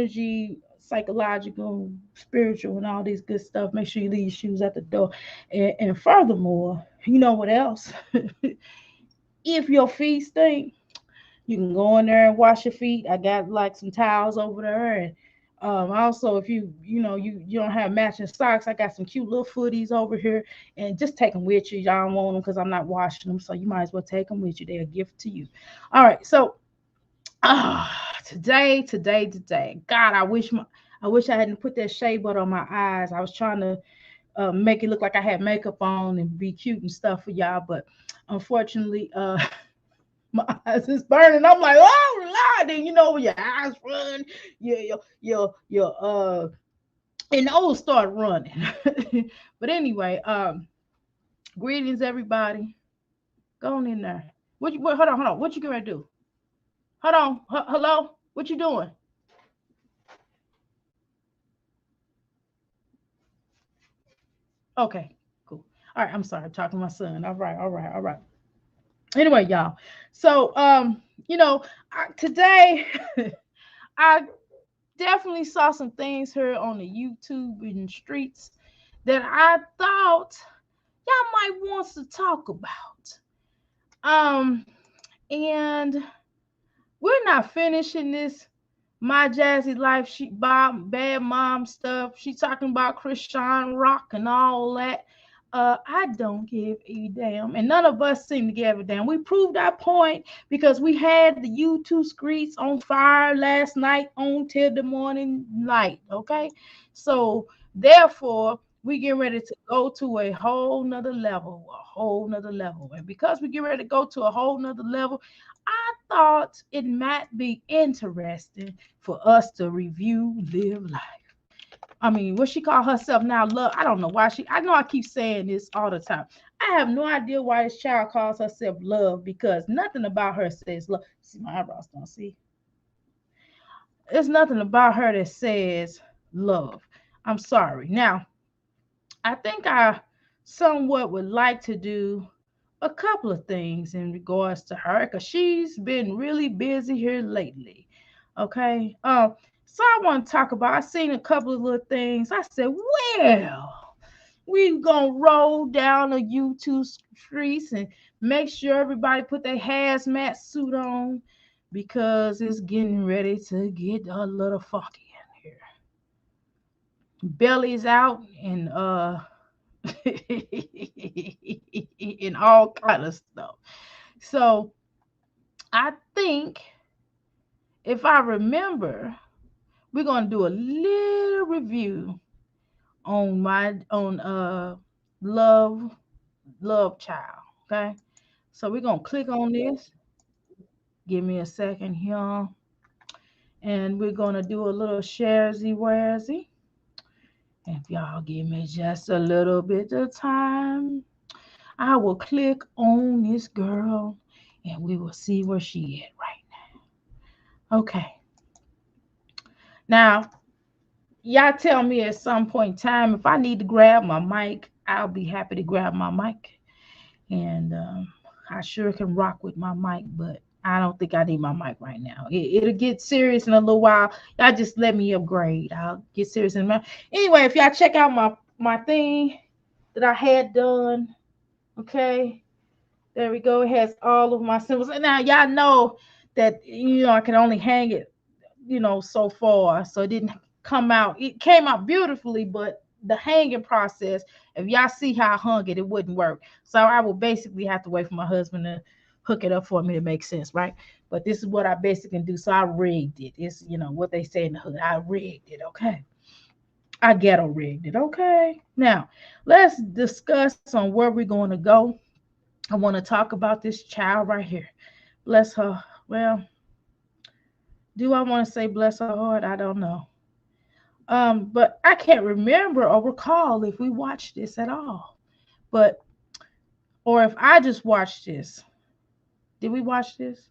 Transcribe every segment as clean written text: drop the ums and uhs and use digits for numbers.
energy, psychological, spiritual, and all these good stuff. Make sure you leave your shoes at the door. And furthermore, you know what else? If your feet stink, you can go in there and wash your feet. I got like some towels over there, and also if you don't have matching socks, I got some cute little footies over here, and just take them with you. Y'all don't want them because I'm not washing them, so you might as well take them with you. They're a gift to you. All right, so today, God, I wish I hadn't put that shea butter on my eyes. I was trying to make it look like I had makeup on and be cute and stuff for y'all, but unfortunately, my eyes is burning. I'm like, oh Lord, then you know when your eyes run, your and nose start running. But anyway, greetings everybody. Go on in there. Hold on. What you gonna do? Hold on. Hello? What you doing? Okay, cool. All right, I'm sorry, I'm talking to my son. All right. Anyway, y'all. So today I definitely saw some things here on the YouTube and streets that I thought y'all might want to talk about. And we're not finishing this my jazzy life. She bad mom stuff. She talking about Christian rock and all that. I don't give a damn, and none of us seem to give a damn. We proved our point because we had the YouTube streets on fire last night on till the morning light. Okay, so therefore we get ready to go to a whole nother level, and because we get ready to go to a whole nother level, I thought it might be interesting for us to review live life. I mean, what she call herself now, love. I don't know why I know I keep saying this all the time. I have no idea why this child calls herself love because nothing about her says love. See, my eyebrows don't see. There's nothing about her that says love. I'm sorry. Now, I think I somewhat would like to do a couple of things in regards to her because she's been really busy here lately. Okay. So I want to talk about. I seen a couple of little things. I said, well, we gonna roll down the YouTube streets and make sure everybody put their hazmat suit on because it's getting ready to get a little funky in here. Bellies out and and all kind of stuff. So I think if I remember, we're gonna do a little review on my on love love child. Okay. So we're gonna click on this. Give me a second here. And we're gonna do a little sharesy waresy. If y'all give me just a little bit of time, I will click on this girl and we will see where she at right now. Okay. Now, y'all tell me at some point in time if I need to grab my mic, I'll be happy to grab my mic. And I sure can rock with my mic, but I don't think I need my mic right now. It'll get serious in a little while. Y'all just let me upgrade. I'll get serious in a minute. Anyway, if y'all check out my thing that I had done, okay, there we go. It has all of my symbols. And now y'all know that I can only hang it so far. So it didn't come out. It came out beautifully, but the hanging process, if y'all see how I hung it, it wouldn't work. So I will basically have to wait for my husband to hook it up for me to make sense, right? But this is what I basically do. So I rigged it. It's what they say in the hood. I rigged it, okay? I ghetto rigged it, okay? Now let's discuss on where we're going to go. I want to talk about this child right here. Bless her. Well, do I want to say bless her heart? I don't know. But I can't remember or recall if we watched this at all. But or if I just watched this. Did we watch this?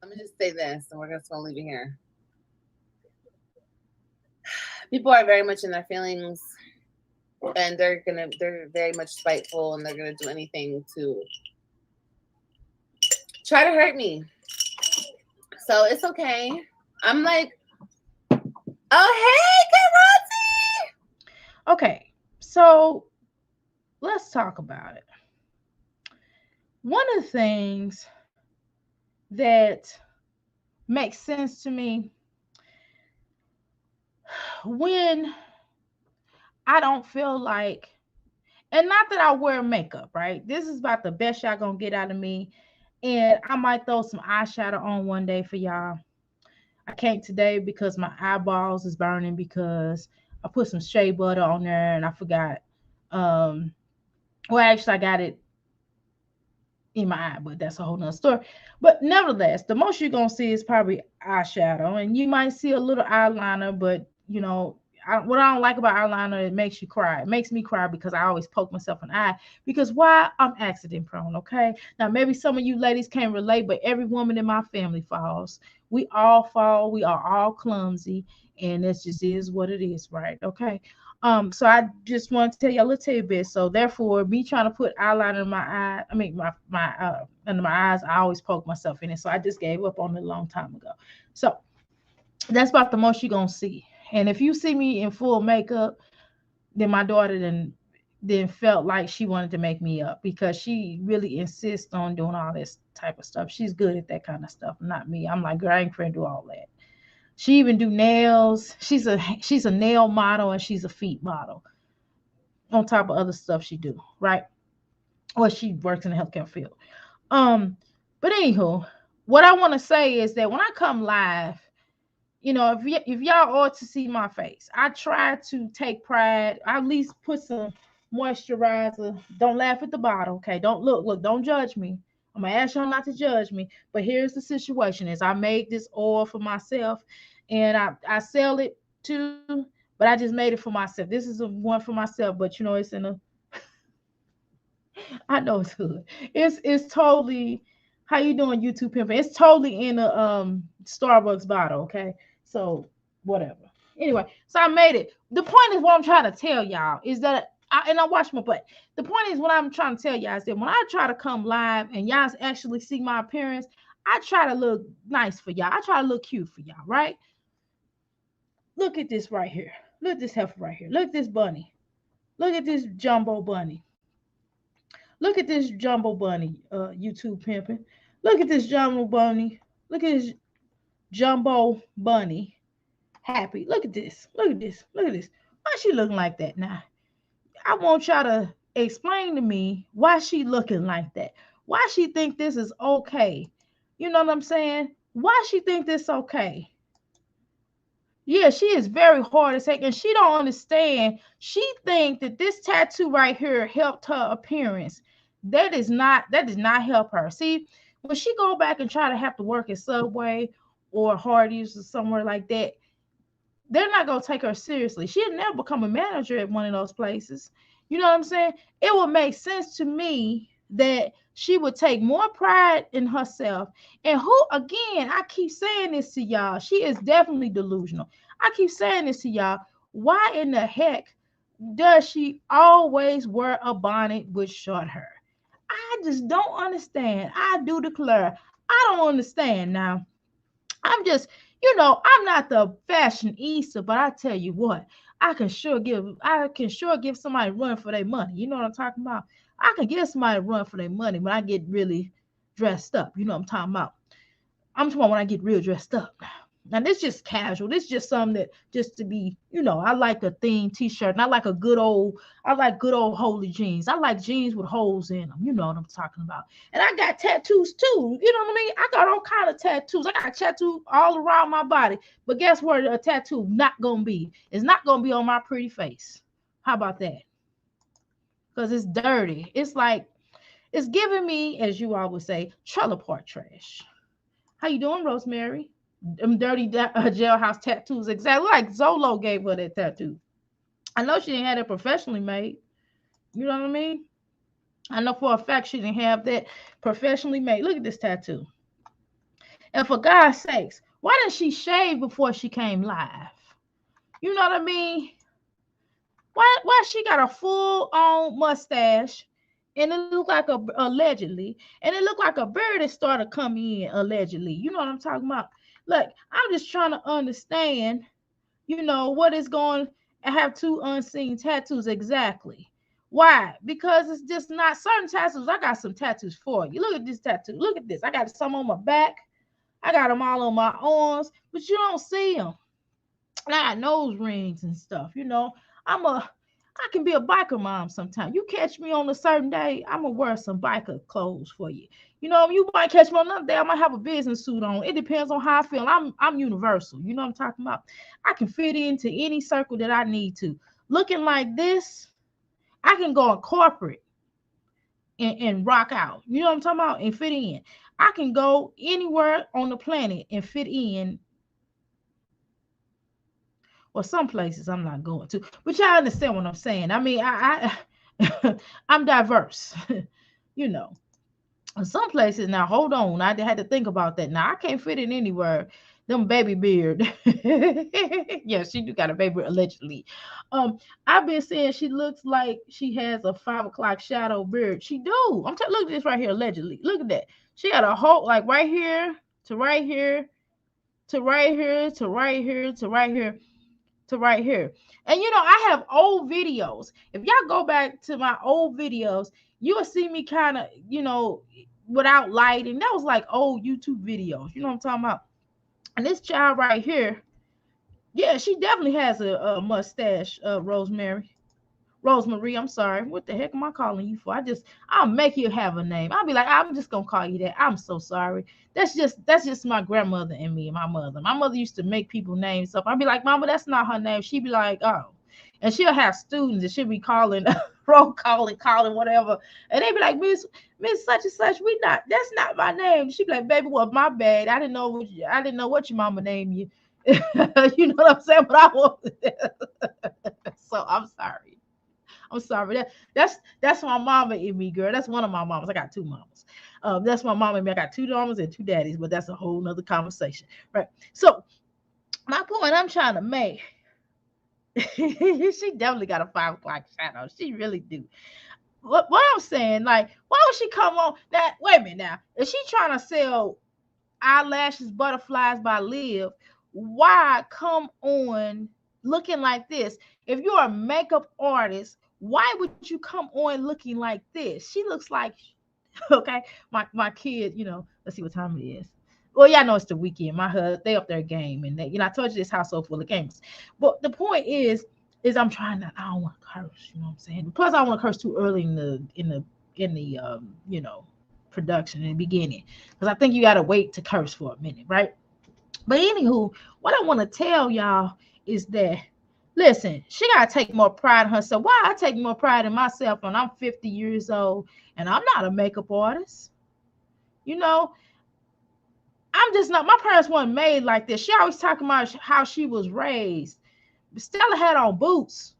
Let me just say this, and we're just gonna leave it here. People are very much in their feelings, and they're very much spiteful, and they're gonna do anything to try to hurt me. So it's okay. I'm Oh, hey, Okay, so let's talk about it. One of the things that makes sense to me when I don't feel like, and not that I wear makeup, right? This is about the best y'all gonna get out of me. And I might throw some eyeshadow on one day for y'all. I can't today because my eyeballs is burning because I put some shea butter on there and I forgot. Um, well, actually, I got it in my eye, but that's a whole nother story. But nevertheless, the most you're gonna see is probably eyeshadow, and you might see a little eyeliner, but what I don't like about eyeliner, it makes you cry. It makes me cry because I always poke myself in the eye. Because why? I'm accident prone, okay? Now maybe some of you ladies can't relate, but every woman in my family falls. We all fall, we are all clumsy, and this just is what it is, right? Okay. So I just want to tell you a little tidbit. So therefore, me trying to put eyeliner in my eye, I mean my under my eyes, I always poke myself in it. So I just gave up on it a long time ago. So that's about the most you're gonna see. And if you see me in full makeup, then my daughter then felt like she wanted to make me up because she really insists on doing all this type of stuff. She's good at that kind of stuff, not me. I'm like, girl, I ain't finna do all that. She even do nails. She's a nail model and she's a feet model on top of other stuff she do, right? Or she works in the healthcare field. Um, but anywho, what I want to say is that when I come live, if y'all ought to see my face, I try to take pride. I at least put some moisturizer. Don't laugh at the bottle, okay? Don't look, don't judge me. I'm gonna ask y'all not to judge me. But here's the situation: is I made this oil for myself, and I sell it too. But I just made it for myself. This is a one for myself, but it's in a. I know it's good. It's totally. How you doing, YouTube pimping? It's totally in a Starbucks bottle, okay? So whatever. Anyway, so I made it. The point is what I'm trying to tell y'all is that I watch my butt. The point is what I'm trying to tell y'all is that when I try to come live and y'all actually see my appearance, I try to look nice for y'all. I try to look cute for y'all, right? Look at this right here. Look at this heifer right here. Look at this bunny. Look at this jumbo bunny. Look at this jumbo bunny, YouTube pimping. Look at this jumbo bunny. Look at this jumbo bunny. Happy. Look at this. Look at this. Look at this. Why she looking like that now? I want y'all to explain to me why she looking like that. Why she think this is okay. You know what I'm saying? Why she think this okay? Yeah, she is very hard as heck, and she don't understand. She think that this tattoo right here helped her appearance. That does not help her. See, when she go back and try to have to work at Subway or Hardee's or somewhere like that, they're not gonna take her seriously. She'll never become a manager at one of those places. You know what I'm saying? It would make sense to me that she would take more pride in herself. And who, again, I keep saying this to y'all, she is definitely delusional. I keep saying this to y'all. Why in the heck does she always wear a bonnet with short hair? I just don't understand. I do declare, I don't understand now. I'm not the fashionista, but I tell you what, I can sure give somebody a run for their money. You know what I'm talking about? I can give somebody a run for their money when I get really dressed up. You know what I'm talking about? I'm talking about when I get real dressed up. Now this just casual. This just something that just to be, I like a theme t-shirt and I like good old holy jeans. I like jeans with holes in them. You know what I'm talking about. And I got tattoos too. You know what I mean? I got all kind of tattoos. I got tattoos all around my body. But guess where a tattoo not gonna be? It's not gonna be on my pretty face. How about that? Because it's dirty. It's giving me, as you always say, trailer park trash. How you doing, Rosemary? Them dirty jailhouse tattoos, exactly like Zolo gave her that tattoo. I know she didn't have it professionally made. You know what I mean? I know for a fact she didn't have that professionally made. Look at this tattoo. And for God's sakes, why didn't she shave before she came live? You know what I mean? Why she got a full on mustache and it looked like a allegedly, and it looked like a bird that started coming in allegedly. You know what I'm talking about? Look, I'm just trying to understand You know what is going to have two unseen tattoos exactly? Why? Because it's just not certain tattoos. I got some tattoos for you. Look at this tattoo. Look at this. I got some on my back. I got them all on my arms, but you don't see them. I got nose rings and stuff. You know, I can be a biker mom sometimes. You catch me on a certain day, I'm gonna wear some biker clothes for you. You know, you might catch me on another day. I might have a business suit on. It depends on how I feel. I'm universal. You know what I'm talking about? I can fit into any circle that I need to. Looking like this, I can go in corporate and rock out. You know what I'm talking about? And fit in. I can go anywhere on the planet and fit in. Well, some places I'm not going to, but y'all understand what I'm saying. I mean, I I'm diverse, you know. Some places now, hold on, I had to think about that. Now I can't fit in anywhere. Them baby beard. Yeah, she do got a baby beard, allegedly. Um, I've been saying she looks like she has a 5 o'clock shadow beard. She do. Look at this right here, allegedly. Look at that. She got a whole like right here to right here to right here to right here to right here to right here. And you know, I have old videos. If y'all go back to my old videos, you'll see me kind of, you know, without lighting. That was like old YouTube videos. You know what I'm talking about? And this child right here, yeah, she definitely has a mustache, Rosemary. Rosemary, I'm sorry. What the heck am I calling you for? I'll make you have a name. I'll be like, I'm just gonna call you that. I'm so sorry. That's just my grandmother and me and my mother. My mother used to make people names up. I'd be like, Mama, that's not her name. She'd be like, oh. And she'll have students and she'll be calling, roll calling, whatever. And they'd be like, Miss such and such, that's not my name. She'd be like, baby, well, my bad. I didn't know what your mama named you. You know what I'm saying? But I was so I'm sorry. I'm sorry. That's my mama in me, girl. That's one of my mamas. I got two mamas. That's my mama in me. I got two mamas and two daddies, but that's a whole nother conversation, right? So my point I'm trying to make, she definitely got a 5 o'clock shadow. She really do. What I'm saying, like, why would she come on that? Wait a minute now. Is she trying to sell eyelashes, butterflies by Liv? Why come on looking like this? If you're a makeup artist, why would you come on looking like this? She looks like okay, my kid, you know, let's see what time it is. Well, y'all know it's the weekend. My husband, they up their game, and they, you know, I told you this household full of gamers. But the point is I'm trying not. I don't want to curse. You know what I'm saying? Plus, I don't want to curse too early in the you know, production in the beginning, because I think you got to wait to curse for a minute, right? But anywho, what I want to tell y'all is that listen, she gotta take more pride in herself. Why I take more pride in myself when I'm 50 years old and I'm not a makeup artist? You know, I'm just not. My parents weren't made like this. She always talking about how she was raised. Stella had on boots.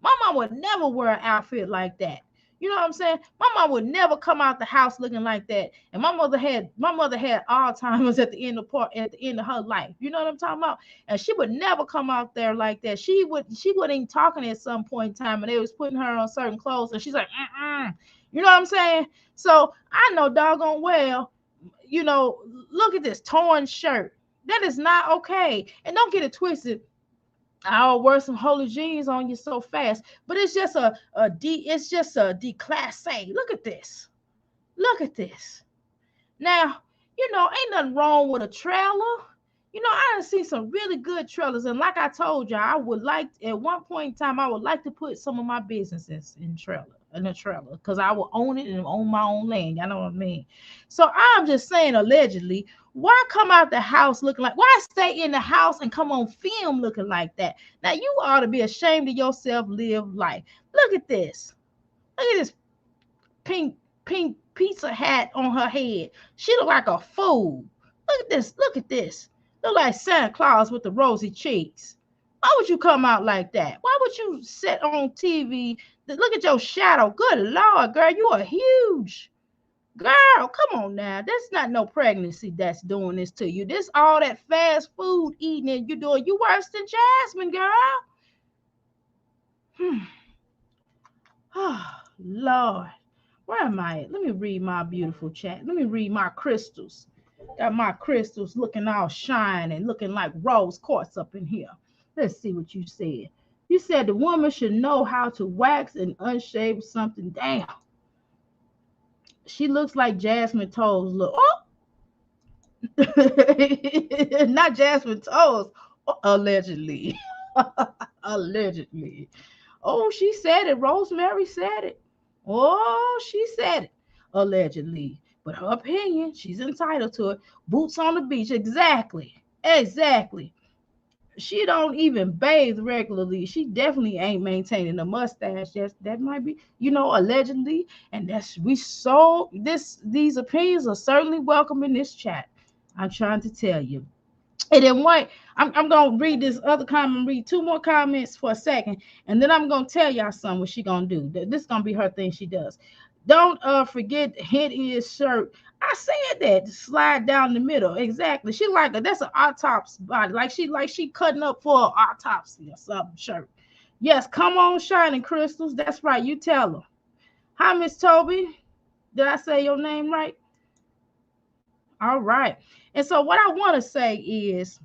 My mom would never wear an outfit like that. You know what I'm saying? My mom would never come out the house looking like that. And my mother had Alzheimer's at the end of her life. You know what I'm talking about? And she would never come out there like that. She wasn't even talking at some point in time, and they was putting her on certain clothes, and she's like, mm-mm. You know what I'm saying? So I know doggone well, you know, look at this torn shirt. That is not okay. And don't get it twisted. I'll wear some holy jeans on you so fast, but it's just a declasse. Look at this. Look at this. Now, you know, ain't nothing wrong with a trailer. You know, I done seen some really good trailers, and like I told you, I would like at one point in time, I would like to put some of my businesses in a trailer, because I will own it and own my own land. I know what I mean. So I'm just saying, allegedly, why come out the house looking like? Why stay in the house and come on film looking like that? Now you ought to be ashamed of yourself. Live life. Look at this. Look at this pink pizza hat on her head. She look like a fool. Look at this. Look at this. Look like Santa Claus with the rosy cheeks. Why would you come out like that? Why would you sit on TV? Look at your shadow. Good Lord, girl, you are huge. Girl, come on now. That's not no pregnancy that's doing this to you. This all that fast food eating and you doing. You worse than Jasmine, girl. Oh, Lord. Where am I at? Let me read my beautiful chat. Let me read my crystals. Got my crystals looking all shiny and looking like rose quartz up in here. Let's see what you said. You said the woman should know how to wax and unshave something. Damn. She looks like Jasmine Toes. Look. Oh, not Jasmine Toes. Allegedly. Allegedly. Oh, she said it. Rosemary said it. Oh, she said it. Allegedly. But her opinion, she's entitled to it. Boots on the beach. Exactly. Exactly. She don't even bathe regularly. She definitely ain't maintaining a mustache. Yes, that might be, allegedly. And that's we so these opinions are certainly welcome in this chat. I'm trying to tell you. And then what? I'm gonna read this other comment, read two more comments for a second, and then I'm gonna tell y'all something what she gonna do. This is gonna be her thing she does. Don't forget hit his shirt. I said that slide down the middle. Exactly. She like that's an autopsy body. Like she cutting up for an autopsy or something shirt. Yes, come on, shining crystals. That's right. You tell her. Hi, Miss Toby. Did I say your name right? All right. And so what I want to say is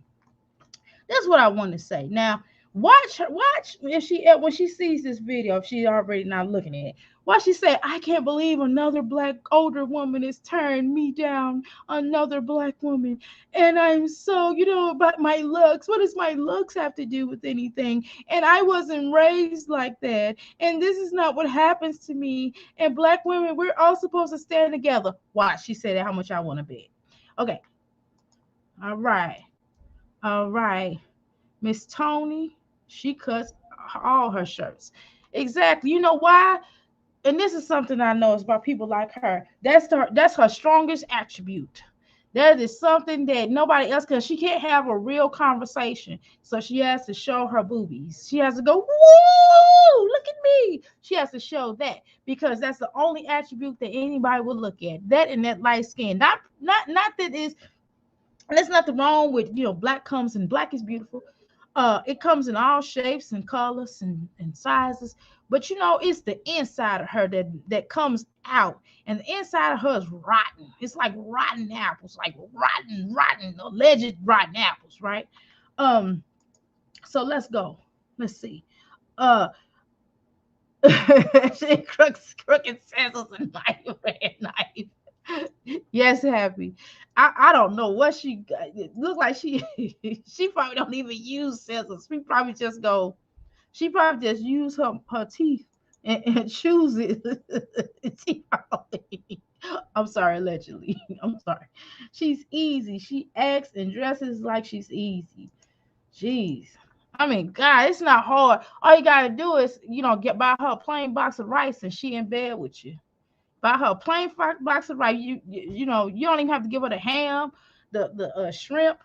that's what I want to say. Now, watch if she when she sees this video, if she already not looking at it. Why she say, I can't believe another black older woman is tearing me down, another black woman. And I'm so, about my looks. What does my looks have to do with anything? And I wasn't raised like that. And this is not what happens to me. And black women, we're all supposed to stand together. Watch, she said how much I want to bet. Okay. All right. All right. Miss Tony, she cuts all her shirts. Exactly. You know why? And this is something I know is about people like her. That's her strongest attribute. That is something that nobody else can. She can't have a real conversation, so she has to show her boobies. She has to go, woo! Look at me. She has to show that because that's the only attribute that anybody will look at. That and that light skin. Not that is. There's nothing wrong with black comes and black is beautiful. It comes in all shapes and colors and sizes, but it's the inside of her that comes out, and the inside of her is rotten. It's like rotten apples, like rotten alleged rotten apples, right? um so let's go. Let's see. uh crooked scissors and knife and knife. Yes, happy. I don't know what she got. It look like she she probably don't even use scissors. She probably just use her teeth and choose it. I'm sorry, allegedly. I'm sorry. She's easy. She acts and dresses like she's easy. Jeez. I mean, God, it's not hard. All you gotta do is, get buy her a plain box of rice and she in bed with you. Buy her a plain box of rice. You don't even have to give her the ham, the shrimp,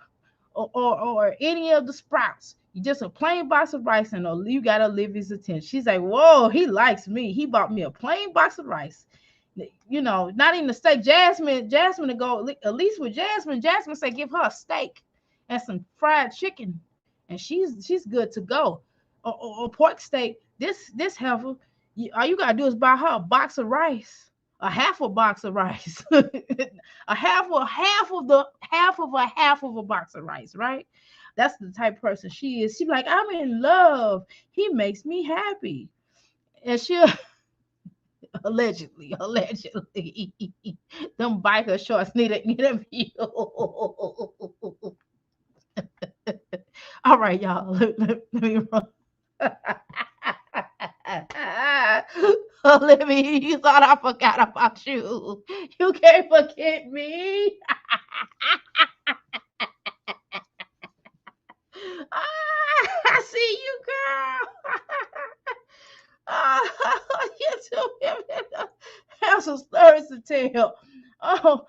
or any of the sprouts. You just a plain box of rice, and you gotta live his attention. She's like, whoa, he likes me. He bought me a plain box of rice. Not even a steak. Jasmine to go at least with Jasmine. Jasmine say give her a steak and some fried chicken, and she's good to go. Or pork steak. This heifer, all you gotta do is buy her a box of rice, a box of rice, a half of a box of rice, right? That's the type of person she is. She's like, I'm in love. He makes me happy. And she allegedly, them biker shorts need an interview. All right, y'all. Let me run. Let me. You thought I forgot about you. You can't forget me. I see you, girl. You too have some stories to tell. Oh,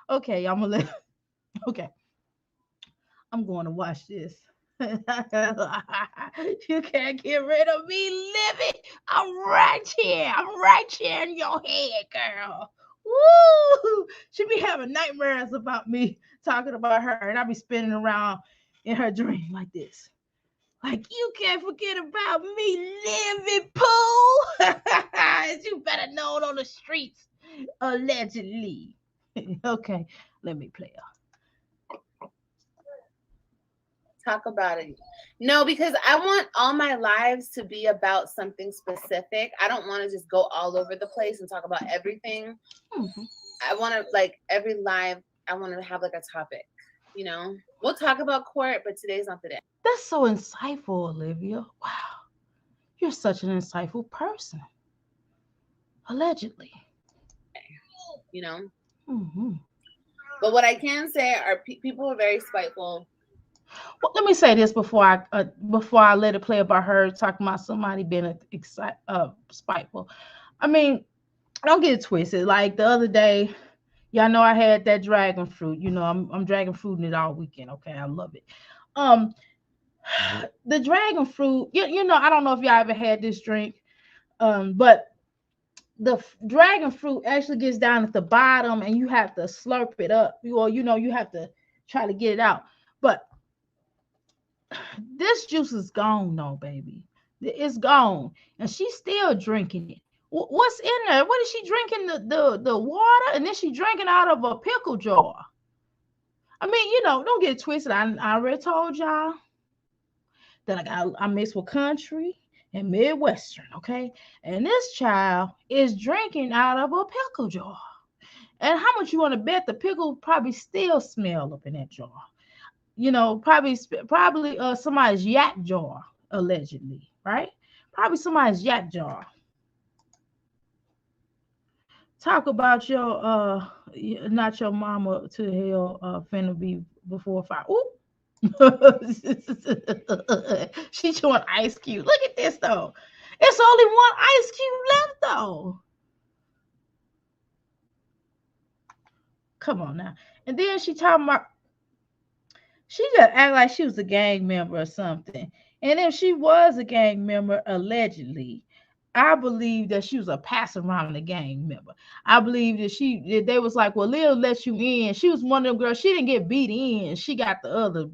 okay. I'm gonna let. Okay, I'm going to watch this. You can't get rid of me, Livy. I'm right here. I'm right here in your head, girl. Woo! She be having nightmares about me talking about her, and I be spinning around in her dream like this. Like, you can't forget about me, Livy Pooh. As you better known on the streets, allegedly. Okay, let me play her. Talk about it. No, because I want all my lives to be about something specific. I don't want to just go all over the place and talk about everything. Mm-hmm. I want to, like, every live, I want to have like a topic, you know? We'll talk about court, but today's not the day. That's so insightful, Olivia. Wow. You're such an insightful person. Allegedly. You know? Mm-hmm. But what I can say are people are very spiteful. Well, let me say this before I let it play about her talking about somebody being spiteful. I mean, don't get it twisted. Like the other day, y'all know I had that dragon fruit. You know, I'm dragon fruiting it all weekend. Okay, I love it. Um, the dragon fruit. You know, I don't know if y'all ever had this drink. But the dragon fruit actually gets down at the bottom, and you have to slurp it up. You know, you have to try to get it out. But this juice is gone, though, baby. It's gone, and she's still drinking it. What's in there? What is she drinking? The water, and then she drinking out of a pickle jar. I mean, you know, don't get it twisted. I already told y'all that I mix with country and Midwestern, okay? And this child is drinking out of a pickle jar. And how much you want to bet the pickle probably still smell up in that jar? You know, probably somebody's yak jar, allegedly, right? Probably somebody's yak jar. Talk about your not your mama to hell finna be before fire. Ooh. She chewing ice cube. Look at this though. It's only one ice cube left though. Come on now. And then she talking about she just act like she was a gang member or something. And if she was a gang member, allegedly, I believe that she was a pass around the gang member. I believe that they was like, well, Lil let you in. She was one of them girls. She didn't get beat in. She got the other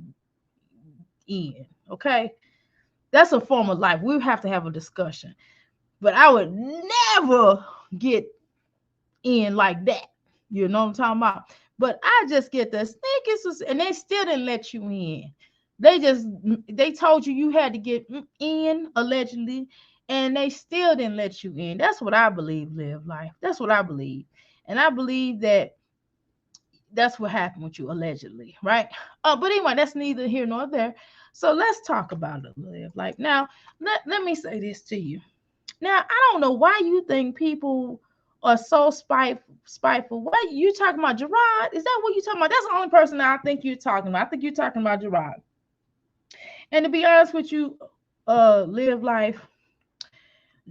in. Okay. That's a form of life. We have to have a discussion. But I would never get in like that. You know what I'm talking about? But I just get the sneakiest, and they still didn't let you in. They told you had to get in allegedly, and they still didn't let you in. That's what I believe. Live life. That's what I believe, and I believe that that's what happened with you allegedly, right? But anyway, that's neither here nor there. So let's talk about it. Live like now. Let me say this to you. Now, I don't know why you think people are so spiteful. Why you talking about Gerard? Is that what you talking about? That's the only person that I think you're talking about. I think you're talking about Gerard. And to be honest with you, live life.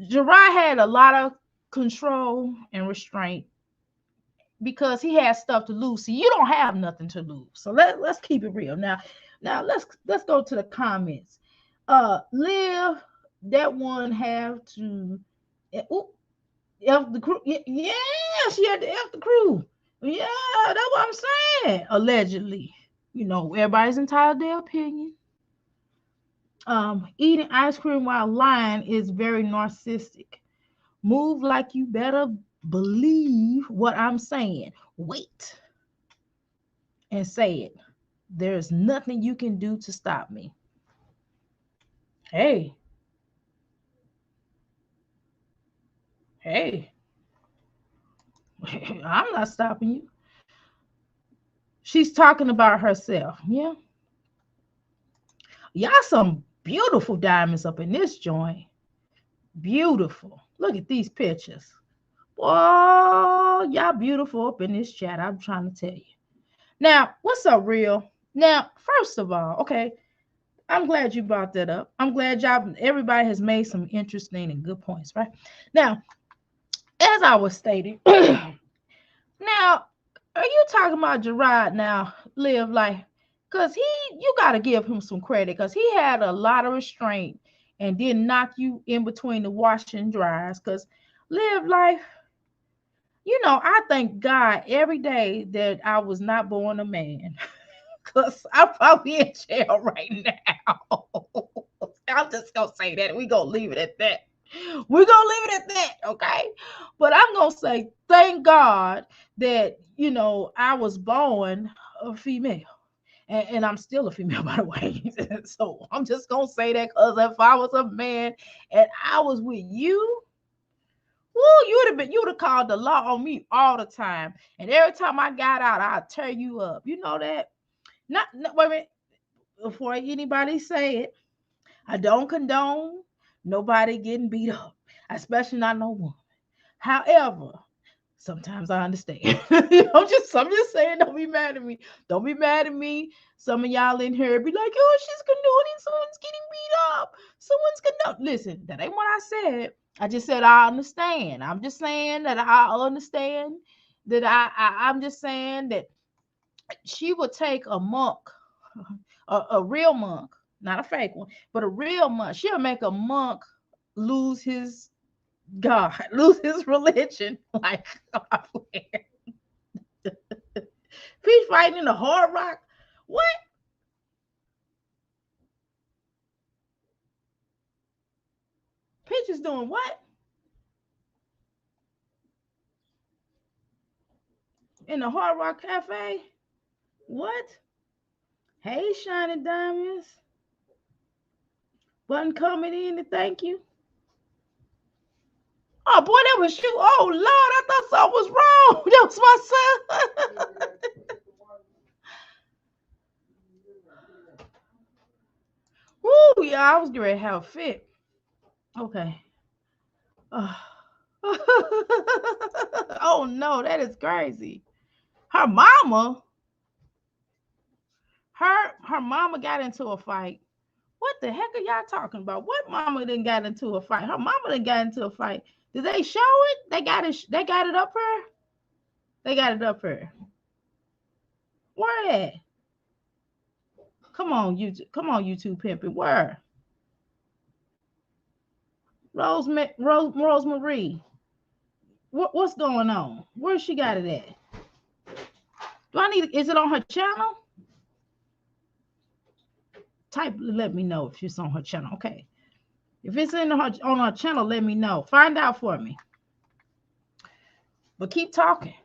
Gerard had a lot of control and restraint because he had stuff to lose. See, you don't have nothing to lose. So let's keep it real. Now let's go to the comments. Live that one have to ooh, F the crew. Yeah, she had to F the crew. Yeah, that's what I'm saying. Allegedly. You know, everybody's entitled to their opinion. Eating ice cream while lying is very narcissistic. Move like you better believe what I'm saying. Wait and say it. There's nothing you can do to stop me. Hey, hey, I'm not stopping you. She's talking about herself. Yeah. Y'all some beautiful diamonds up in this joint. Beautiful. Look at these pictures. Oh, y'all beautiful up in this chat. I'm trying to tell you. Now, what's up, real? Now, first of all, okay, I'm glad you brought that up. I'm glad everybody has made some interesting and good points, right? Now, as I was stating, now, are you talking about Gerard now, live life? Because you got to give him some credit because he had a lot of restraint and didn't knock you in between the wash and dries. Because live life, you know, I thank God every day that I was not born a man. Because I'm probably in jail right now. I'm just going to say that. We're going to leave it at that. We're going to leave it at that, okay? But I'm going to say, thank God that, you know, I was born a female. And I'm still a female, by the way. So I'm just gonna say that, because if I was a man and I was with you, woo, you would have called the law on me all the time. And every time I got out, I'd tear you up. You know that? Not wait a minute, before anybody say it, I don't condone nobody getting beat up, especially not no woman. However, sometimes I understand. I'm just saying, don't be mad at me. Don't be mad at me. Some of y'all in here be like, oh, she's condoning someone's getting beat up. Someone's condoning. Listen, that ain't what I said. I just said I understand. I'm just saying that I understand that I'm just saying that she would take a monk, a real monk, not a fake one, but a real monk. She'll make a monk lose his God, lose his religion. Like, Peach fighting in the hard rock. What? Peach is doing what? In the Hard Rock Cafe? What? Hey, Shining Diamonds. Button coming in to thank you. Oh, boy, that was you. Oh, Lord, I thought something was wrong. That was my son. Woo, yeah, I was getting ready to have a fit. Okay. Oh, no, that is crazy. Her mama, her mama got into a fight. What the heck are y'all talking about? What mama done got into a fight? Her mama done got into a fight. Did they show it? They got it. They got it up here. They got it up here. Where at? Come on, YouTube. Come on, YouTube pimping. Where? Rosemarie. What's going on? Where she got it at? Do I need? Is it on her channel? Type. Let me know if it's on her channel. Okay. If it's on her channel, let me know. Find out for me. But keep talking.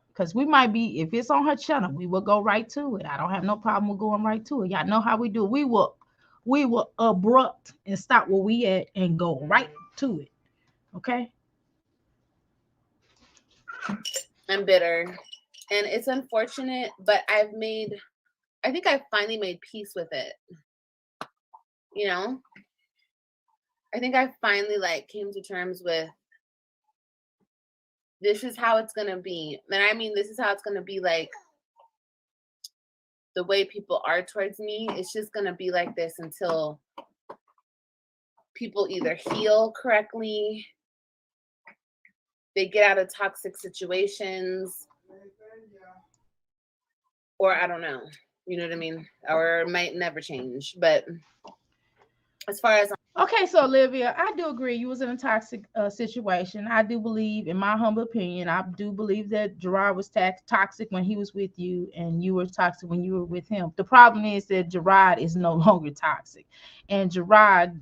Because we might be, if it's on her channel, we will go right to it. I don't have no problem with going right to it. Y'all know how we do. We will abrupt and stop where we at and go right to it. Okay? I'm bitter. And it's unfortunate, but I think I finally made peace with it. You know? I think I finally came to terms with, this is how it's gonna be. And I mean, this is how it's gonna be, like, the way people are towards me. It's just gonna be like this until people either heal correctly, they get out of toxic situations, or I don't know. You know what I mean? Or it might never change. But as far as okay, so Olivia, I do agree. You was in a toxic situation. I do believe, in my humble opinion, I do believe that Gerard was toxic when he was with you, and you were toxic when you were with him. The problem is that Gerard is no longer toxic, and Gerard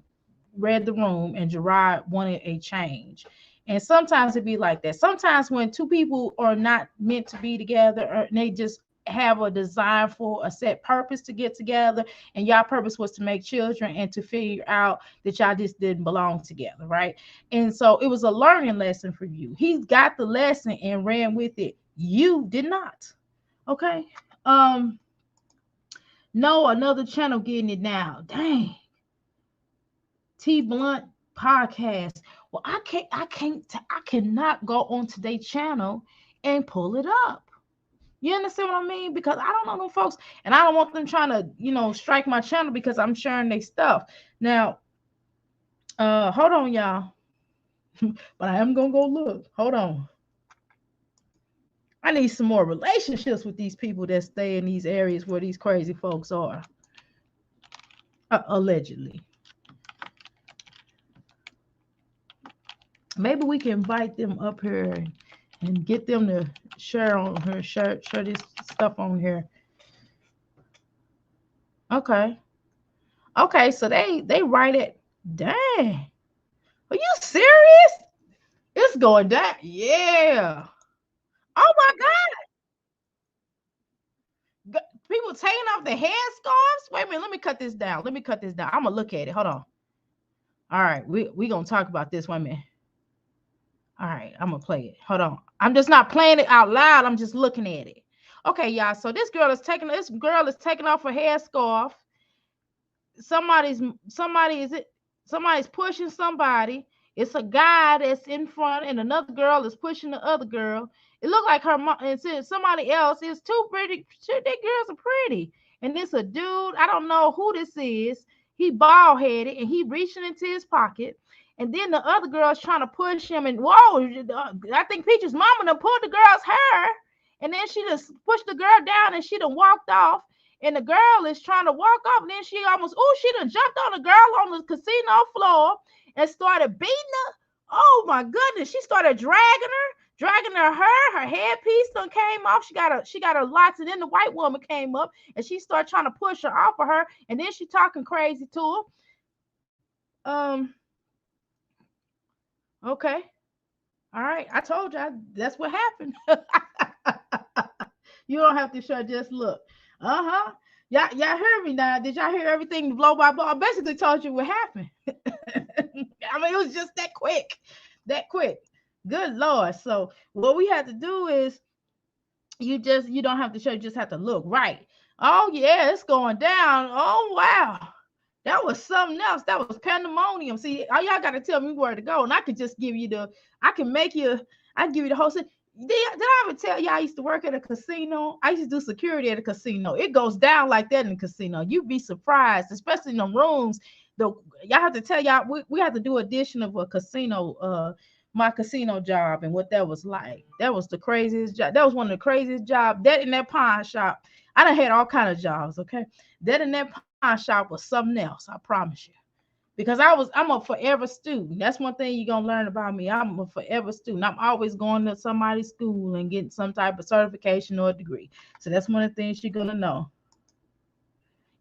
read the room, and Gerard wanted a change. And sometimes it be like that. Sometimes when two people are not meant to be together, or they just have a design for a set purpose to get together, and y'all purpose was to make children and to figure out that y'all just didn't belong together, right? And so it was a learning lesson for you. He got the lesson and ran with it. You did not. Okay. No, another channel getting it now. Dang. T Blunt podcast. Well, I cannot go on today's channel and pull it up. You understand what I mean? Because I don't know them folks, and I don't want them trying to, strike my channel because I'm sharing their stuff. Now, hold on, y'all. But I am gonna go look. Hold on. I need some more relationships with these people that stay in these areas where these crazy folks are. Allegedly. Maybe we can invite them up here and get them to share this stuff on here. Okay. Okay, so they write it. Dang. Are you serious? It's going down. Yeah. Oh my God. People taking off the headscarves. Wait a minute. Let me cut this down. Let me cut this down. I'm gonna look at it. Hold on. All right, we gonna talk about this. Wait a minute. All right, I'm gonna play it. Hold on. I'm just not playing it out loud. I'm just looking at it. Okay, y'all. So this girl is taking off her headscarf. Somebody's pushing somebody. It's a guy that's in front, and another girl is pushing the other girl. It looked like her mom, and somebody else is too pretty. Shit, they girls are pretty, and it's a dude. I don't know who this is. He bald headed, and he reaching into his pocket. And then the other girl's trying to push him, and whoa! I think Peach's mama done pulled the girl's hair, and then she just pushed the girl down, and she done walked off. And the girl is trying to walk off, and then she done jumped on the girl on the casino floor and started beating her. Oh my goodness, she started dragging her hair. Her headpiece done came off. She got her locks, and then the white woman came up and she started trying to push her off of her, and then she talking crazy to her. Okay. All right. I told you that's what happened. You don't have to show, just look. Uh-huh. Y'all heard me now. Did y'all hear everything blow by blow? I basically told you what happened. I mean, it was just that quick. That quick. Good Lord. So what we have to do is you don't have to show, you just have to look. Right. Oh yeah, it's going down. Oh wow. That was something else. That was pandemonium. See, all y'all got to tell me where to go, and I could just give you I can give you the whole thing. Did I ever tell y'all I used to work at a casino? I used to do security at a casino. It goes down like that in the casino. You'd be surprised, especially in the rooms. Y'all have to tell y'all, we have to do edition of a casino, my casino job and what that was like. That was the craziest job. That was one of the craziest jobs. That in that pawn shop. I done had all kind of jobs, okay? That in that pawn shop was something else, I promise you. Because I'm a forever student. That's one thing you're gonna learn about me. I'm a forever student. I'm always going to somebody's school and getting some type of certification or degree. So that's one of the things you're gonna know.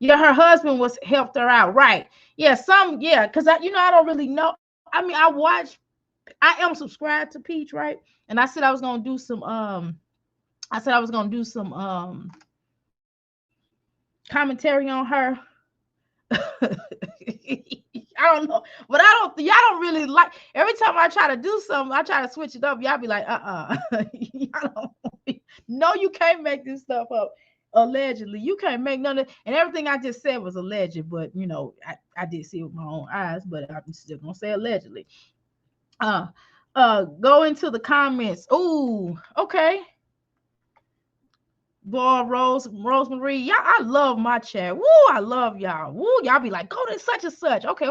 Yeah, her husband helped her out, right? Yeah, because I don't really know. I mean, I am subscribed to Peach, right? And I said I was gonna do some commentary on her. I don't know, but y'all don't really like. Every time I try to do something, I try to switch it up. Y'all be like, y'all don't. No, you can't make this stuff up. Allegedly, you can't make none of it. And everything I just said was alleged, but I did see it with my own eyes, but I'm still gonna say allegedly. Go into the comments. Ooh, okay. Boy, Rosemary, y'all, I love my chat. Woo, I love y'all. Woo, y'all be like, go to such and such. Okay.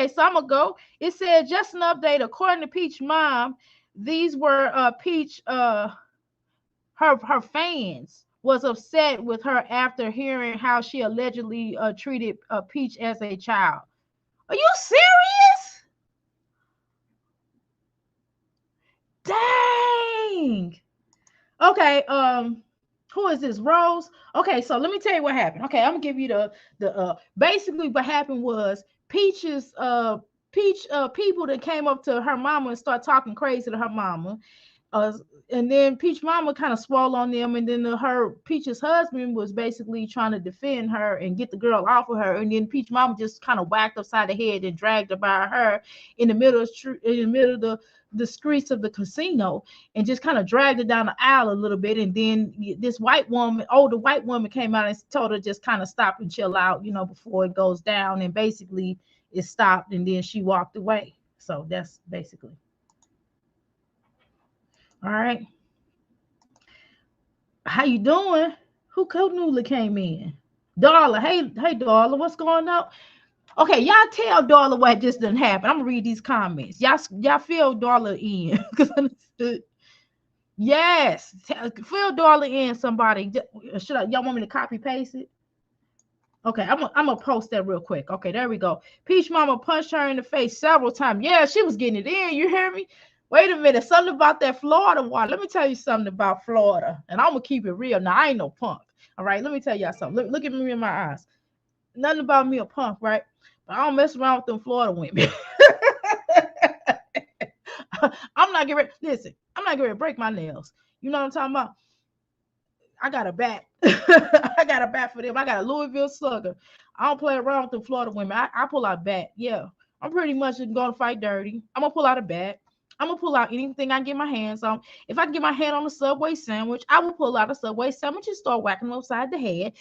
So I'm gonna go. It said just an update. According to Peach mom, these were Peach. Her fans was upset with her after hearing how she allegedly treated Peach as a child. Are you serious? Dang. Okay. Who is this? Rose? Okay, so let me tell you what happened. Okay, I'm gonna give you the basically what happened was Peach's people that came up to her mama and start talking crazy to her mama. And then Peach mama kind of swore on them, and then Peach's husband was basically trying to defend her and get the girl off of her, and then Peach mama just kind of whacked upside the head and dragged her by her in the middle of the streets of the casino, and just kind of dragged her down the aisle a little bit. And then this older white woman came out and told her just kind of stop and chill out, before it goes down. And basically it stopped, and then she walked away. So that's basically. All right. How you doing? Who newly came in? Darla. Hey, Darla, what's going on? Okay, y'all tell Darla what just didn't happen. I'm gonna read these comments. Y'all fill Darla in. Yes, fill Darla in. Somebody, y'all want me to copy paste it? Okay, I'm gonna post that real quick. Okay, there we go. Peach mama punched her in the face several times. Yeah, she was getting it in. You hear me? Wait a minute. Something about that Florida water. Let me tell you something about Florida, and I'm gonna keep it real. Now I ain't no punk. All right, let me tell y'all something. Look at me in my eyes. Nothing about me a punk, right? But I don't mess around with them Florida women. I'm not getting ready to break my nails. You know what I'm talking about? I got a bat. I got a bat for them. I got a Louisville Slugger. I don't play around with the Florida women. I pull out a bat. Yeah, I'm pretty much going to fight dirty. I'm gonna pull out a bat. I'm gonna pull out anything I can get my hands on. If I can get my hand on a Subway sandwich, I will pull out a Subway sandwich and start whacking them upside the head.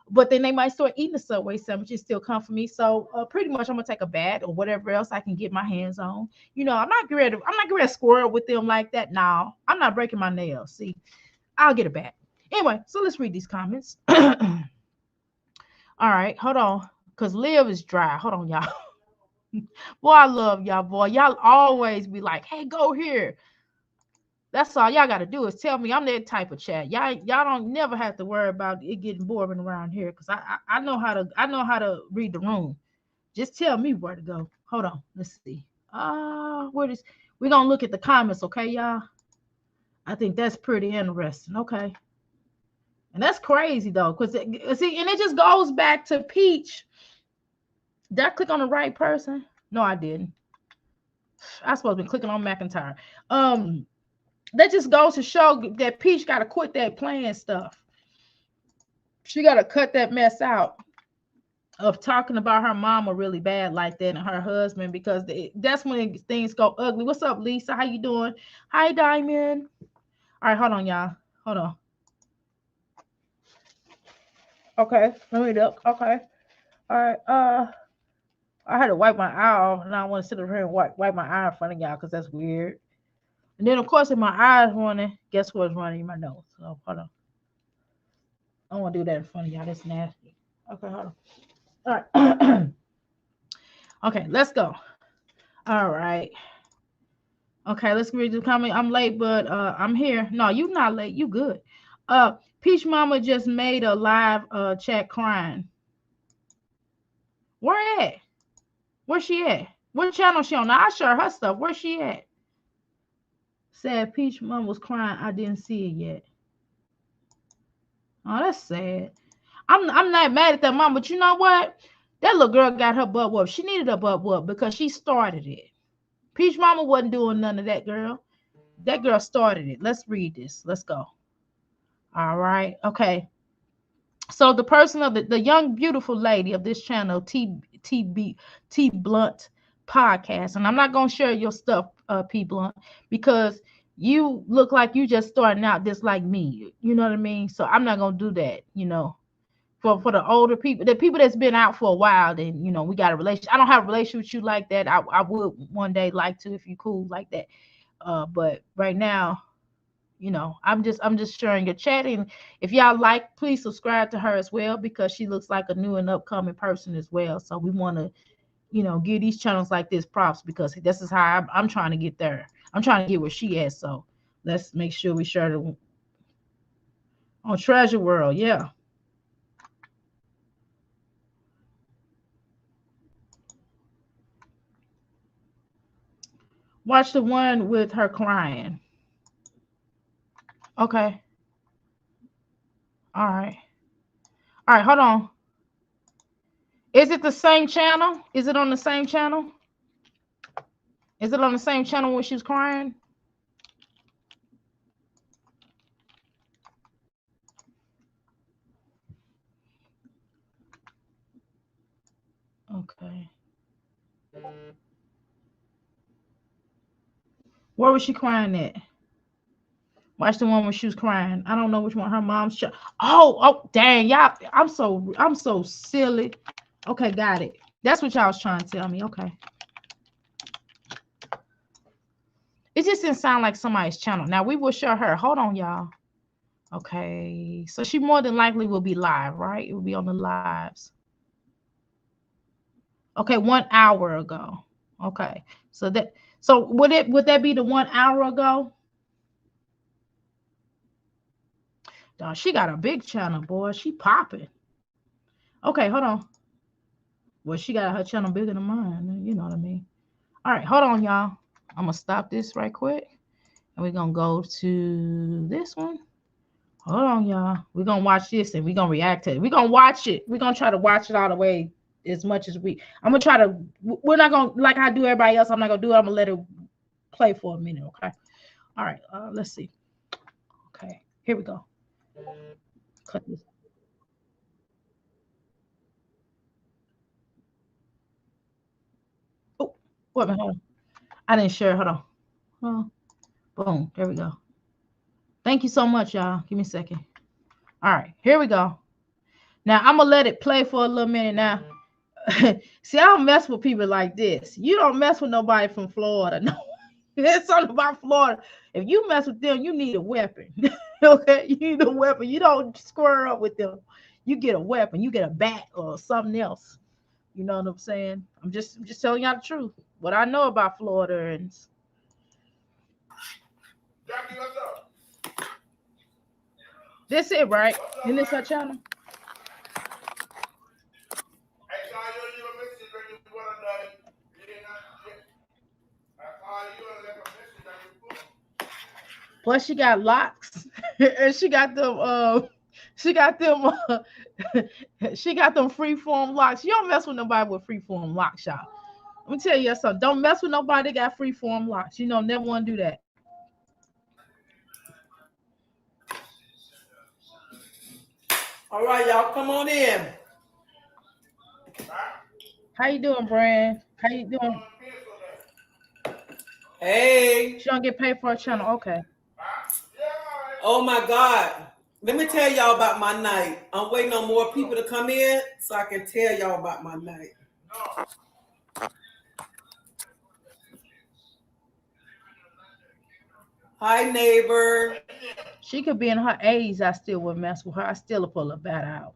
But then they might start eating the Subway sandwich and still come for me. So pretty much, I'm gonna take a bat or whatever else I can get my hands on. I'm not ready. I'm not ready to squirrel with them like that. No, I'm not breaking my nails. See, I'll get a bat. Anyway, so let's read these comments. All right, hold on, cause Liv is dry. Hold on, y'all. Boy, I love y'all, boy. Y'all always be like, "Hey, go here." That's all y'all got to do is tell me. I'm that type of chat. Y'all don't never have to worry about it getting boring around here, cause I know how to read the room. Just tell me where to go. Hold on, let's see. We're gonna look at the comments, okay, y'all? I think that's pretty interesting. Okay. And that's crazy though, because see, and it just goes back to Peach. Did I click on the right person? No, I didn't. I supposed to be clicking on Myintyre. That just goes to show that Peach got to quit that playing stuff. She got to cut that mess out of talking about her mama really bad like that and her husband, because that's when things go ugly. What's up, Lisa? How you doing? Hi, Diamond. All right, hold on, y'all. Hold on. Okay, let me look. Okay. All right. I had to wipe my eye off, and I want to sit over here and wipe my eye in front of y'all because that's weird. And then, of course, if my eye's running, guess what's running in my nose? So, hold on. I don't want to do that in front of y'all. That's nasty. Okay, hold on. All right. Okay, let's go. All right. Okay, let's read the comment. I'm late, but I'm here. No, you not late. You good. Peach Mama just made a live chat crying. Where at? Where she at? What channel she on? Now, I share her stuff. Where she at? Said Peach Mom was crying. I didn't see it yet. Oh, that's sad. I'm not mad at that mom, but you know what? That little girl got her butt whooped. She needed a butt whoop because she started it. Peach Mama wasn't doing none of that, girl. That girl started it. Let's read this. Let's go. All right. Okay. So the person of the young beautiful lady of this channel, T Blunt podcast, and I'm not gonna share your stuff, P Blunt, because you look like you just starting out just like me. You know what I mean? So I'm not gonna do that. For the older people, the people that's been out for a while, then we got a relationship. I don't have a relationship with you like that. I would one day like to if you cool like that. But right now, I'm just sharing your chat, and if y'all like, please subscribe to her as well, because she looks like a new and upcoming person as well. So we want to, give these channels like this props, because this is how I'm trying to get there. I'm trying to get where she is. So let's make sure we share it on Treasure World. Yeah. Watch the one with her crying. Okay. All right. All right, hold on. Is it the same channel? Is it on the same channel? Is it on the same channel when she's crying? Okay. Where was she crying at? Watch the one when she was crying. I don't know which one. Her mom's oh, dang, y'all. I'm so silly. Okay, got it. That's what y'all was trying to tell me. Okay. It just didn't sound like somebody's channel. Now we will show her. Hold on, y'all. Okay. So she more than likely will be live, right? It will be on the lives. Okay, 1 hour ago. Okay. So would that be the 1 hour ago? Dog, she got a big channel, boy. She popping. Okay, hold on. Well, she got her channel bigger than mine. You know what I mean? All right, hold on, y'all. I'm going to stop this right quick. And we're going to go to this one. Hold on, y'all. We're going to watch this and we're going to react to it. We're going to watch it. We're going to try to watch it all the way as much as I'm going to try to, we're not going to, like I do everybody else, I'm not going to do it. I'm going to let it play for a minute, okay? All right, let's see. Okay, here we go. Cut this. Oh, wait a minute. Hold on. I didn't share. Hold on. Oh, boom. There we go. Thank you so much, y'all. Give me a second. All right, here we go. Now I'm gonna let it play for a little minute now. See, I don't mess with people like this. You don't mess with nobody from Florida. No, it's something about Florida. If you mess with them, you need a weapon. Okay, you need a weapon. You don't square up with them. You get a weapon. You get a bat or something else. You know what I'm saying? I'm just telling y'all the truth. What I know about Florida and Jackie, what's up? This it, right? In this her channel? Plus, she got locks, and she got them. She got them. She got them freeform locks. You don't mess with nobody with freeform locks, y'all. Let me tell you something. Don't mess with nobody that got freeform locks. You know, never want to do that. All right, y'all, come on in. How you doing, Brand? How you doing? Hey. She don't get paid for her channel. Okay. Oh my God. Let me tell y'all about my night. I'm waiting on more people to come in so I can tell y'all about my night. Hi, neighbor. She could be in her 80s. I still would mess with her. I still would pull her bat out.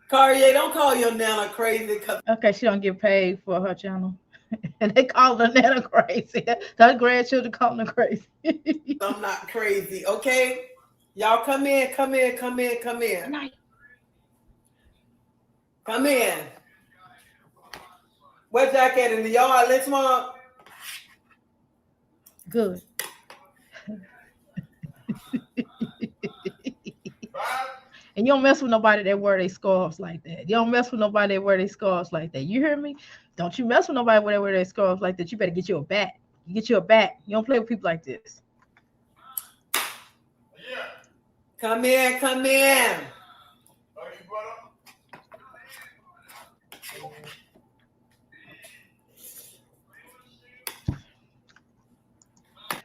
Cartier, don't call your Nana crazy. Okay, she don't get paid for her channel. And they call her Nana crazy. Her grandchildren call her crazy. I'm not crazy, okay? Y'all come in, come in, come in, come in. Come in. Where's Jack at in the yard? Let's mom. Good. And you don't mess with nobody that wear their scarves like that. You don't mess with nobody that wear their scarves like that. You hear me? Don't you mess with nobody that wear their scarves like that. You better get you a bat. You get you a bat. You don't play with people like this. Come in, come in.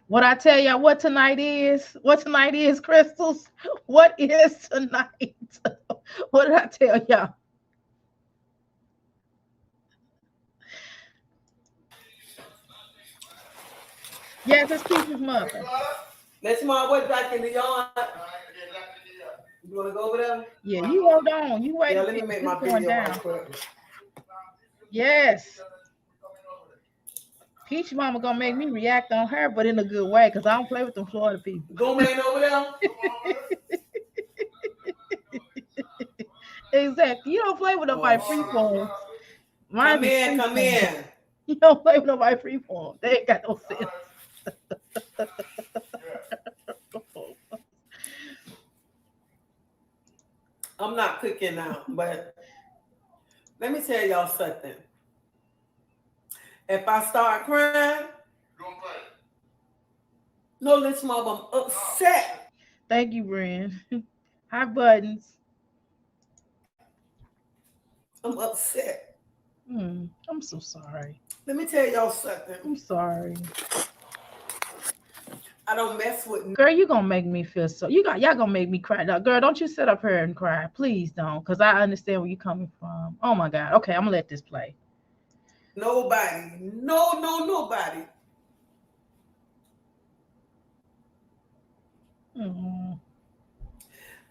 What I tell y'all what tonight is? What tonight is, Crystals? What is tonight? What did I tell y'all? Yes, it's Keith's mother. Let's mom, what's Jack in the yard? You want to go over there? Yeah, you hold on. You wait. Yeah, let me make my video down. Yes. Peach mama gonna make me react on her, but in a good way, because I don't play with them Florida people. Go man over there. Exactly. You don't play with nobody freeform. Come in, come in. You don't play with nobody freeform. They ain't got no sense. I'm not cooking now, but let me tell y'all something. If I start crying, no, listen, mom, I'm upset. Thank you, Brand. Hi, Buttons. I'm upset. I'm so sorry. Let me tell y'all something. I'm sorry. I don't mess with. Girl, you gonna make me feel so. Y'all gonna make me cry. Now, girl, don't you sit up here and cry. Please don't, because I understand where you're coming from. Oh my God. Okay, I'm gonna let this play. Nobody. Nobody.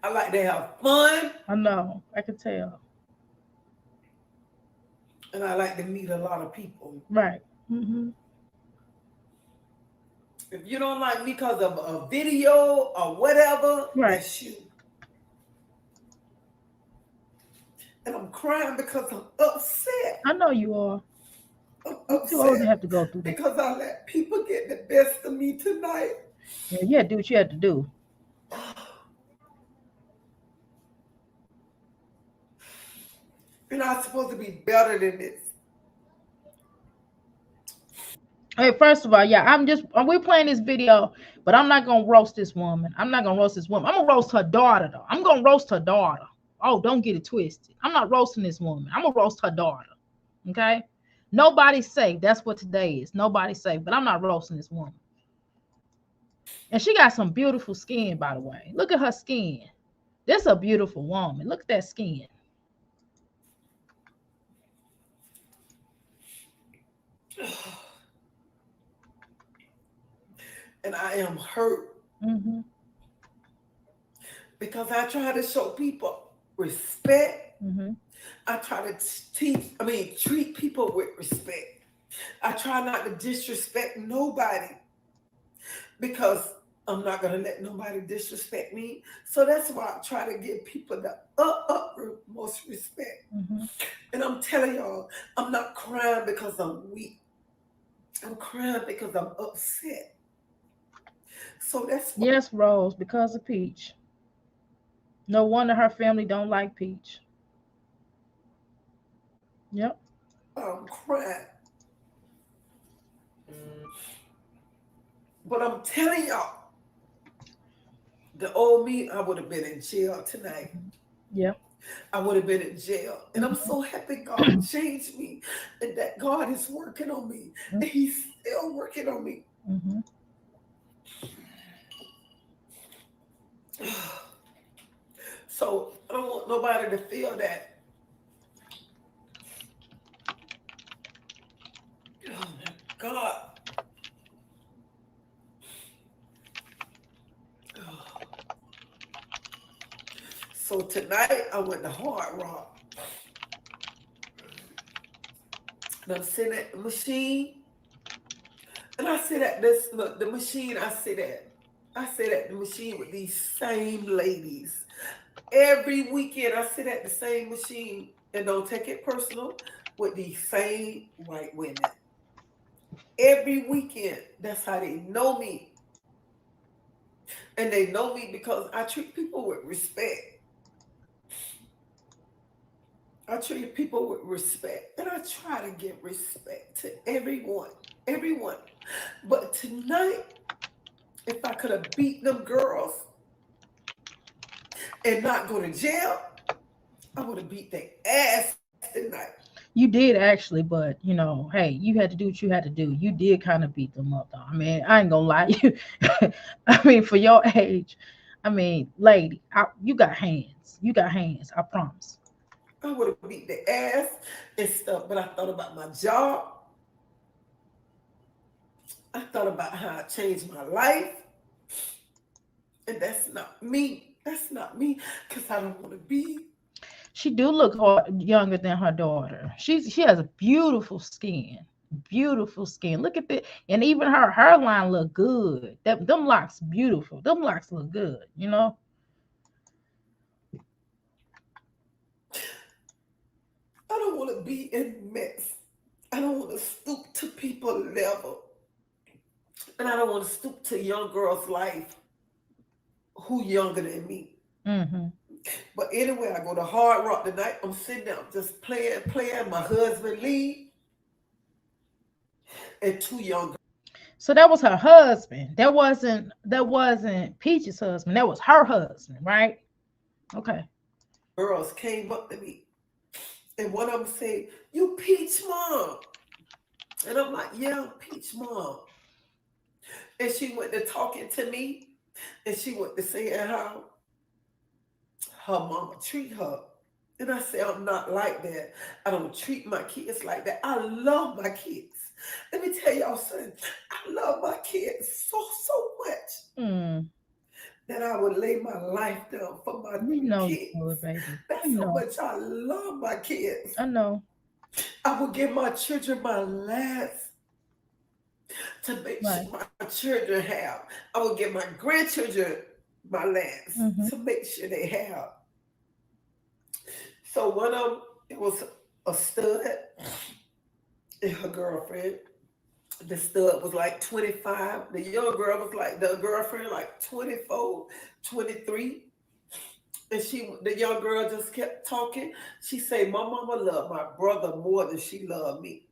I like to have fun. I know. I can tell. And I like to meet a lot of people. Right. Mm-hmm. If you don't like me because of a video or whatever, right. That's you. And I'm crying because I'm upset. I know you are. I'm too old to have to go through that. Because I let people get the best of me tonight. Yeah, you had to do what you had to do. You're not supposed to be better than this. Hey, first of all, yeah, we're playing this video, but I'm not gonna roast this woman. I'm not gonna roast this woman. I'm gonna roast her daughter though. I'm gonna roast her daughter. Oh, don't get it twisted. I'm not roasting this woman. I'm gonna roast her daughter. Okay? Nobody's safe. That's what today is. Nobody's safe, but I'm not roasting this woman. And she got some beautiful skin, by the way. Look at her skin. This is a beautiful woman. Look at that skin. And I am hurt because I try to show people respect. I try to treat people with respect. I try not to disrespect nobody because I'm not going to let nobody disrespect me. So that's why I try to give people the utmost respect. And I'm telling y'all, I'm not crying because I'm weak. I'm crying because I'm upset. So that's why. Yes, Rose, because of Peach. No wonder her family don't like Peach. Yep. I'm crying. But I'm telling y'all, the old me, I would have been in jail tonight. Yep. I would have been in jail. And I'm so happy God changed me and that God is working on me. And he's still working on me. So I don't want nobody to feel that. Oh my God. So tonight I went to Hard Rock. And I'm sitting at the machine. And I sit at the machine I sit at. I sit at the machine with these same ladies. Every weekend I sit at the same machine, and don't take it personal, with these same white women. Every weekend, that's how they know me. And they know me because I treat people with respect. I treat people with respect. And I try to give respect to everyone. Everyone. But tonight, if I could have beat them girls and not go to jail, I would have beat their ass tonight. You did actually, but hey, you had to do what you had to do. You did kind of beat them up, though. I mean, I ain't gonna lie, you. I mean, for your age, I mean, lady, you got hands. You got hands. I promise. I would have beat their ass and stuff, but I thought about my job. I thought about how I changed my life. And that's not me. That's not me, because I don't want to be. She do look younger than her daughter. She has a beautiful skin. Beautiful skin. Look at that. And even her hairline look good. Them locks beautiful. Them locks look good. I don't want to be in mess. I don't want to stoop to people's level. And I don't want to stoop to young girls' life who younger than me. But anyway, I go to Hard Rock tonight. I'm sitting there, I'm just playing. My husband leave. And two young girls. So that was her husband. That wasn't Peach's husband. That was her husband, right? Okay. Girls came up to me. And one of them said, "You Peach mom." And I'm like, "Yeah, I'm Peach mom." And she went to talking to me. And she went to saying how her mama treat her. And I said, "I'm not like that. I don't treat my kids like that. I love my kids. Let me tell y'all something. I love my kids so much that I would lay my life down for my kids. You would, baby. That's how much I love my kids. I know. I would give my children my last to make sure my children have. I would give my grandchildren my last to make sure they have. So one of them, it was a stud and her girlfriend. The stud was like 25. The young girl was like, the girlfriend like 24, 23. And the young girl just kept talking. She said, "My mama loved my brother more than she loved me."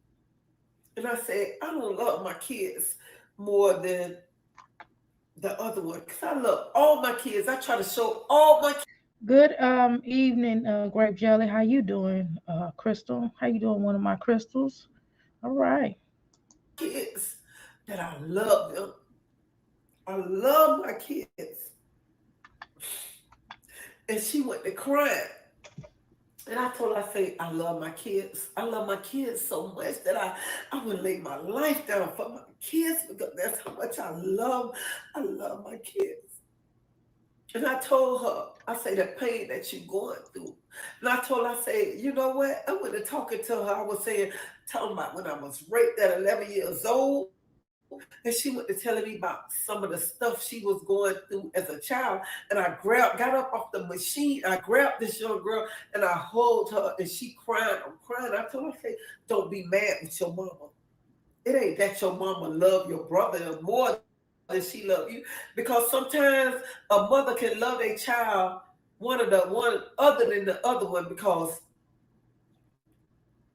And I said, I don't love my kids more than the other one because I love all my kids. I try to show all my Good evening, Grape Jelly. How you doing, Crystal? How you doing, one of my crystals? All right. kids that I love them. I love my kids. And she went to crying. And I told her, I say, I love my kids. I love my kids so much that I would lay my life down for my kids because that's how much I love my kids. And I told her, I say, the pain that you're going through. And I told her, I say, you know what? I went to talking to her. I was saying, talking about when I was raped at 11 years old. And she went to telling me about some of the stuff she was going through as a child. And I got up off the machine. I grabbed this young girl and I hugged her and she crying. I'm crying. I told her, I say, don't be mad with your mama. It ain't that your mama love your brother more than she love you. Because sometimes a mother can love their child one other than the other one because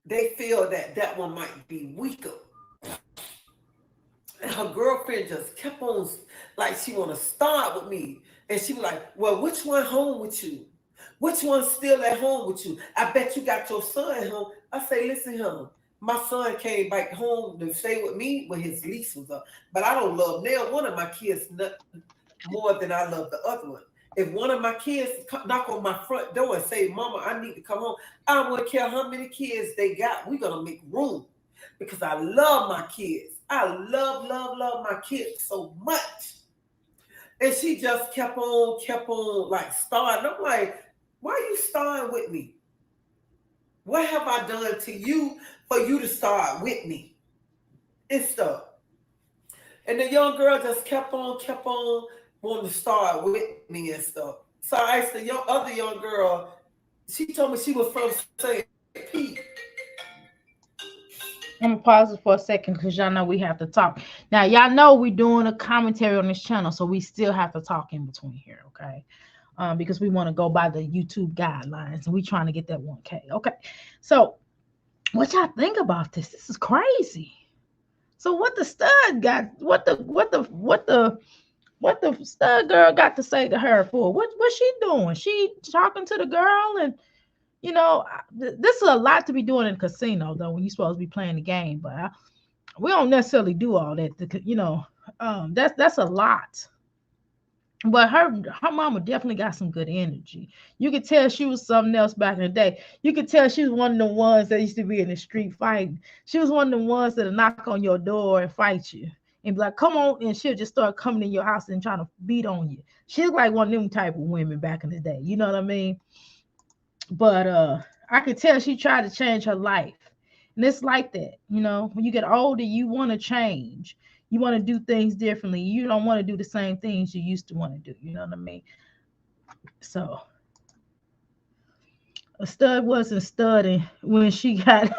they feel that that one might be weaker. And her girlfriend just kept on like she want to start with me. And she was like, well, which one home with you? Which one's still at home with you? I bet you got your son at home. I say, listen, him. My son came back home to stay with me when his lease was up. But I don't love nail one of my kids more than I love the other one. If one of my kids knock on my front door and say, Mama, I need to come home, I don't want to care how many kids they got. We're going to make room because I love my kids. I love my kids so much. And she just kept on like starting. I'm like, why are you starting with me? What have I done to you for you to start with me? And stuff. And the young girl just kept on wanting to start with me and stuff. So I asked the other young girl, she told me she was from St. Pete. I'm gonna pause it for a second because y'all know we have to talk. Now, y'all know we're doing a commentary on this channel, so we still have to talk in between here, okay? Because we want to go by the YouTube guidelines and we trying to get that 1K. Okay. So what y'all think about this? This is crazy. So what the stud got, what the stud girl got to say to her for? What's she doing? She talking to the girl and this is a lot to be doing in a casino though when you're supposed to be playing the game, but we don't necessarily do all that. That's a lot. But her mama definitely got some good energy. You could tell she was something else back in the day. You could tell she was one of the ones that used to be in the street fighting. She was one of the ones that'll knock on your door and fight you and be like, "Come on!" And she'll just start coming in your house and trying to beat on you. She's like one of them type of women back in the day. You know what I mean? But I could tell she tried to change her life. And it's like that, when you get older, you want to change. You want to do things differently. You don't want to do the same things you used to want to do. You know what I mean? So a stud wasn't studying when she got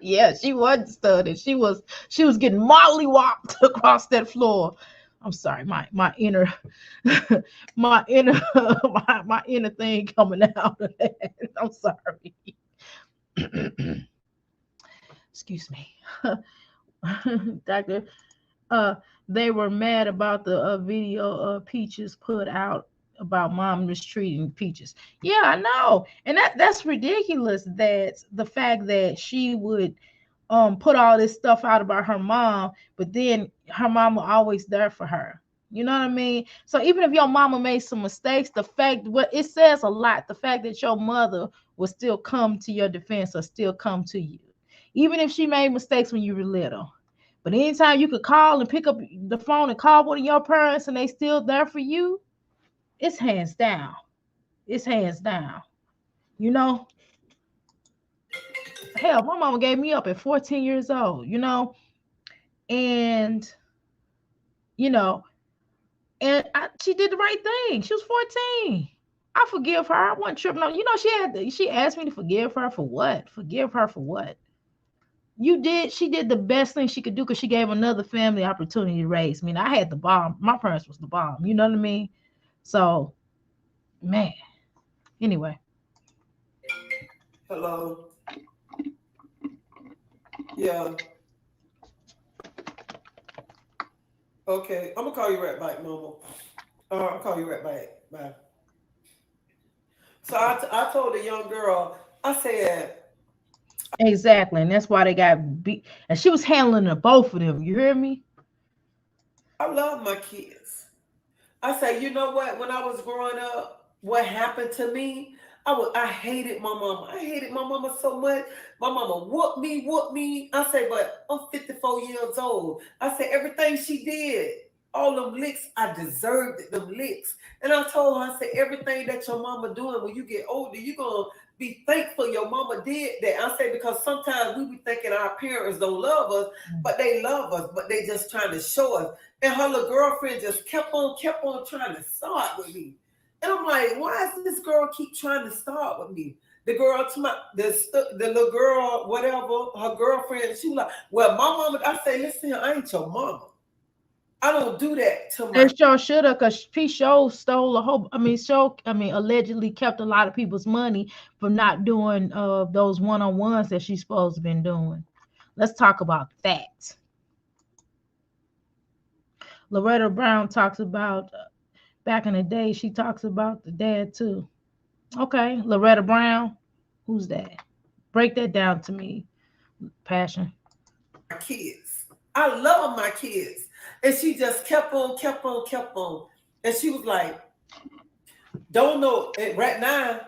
yeah, she wasn't studying. She was getting mollywopped across that floor. I'm sorry, my inner my inner my inner thing coming out of that. I'm sorry. Excuse me. Doctor, uh they were mad about the video Peaches put out about mom mistreating Peaches. Yeah, I know. And that's ridiculous, that the fact that she would put all this stuff out about her mom, but then her mama always there for her. You know what I mean? So even if your mama made some mistakes, the fact, what it says a lot, the fact that your mother will still come to your defense or still come to you, even if she made mistakes when you were little. But anytime you could call and pick up the phone and call one of your parents and they still there for you, it's hands down. It's hands down. You know, hell, my mama gave me up at 14 years old, and you know, she did the right thing. She was 14. I forgive her. I wasn't tripping on. She asked me to forgive her for what? Forgive her for what? She did the best thing she could do because she gave another family opportunity to raise me. And I had the bomb. My parents was the bomb. You know what I mean? So, man. Anyway. Hello. Yeah. Okay. I'm gonna call you right back, Mama. I'll call you right back. Bye. So I told the young girl, I said, Exactly, and that's why they got beat. And she was handling the both of them. You hear me? I love my kids. I say, you know what? When I was growing up, what happened to me? I hated my mama. I hated my mama so much. My mama whooped me. I say, but I'm 54 years old. I say everything she did, all them licks, I deserved it, them licks. And I told her, I said, everything that your mama doing when you get older, you gonna be thankful your mama did that. I say because sometimes we be thinking our parents don't love us, but they love us, but they just trying to show us. And her little girlfriend just kept on trying to start with me. And I'm like, why is this girl keep trying to start with me? The girl to my the little girl, whatever, her girlfriend, she was like, well, my mama, I say, listen, I ain't your mama. I don't do that to They my sure should have, cause P Show stole a whole. Allegedly kept a lot of people's money for not doing those one-on-ones that she's supposed to been doing. Let's talk about that. Loretta Brown talks about back in the day. She talks about the dad too. Okay, Loretta Brown, who's that? Break that down to me, Passion. kids. I love my kids. And she just kept on. And she was like, don't know, right now,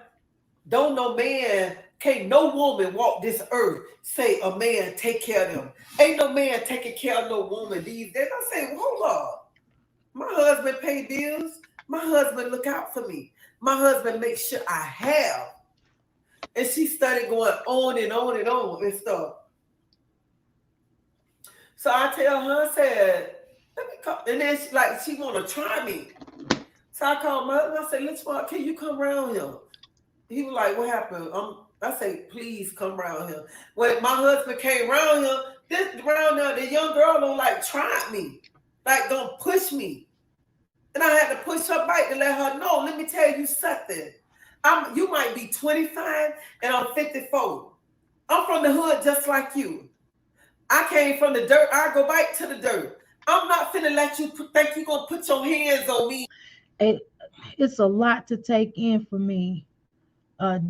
don't no man, can't no woman walk this earth say a man take care of them. Ain't no man taking care of no woman these days. I say, well, hold up. My husband pay bills. My husband look out for me. My husband make sure I have. And she started going on and on and stuff. So I tell her, I said, let me call. And then she want to try me. So I called my husband. I said, listen, can you come around here? He was like, what happened? I say, please come around here. When my husband came around here, the young girl don't like try me. Like, don't push me. And I had to push her back to let her know, let me tell you something. You might be 25 and I'm 54. I'm from the hood just like you. I came from the dirt. I go back to the dirt. I'm not finna let you think you're going to put your hands on me. It's a lot to take in for me.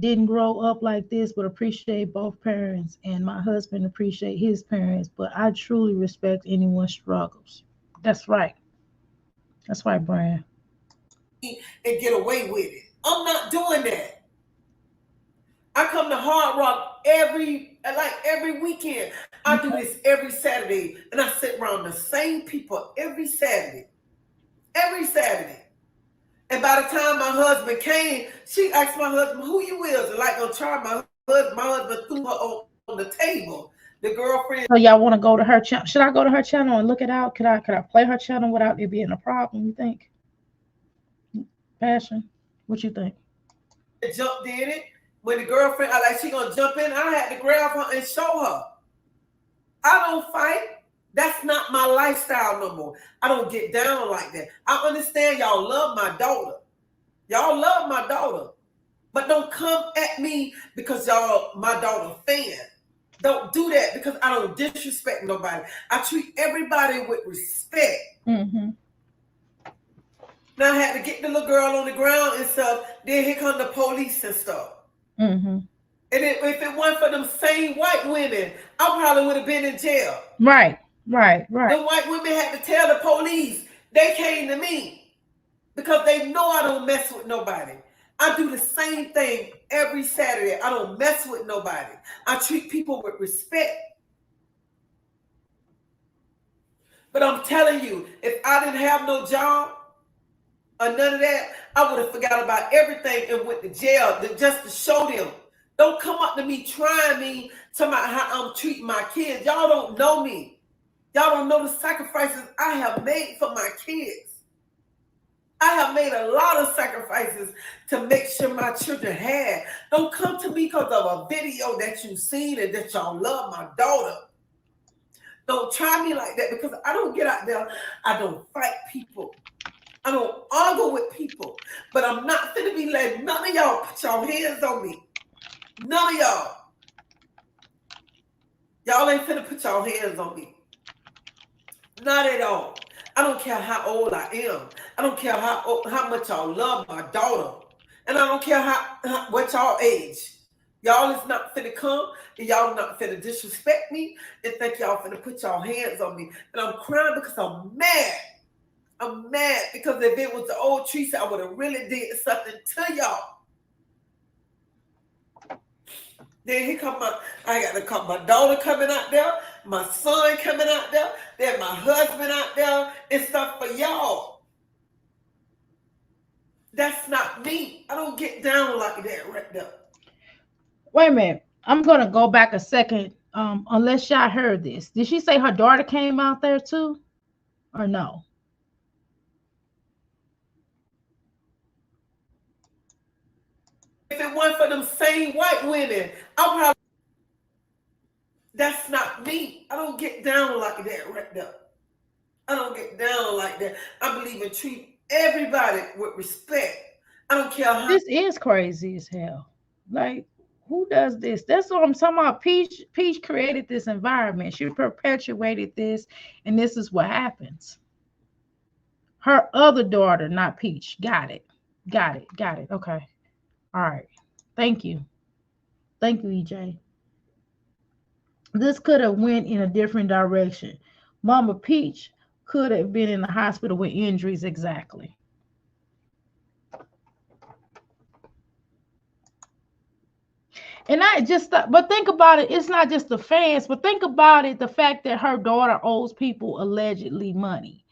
Didn't grow up like this, but appreciate both parents, and my husband appreciate his parents. But I truly respect anyone's struggles. That's right. That's right, Brian. And get away with it. I'm not doing that. I come to Hard Rock every weekend. I do this every Saturday, and I sit around the same people every Saturday. Every Saturday. And by the time my husband came, she asked my husband who you is. And like on charge, my husband threw her on the table. The girlfriend. So y'all want to go to her channel? Should I go to her channel and look it out? Could I play her channel without it being a problem? You think? Passion, what you think? Jumped in it. When the girlfriend, she gonna jump in, I had to grab her and show her. I don't fight. That's not my lifestyle no more. I don't get down like that. I understand y'all love my daughter. Y'all love my daughter. But don't come at me because y'all my daughter fan. Don't do that because I don't disrespect nobody. I treat everybody with respect. Mm-hmm. Now I had to get the little girl on the ground and stuff. Then here come the police and stuff. Mm-hmm. And if it weren't for them same white women, I probably would have been in jail. Right. The white women had to tell the police. They came to me because they know I don't mess with nobody. I do the same thing every Saturday. I don't mess with nobody. I treat people with respect. But I'm telling you, if I didn't have no job or none of that, I would have forgot about everything and went to jail just to show them. Don't come up to me trying me to how I'm treating my kids. Y'all don't know me. Y'all don't know the sacrifices I have made for my kids. I have made a lot of sacrifices to make sure my children had. Don't come to me because of a video that you've seen and that y'all love my daughter. Don't try me like that because I don't get out there. I don't fight people. I don't argue with people. But I'm not going to be letting none of y'all put your hands on me. None of y'all. Y'all ain't finna put y'all hands on me. Not at all. I don't care how old I am. I don't care how much y'all love my daughter. And I don't care what y'all age. Y'all is not finna come and y'all not finna disrespect me and think y'all finna put y'all hands on me. And I'm crying because I'm mad. I'm mad because if it was the old Teresa, I would have really did something to y'all. Then I got to come, my daughter coming out there, my son coming out there, then my husband out there and stuff for y'all. That's not me. I don't get down like that right there. Wait a minute. I'm gonna go back a second. Unless y'all heard this. Did she say her daughter came out there too? Or no? If it weren't for them same white women, I'm probably that's not me. I don't get down like that right there. I don't get down like that. I believe in treat everybody with respect. I don't care how. This is crazy as hell. Like, who does this? That's what I'm talking about. Peach created this environment. She perpetuated this, and this is what happens. Her other daughter, not Peach. Got it. Got it. Got it. Okay. All right. Thank you. Thank you, EJ. This could have went in a different direction. Mama Peach could have been in the hospital with injuries exactly. And I just thought, but think about it, it's not just the fans, but think about it, the fact that her daughter owes people allegedly money.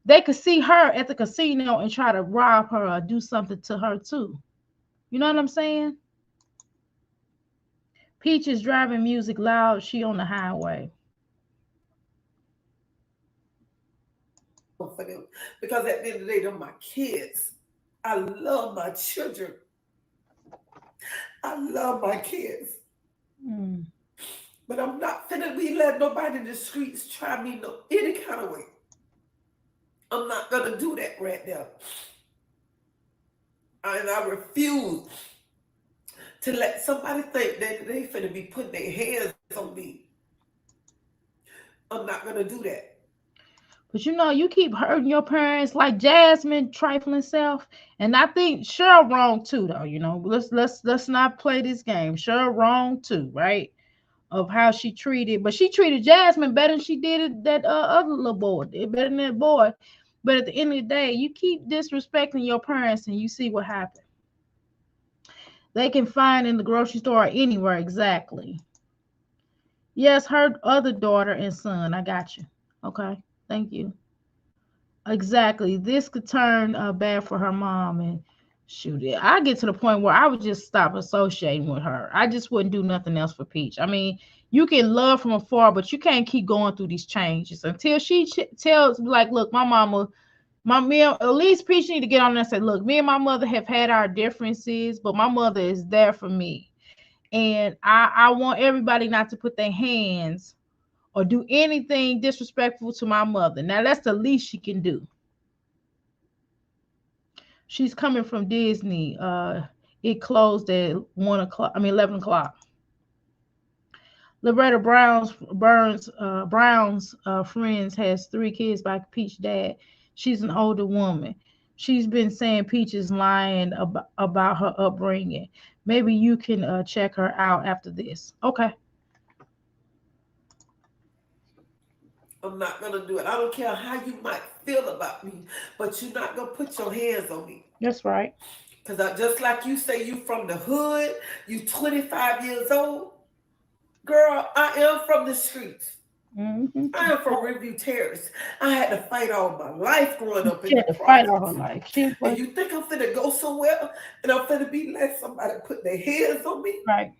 They could see her at the casino and try to rob her or do something to her too. You know what I'm saying? Peach is driving music loud. She on the highway. For them because at the end of the day, they're my kids. I love my children. I love my kids. Mm. But I'm not finna be letting nobody in the streets try me any kind of way. I'm not gonna do that right now. And I refuse to let somebody think that they finna be putting their hands on me. I'm not gonna do that. But you know, you keep hurting your parents like Jasmine trifling self. And I think Cheryl wrong too, though. You know, let's not play this game. Cheryl wrong too, right? Of how she treated, but she treated Jasmine better than she did that other little boy, better than that boy. But at the end of the day, you keep disrespecting your parents and you see what happens. They can find in the grocery store or anywhere exactly. Yes, her other daughter and son. I got you. Okay. Thank you. Exactly. This could turn bad for her mom and shoot it. I get to the point where I would just stop associating with her. I just wouldn't do nothing else for Peach. I mean, you can love from afar, but you can't keep going through these changes until she tells, like, look, my mama, at least Peach need to get on there and say, look, me and my mother have had our differences, but my mother is there for me. And I want everybody not to put their hands or do anything disrespectful to my mother. Now, that's the least she can do. She's coming from Disney. It closed at 11 o'clock. Loretta Brown's friends has 3 kids by Peach dad. She's an older woman. She's been saying Peach is lying about her upbringing. Maybe you can check her out after this. Okay. I'm not gonna do it. I don't care how you might feel about me, but you're not gonna put your hands on me. That's right. Because just like you say, you from the hood, you 25 years old. Girl, I am from the streets. Mm-hmm. I am from Review Terrace. I had to fight all my life growing up in She had the to fight projects. all her life. And you think I'm finna go somewhere and I'm finna be let somebody put their hands on me? Right.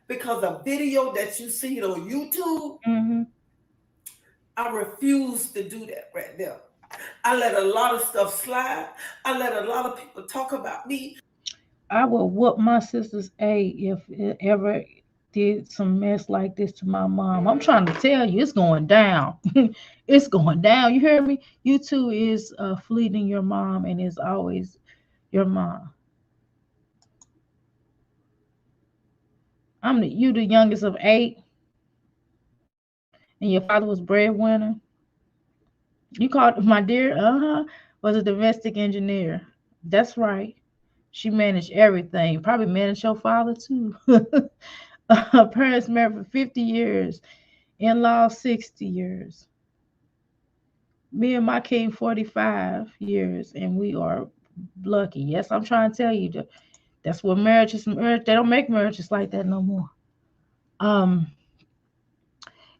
Because a video that you seen on YouTube, Mm-hmm. I refuse to do that right now. I let a lot of stuff slide. I let a lot of people talk about me. I would whoop my sister's A if it ever did some mess like this to my mom. I'm trying to tell you, it's going down. It's going down. You hear me? You two is fleeting your mom and is always your mom. You the youngest of 8. and your father was breadwinner. You called my dear, was a domestic engineer. That's right. She managed everything. Probably managed your father too. Her parents married for 50 years, in-laws 60 years. Me and my king 45 years, and we are lucky. Yes, I'm trying to tell you that that's what marriage is. Marriage, they don't make marriages like that no more. Um,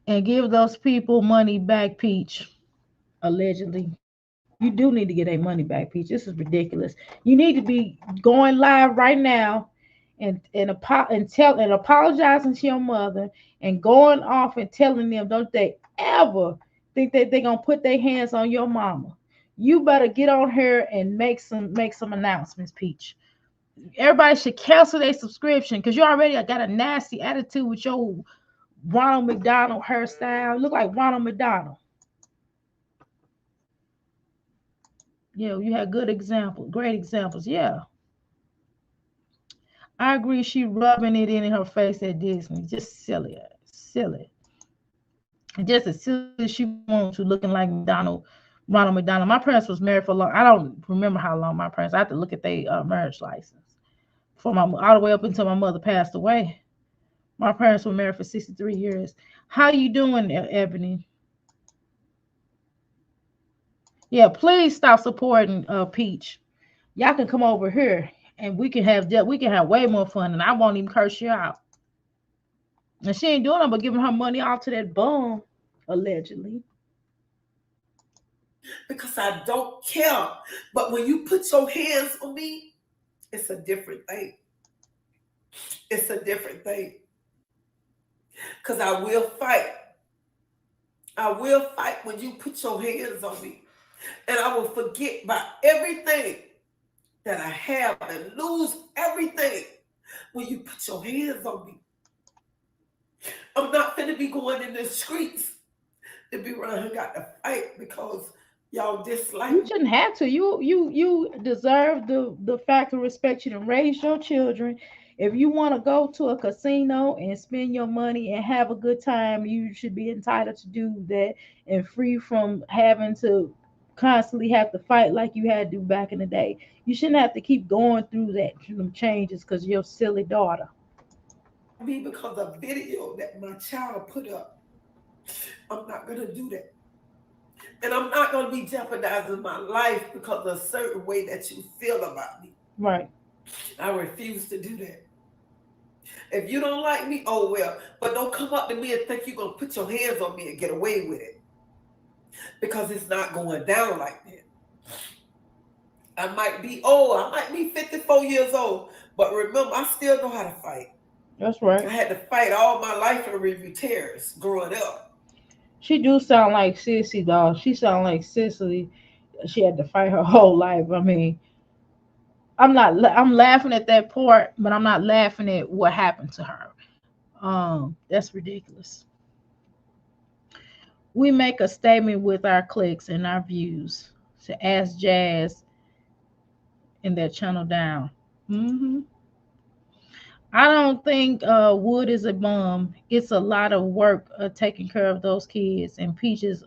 and give those people money back, Peach. Allegedly, you do need to get their money back, Peach. This is ridiculous. You need to be going live right now and apologizing to your mother and going off and telling them, don't they ever think that they're gonna put their hands on your mama. You better get on here and make some announcements, Peach. Everybody should cancel their subscription because you already got a nasty attitude with your Ronald McDonald hairstyle. Look like Ronald McDonald. Yeah, you had good examples, great examples. Yeah, I agree. She rubbing it in her face at Disney. Just silly, silly. Just as silly as she wants to, looking like Ronald McDonald. My parents was married for long. I don't remember how long my parents. I have to look at their marriage license for my all the way up until my mother passed away. My parents were married for 63 years. How you doing, Ebony? Yeah, please stop supporting Peach. Y'all can come over here and we can have way more fun, and I won't even curse you out. And she ain't doing it but giving her money off to that bum, allegedly. Because I don't care. But when you put your hands on me, it's a different thing. It's a different thing. Because I will fight. I will fight when you put your hands on me. And I will forget about everything that I have and lose everything when you put your hands on me. I'm not finna be going in the streets to be around here got to fight because y'all dislike You me. shouldn't have to. You deserve the fact of respect you to raise your children. If you want to go to a casino and spend your money and have a good time, you should be entitled to do that and free from having to constantly have to fight like you had to do back in the day. You shouldn't have to keep going through them changes because your silly daughter. Me because of video that my child put up. I'm not gonna do that. And I'm not gonna be jeopardizing my life because of a certain way that you feel about me. Right. I refuse to do that. If you don't like me, oh well. But don't come up to me and think you're gonna put your hands on me and get away with it. Because it's not going down like that. I might be 54 years old, but remember, I still know how to fight. That's I right. had to fight all my life in review tears growing up. She do sound like Sissy, dog. She sound like Sicily. She had to fight her whole life. I mean, I'm laughing at that part, but I'm not laughing at what happened to her. That's ridiculous. We make a statement with our clicks and our views to ask Jazz in that channel down. hmm I don't think Wood is a bum. It's a lot of work taking care of those kids and Peach's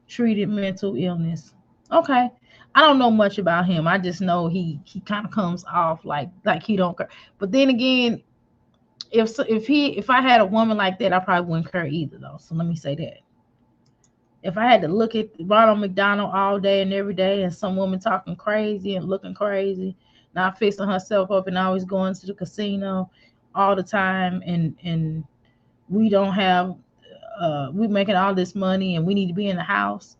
untreated mental illness. Okay, I don't know much about him. I just know he kind of comes off like he don't care. But then again, if I had a woman like that, I probably wouldn't care either though. So let me say that. If I had to look at Ronald McDonald all day and every day, and some woman talking crazy and looking crazy, not fixing herself up and always going to the casino all the time, and we don't have, we making all this money and we need to be in the house,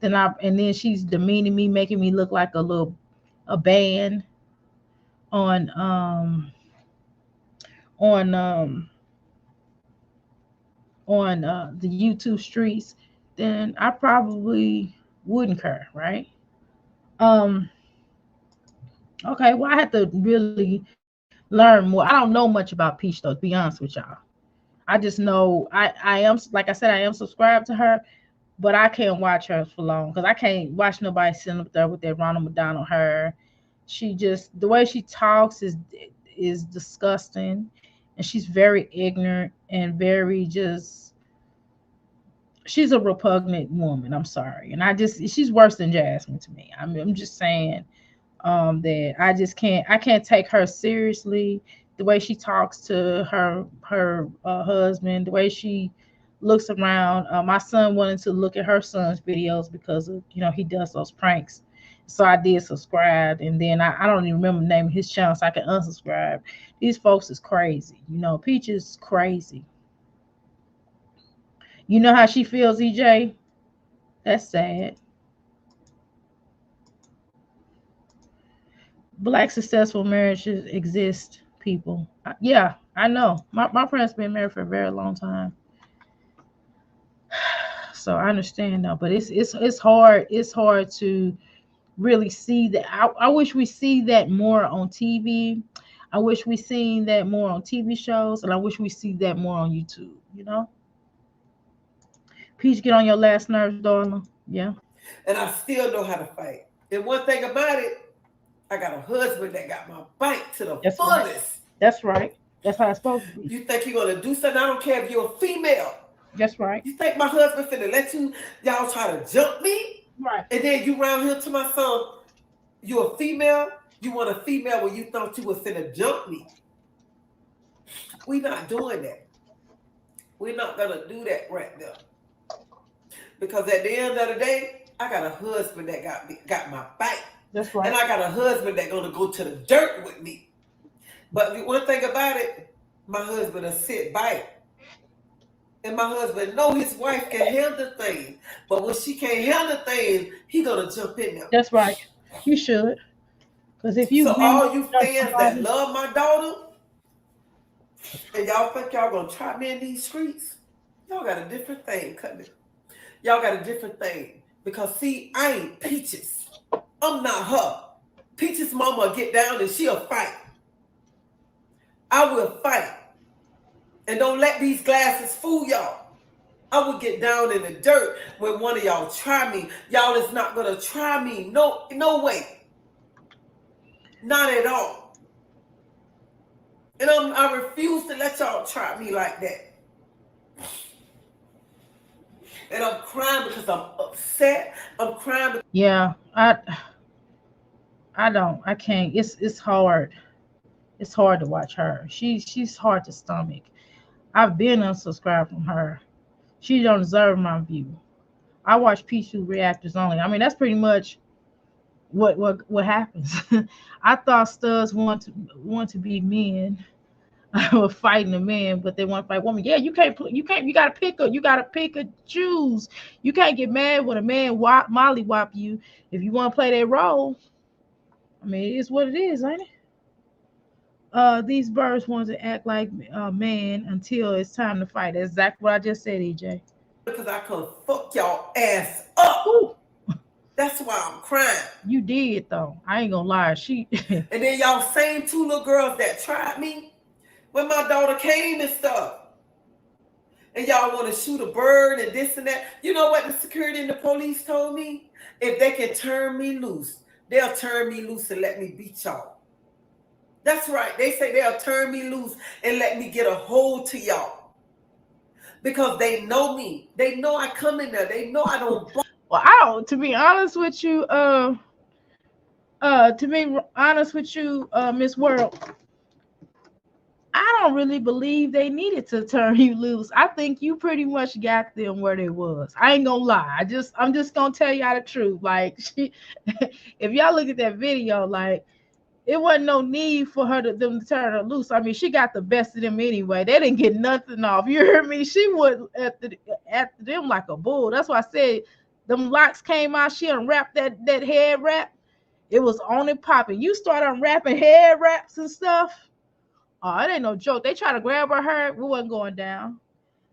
and then she's demeaning me, making me look like a band on on um on the YouTube streets, then I probably wouldn't care, right? Um, okay, well, I have to really learn more. I don't know much about Peach though, to be honest with y'all. I just know I am, like I said, I am subscribed to her, but I can't watch her for long because I can't watch nobody sitting up there with that Ronald McDonald hair. She just the way she talks is disgusting, and she's very ignorant and very just. she's a repugnant woman. I'm sorry, and she's worse than Jasmine to me. I'm just saying that I can't take her seriously. The way she talks to her husband, the way she looks around. My son wanted to look at her son's videos because of he does those pranks. So I did subscribe, and then I don't even remember the name of his channel, so I can unsubscribe. These folks is crazy. Peach is crazy. You know how she feels, EJ? That's sad. Black successful marriages exist, people. Yeah, I know. My friend's been married for a very long time, so I understand now. But it's hard. It's hard to really see that. I wish we see that more on TV. I wish we seen that more on TV shows, and I wish we see that more on YouTube. Peach, get on your last nerves, darling. Yeah. And I still know how to fight. And one thing about it, I got a husband that got my back to the That's fullest. Right. That's right. That's how it's supposed to be. You think you're gonna do something? I don't care if you're a female. That's right. You think my husband finna let y'all try to jump me? Right. And then you round here to my son, you're a female. You want a female when you thought you was finna jump me. We not doing that. We're not gonna do that right now. Because at the end of the day, I got a husband that got my back. That's right. And I got a husband that's gonna go to the dirt with me. But one thing about it, my husband will sit by. And my husband know his wife can handle things. But when she can't handle things, he gonna jump in there. That's right. You should. Because if you all you fans that love my daughter, and y'all think y'all gonna try me in these streets, y'all got a different thing coming. Y'all got a different thing. Because see, I ain't Peaches. I'm not her. Peaches' mama will get down and she'll fight. I will fight. And don't let these glasses fool y'all. I will get down in the dirt when one of y'all try me. Y'all is not gonna try me. No way. Not at all. And I refuse to let y'all try me like that. And I'm crying because I'm upset. I'm crying because yeah, I can't. It's hard. It's hard to watch her. She's hard to stomach. I've been unsubscribed from her. She don't deserve my view. I watch P2 reactors only. I mean, that's pretty much what happens. I thought studs want to be men. Were fighting a man, but they want to fight women. Yeah, you can't. You gotta pick a. You gotta pick a choose. You can't get mad when a man mollywop you if you want to play that role. I mean, it's what it is, ain't it? These birds want to act like a man until it's time to fight. That's exactly what I just said, EJ. because I can fuck y'all ass up. Ooh. That's why I'm crying. You did though. I ain't gonna lie. And then y'all same two little girls that tried me when my daughter came and stuff. And y'all want to shoot a bird and this and that. You know what the security and the police told me? If they can turn me loose, they'll turn me loose and let me beat y'all. That's right. They say they'll turn me loose and let me get a hold to y'all. Because they know me. They know I come in there. They know I don't. Well, to be honest with you, Miss World, I don't really believe they needed to turn you loose. I think you pretty much got them where they was. I ain't gonna lie. I'm just gonna tell y'all the truth. Like, if y'all look at that video, like, it wasn't no need for them to turn her loose. I mean, she got the best of them anyway. They didn't get nothing off. You heard me? She went after them like a bull. That's why I said them locks came out. She unwrapped that head wrap. It was on and popping. You start unwrapping head wraps and stuff. Oh, it ain't no joke. They try to grab her hair. We wasn't going down.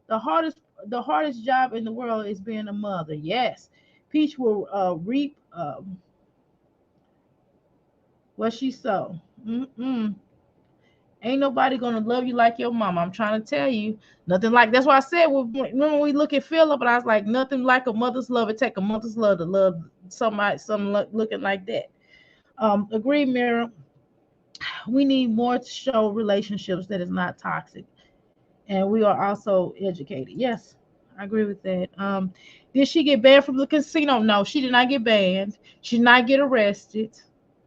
The hardest job in the world is being a mother. Yes. Peach will reap what she sow. Ain't nobody gonna love you like your mama. I'm trying to tell you. Nothing like that's why I said when we look at Philip, and I was like, nothing like a mother's love. It take a mother's love to love somebody, something looking like that. Agree, Mira. We need more to show relationships that is not toxic, and we are also educated. Yes, I agree with that. Did she get banned from the casino? No, she did not get banned. She did not get arrested.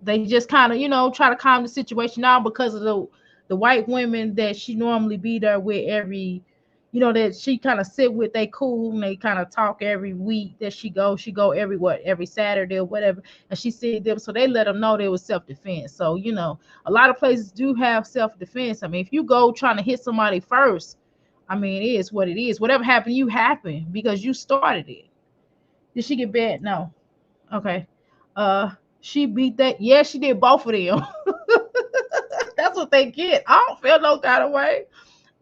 They just kind of, try to calm the situation down because of the white women that she normally be there with every, that she kind of sit with. They cool and they kind of talk every week that she go every every Saturday or whatever, and she see them, so they let them know there was self defense. So a lot of places do have self defense. I mean, if you go trying to hit somebody first, I mean, it is what it is. Whatever happened, you happened because you started it. Did she get banned? No. Okay. Uh, she beat that. Yeah, she did both of them. That's what they get. I don't feel no kind of way.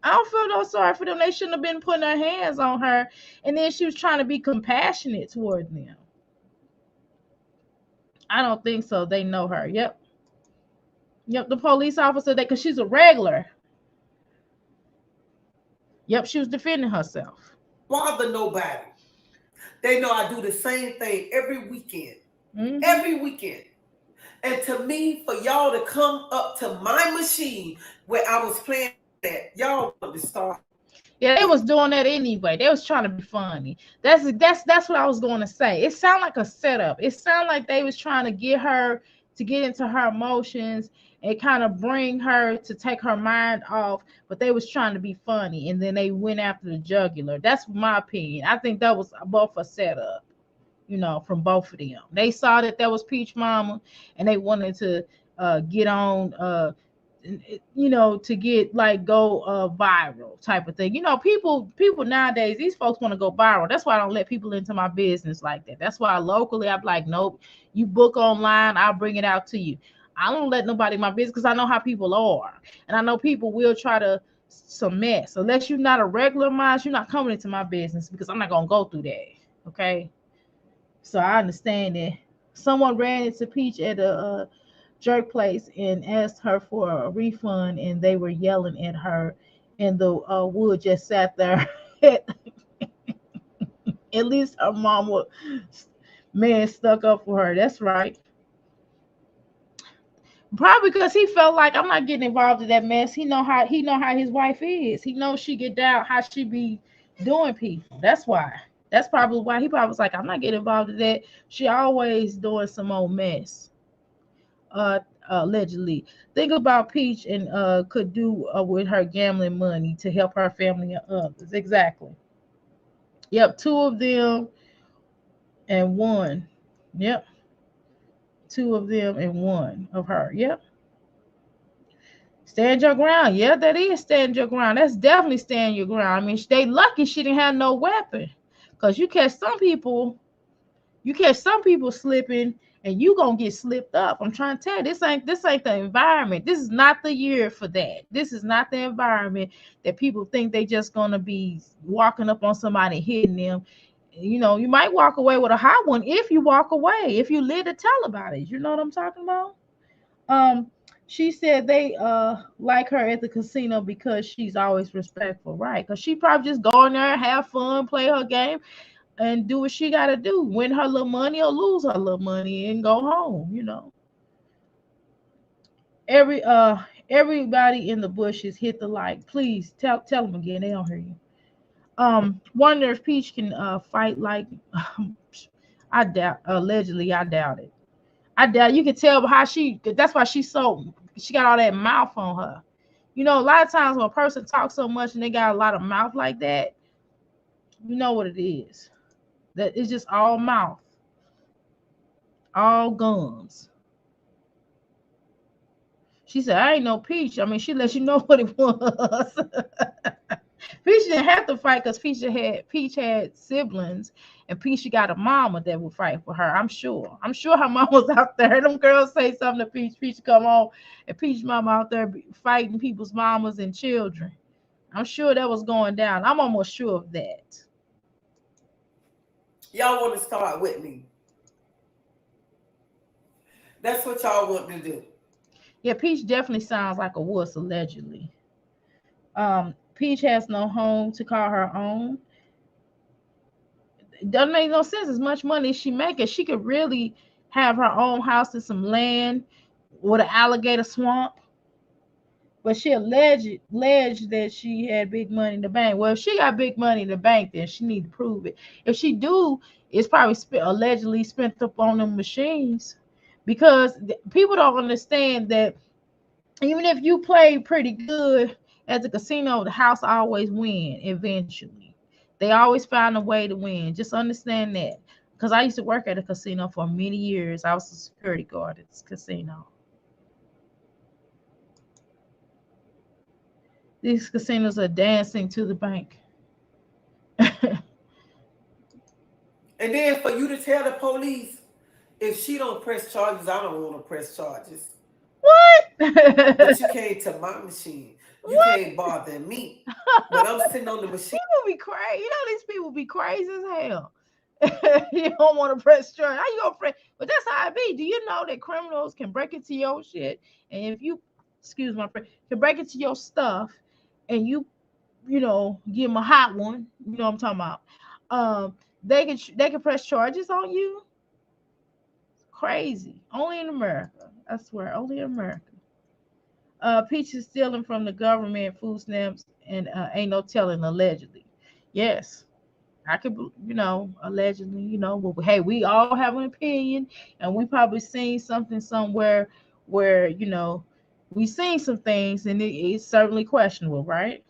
I don't feel no sorry for them. They shouldn't have been putting their hands on her. And then she was trying to be compassionate toward them. I don't think so. They know her. Yep. Yep. The police officer, because she's a regular. Yep. She was defending herself. Bother nobody. They know I do the same thing every weekend. Mm-hmm. Every weekend. And to me, for y'all to come up to my machine where I was playing at, y'all want to start. Yeah, they was doing that anyway. They was trying to be funny. That's what I was going to say. It sounded like a setup. It sounded like they was trying to get her to get into her emotions and kind of bring her to take her mind off. But they was trying to be funny, and then they went after the jugular. That's my opinion. I think that was both a setup. From both of them. They saw that was Peach Mama, and they wanted to get on, to get like go viral type of thing. People nowadays, these folks want to go viral. That's why I don't let people into my business like that. That's why locally I'm like, nope, you book online, I'll bring it out to you. I don't let nobody in my business because I know how people are, and I know people will try to some mess. Unless you're not a regular mind, you're not coming into my business because I'm not gonna go through that. Okay. So I understand that. Someone ran into Peach at a jerk place and asked her for a refund, and they were yelling at her, and the wood just sat there. At least her mama man stuck up for her. That's right. Probably because he felt like I'm not getting involved in that mess. He know how his wife is. He knows she get down how she be doing people. That's why. That's probably why he probably was like, I'm not getting involved in that. She always doing some old mess. Allegedly. Think about Peach and could do with her gambling money to help her family and others. Exactly. Yep, two of them and one. Yep, two of them and one of her. Yep. Stand your ground. Yeah, that is stand your ground. That's definitely stand your ground. I mean, they lucky she didn't have no weapon. Cause you catch some people slipping and you gonna get slipped up. I'm trying to tell you, this ain't the environment. This is not the year for that. This is not the environment that people think they just gonna be walking up on somebody hitting them. You might walk away with a hot one if you walk away, if you live to tell about it. You know what I'm talking about? Um, she said they like her at the casino because she's always respectful, right? Because she probably just go in there, have fun, play her game, and do what she gotta do, win her little money or lose her little money and go home. Every everybody in the bushes hit the like. Please tell them again. They don't hear you. Wonder if Peach can fight like I doubt allegedly, I doubt it. I doubt you can tell how that's why she got all that mouth on her. A lot of times when a person talks so much and they got a lot of mouth like that, you know what it is. That it's just all mouth, all gums. She said, I ain't no Peach. I mean, she let you know what it was. Peach didn't have to fight because Peach had siblings, and Peach got a mama that would fight for her. I'm sure. I'm sure her mom was out there. Them girls say something to Peach. Peach come on, and Peach mama out there fighting people's mamas and children. I'm sure that was going down. I'm almost sure of that. Y'all want to start with me. That's what y'all want to do. Yeah, Peach definitely sounds like a wuss, allegedly. Peach has no home to call her own. It doesn't make no sense. As much money as she making, she could really have her own house and some land with an alligator swamp. But she alleged that she had big money in the bank. Well, if she got big money in the bank, then she need to prove it. If she do, it's probably allegedly spent up on them machines, because people don't understand that even if you play pretty good at the casino, the house always win eventually. They always find a way to win. Just understand that. Because I used to work at a casino for many years. I was a security guard at this casino. These casinos are dancing to the bank. And then for you to tell the police, if she don't press charges, I don't want to press charges. What? But you came to my machine. You What? can't bother me. When I'm sitting on the machine. People be crazy. You know these people be crazy as hell. You don't want to press charge. How you gonna press? But that's how it be. Do you know that criminals can break into your shit? And if you, excuse my friend, can break into your stuff, and you know, give them a hot one. You know what I'm talking about? They can press charges on you. Crazy. Only in America. I swear, only in America. Peach is stealing from the government food stamps, and ain't no telling, allegedly. Yes, I could, allegedly, but hey, we all have an opinion, and we probably seen something somewhere where, we seen some things, and it's certainly questionable, right?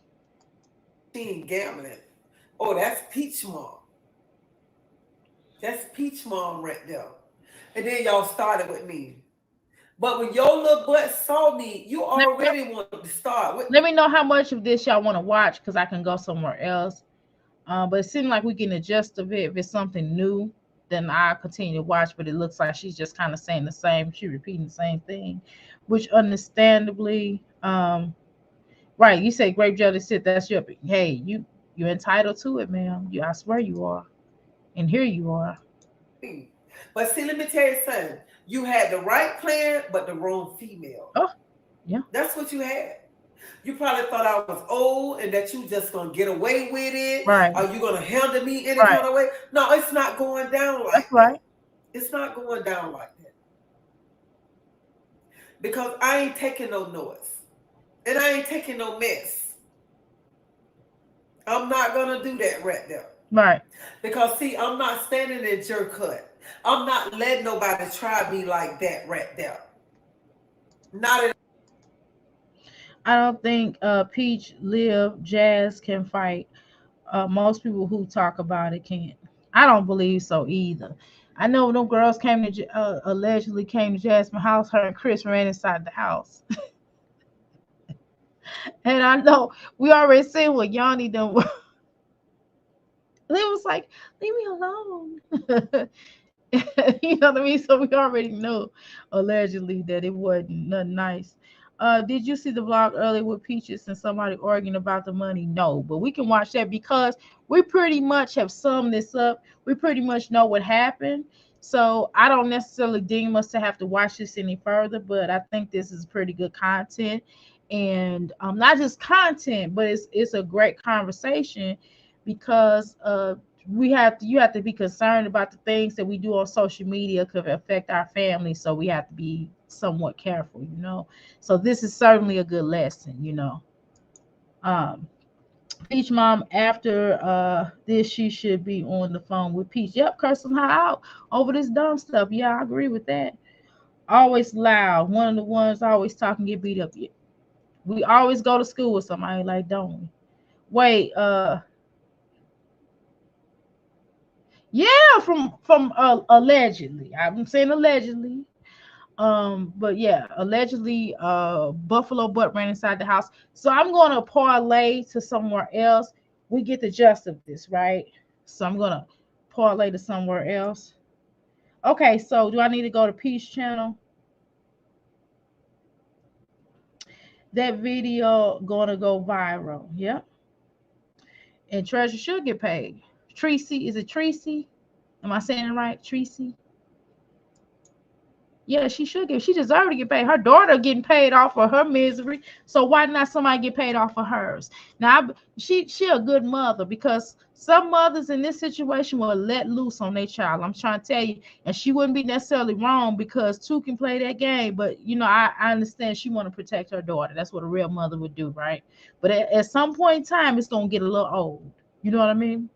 Gambling. Oh, that's Peach Mom. That's Peach Mom right there. And then y'all started with me. But when your little butt saw me, you Let me know, already wanted to start with. let me know how much of this y'all want to watch, because I can go somewhere else. But it seems like we can adjust of it. If it's something new, then I continue to watch. But it looks like she's just kind of saying the same. She repeating the same thing, which understandably, right? You say grape jelly sit. That's your. Hey, you're entitled to it, ma'am. I swear you are, and here you are. But see, let me tell you something. You had the right plan, but the wrong female. Oh, yeah. That's what you had. You probably thought I was old and that you just gonna get away with it. Right. Are you gonna handle me any Right. kind of way? No, it's not going down like That's right. that. It's not going down like that. Because I ain't taking no noise. And I ain't taking no mess. I'm not gonna do that right there. Right. Because see, I'm not standing in jerk cut. I'm not letting nobody try me like that right there. Not at I don't think Peach, Liv, Jazz can fight. Most people who talk about it can't. I don't believe so either. I know them girls allegedly came to Jasmine house. Her and Chris ran inside the house, and I know we already seen what Yanni done. They was like, "Leave me alone." You know what I mean? So we already know allegedly that it wasn't nothing nice. Did you see the vlog earlier with Peaches and somebody arguing about the money? No, but we can watch that because we pretty much have summed this up. We pretty much know what happened. So I don't necessarily deem us to have to watch this any further, but I think this is pretty good content. And not just content, but it's a great conversation because you have to be concerned about the things that we do on social media could affect our family, so we have to be somewhat careful. So this is certainly a good lesson. um Peach mom, after this, she should be on the phone with Peach. Yep, cursing her out over this dumb stuff. Yeah, I agree with that. Always loud, one of the ones always talking, get beat up. Yeah. We always go to school with somebody, like, don't we? Wait, yeah, from allegedly. I'm saying allegedly. But yeah, allegedly, Buffalo Butt ran inside the house. So I'm gonna parlay to somewhere else. We get the gist of this, right? So I'm gonna parlay to somewhere else. Okay, so do I need to go to Peace Channel? That video gonna go viral. Yep. And Treasure should get paid. Tracy, is it Tracy? Am I saying it right? Tracy? Yeah, she should get. She deserved to get paid. Her daughter getting paid off for her misery. So why not somebody get paid off for hers? Now, she a good mother, because some mothers in this situation will let loose on their child. I'm trying to tell you, and she wouldn't be necessarily wrong, because two can play that game. But I understand she want to protect her daughter. That's what a real mother would do, right? But at some point in time, it's gonna get a little old. You know what I mean?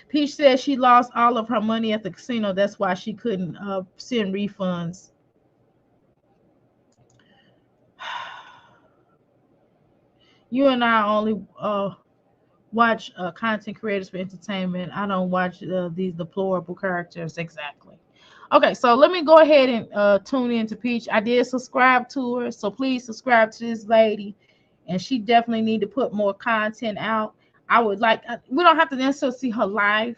Peach said she lost all of her money at the casino. That's why she couldn't send refunds. You and I only watch content creators for entertainment. I don't watch these deplorable characters. Exactly. Okay, so let me go ahead and tune in to Peach. I did subscribe to her, so please subscribe to this lady, and she definitely need to put more content out. I would like. We don't have to necessarily see her life,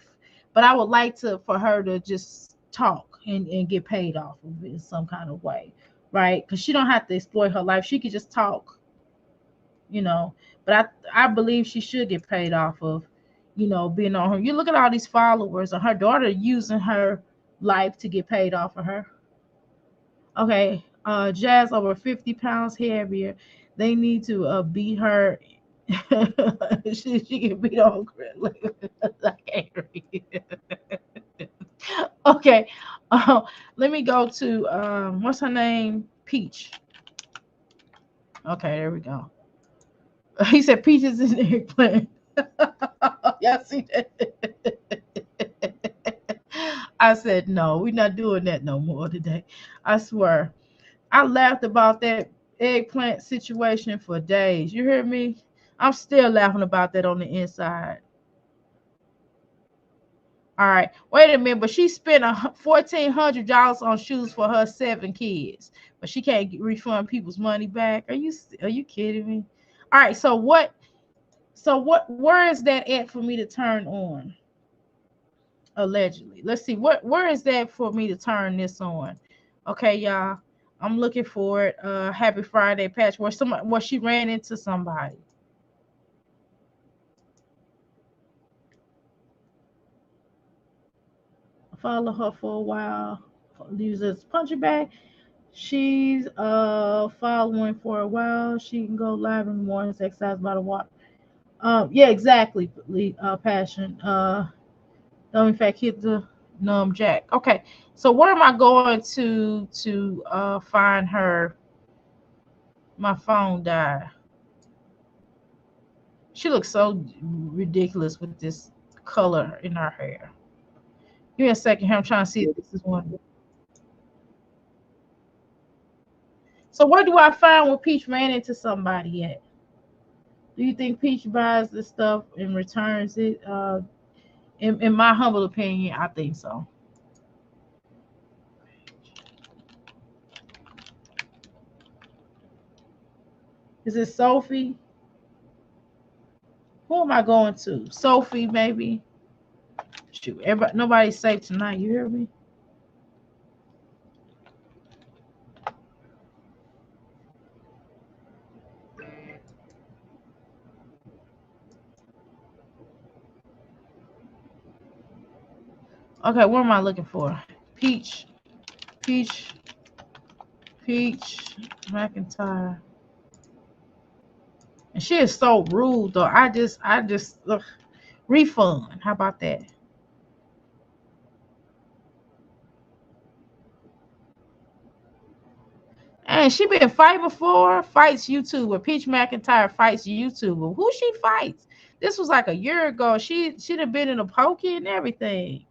but I would like to for her to just talk and get paid off of it in some kind of way, right? Because she don't have to exploit her life. She could just talk, you know. But I believe she should get paid off of, being on her. You look at all these followers and her daughter using her life to get paid off of her. Okay, Jazz over 50 pounds heavier. They need to beat her. She can beat on. I can't read. Okay, let me go to what's her name? Peach. Okay, there we go. He said peaches and eggplant. Y'all see that? I said, no, we're not doing that no more today. I swear. I laughed about that eggplant situation for days. You hear me? I'm still laughing about that on the inside. All right. Wait a minute, but she spent $1,400 on shoes for her 7 kids, but she can't refund people's money back. Are you kidding me? All right. Where is that at for me to turn on? Allegedly. Let's see. Where is that for me to turn this on? Okay, y'all. I'm looking for it. Happy Friday patch where she ran into somebody. Follow her for a while. Users punch it back. She's following for a while. She can go live in the mornings, exercise by the water. Yeah, exactly. Passion. In fact, hit the numb jack. Okay, so where am I going to find her? My phone died. She looks so ridiculous with this color in her hair. Give me a second here. I'm trying to see if this is one. So where do I find where Peach ran into somebody at? Do you think Peach buys this stuff and returns it? In my humble opinion, I think so. Is it Sophie? Who am I going to? Sophie, maybe. Shoot, everybody, nobody's safe tonight. You hear me? Okay, what am I looking for? Peach, Peach, Peach, Myintyre. And she is so rude, though. I just refund. How about that? And she been fighting before. Fights YouTuber. Peach Myintyre fights YouTuber. Who she fights? This was like a year ago. She'd have been in a pokey and everything.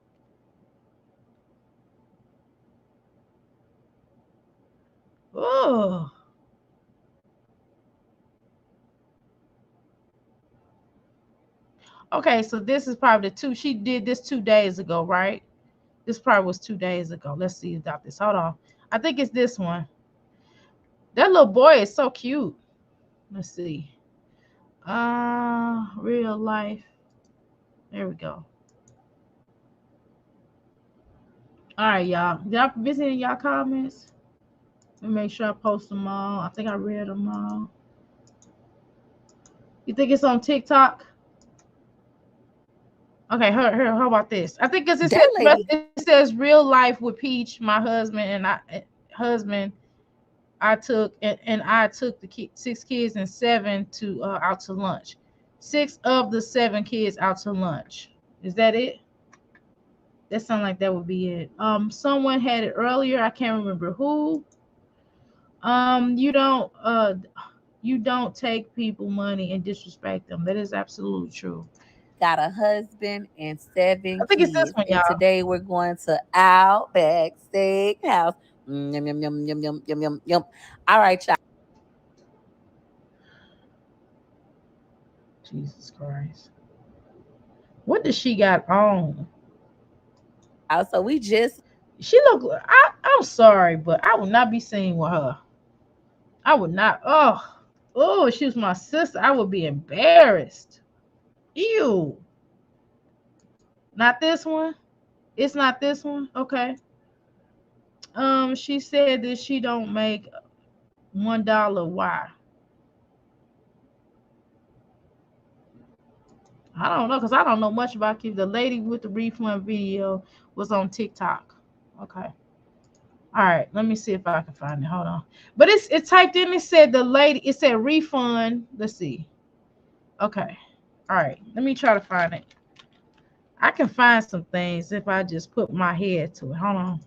Oh. Okay, so this is probably the two. She did this 2 days ago, right? This probably was 2 days ago. Let's see about this. Hold on. I think it's this one. That little boy is so cute. Let's see. Real life. There we go. All right, y'all. Y'all visiting y'all comments? Let me make sure I post them all. I think I read them all. You think it's on TikTok? Okay, how about this? I think because That lady, it says real life with Peach, my husband and husband. I took the 6 kids and 7 to out to lunch. 6 of the 7 kids out to lunch. Is that it? That sounds like that would be it. Someone had it earlier. I can't remember who. You don't take people money and disrespect them. That is absolutely true. got a husband and 7 I think it's this kids. one, And y'all. today we're going to Outback Steakhouse. Yum, yum, yum, yum, yum, yum, yum, yum. All right, y'all. Jesus Christ. What does she got on? So we just She look. I'm sorry, but I would not be seen with her. I would not. Oh, if she was my sister, I would be embarrassed. Ew. Not this one. It's not this one. Okay. She said that she don't make $1. Why? I don't know, cause I don't know much about you. The lady with the refund video was on TikTok. Okay. All right. Let me see if I can find it. Hold on. But it typed in. It said the lady. It said refund. Let's see. Okay. All right. Let me try to find it. I can find some things if I just put my head to it. Hold on.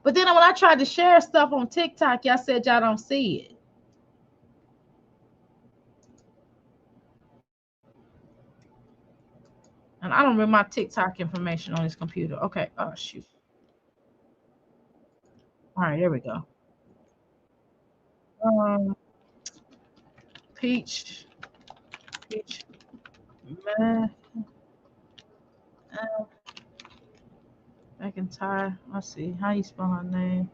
But then when I tried to share stuff on TikTok, y'all said y'all don't see it. And I don't remember my TikTok information on this computer. Okay. Oh, shoot. All right. There we go. Um, Peach. Peach. Mac, McIntyre. Let's see. How you spell her name?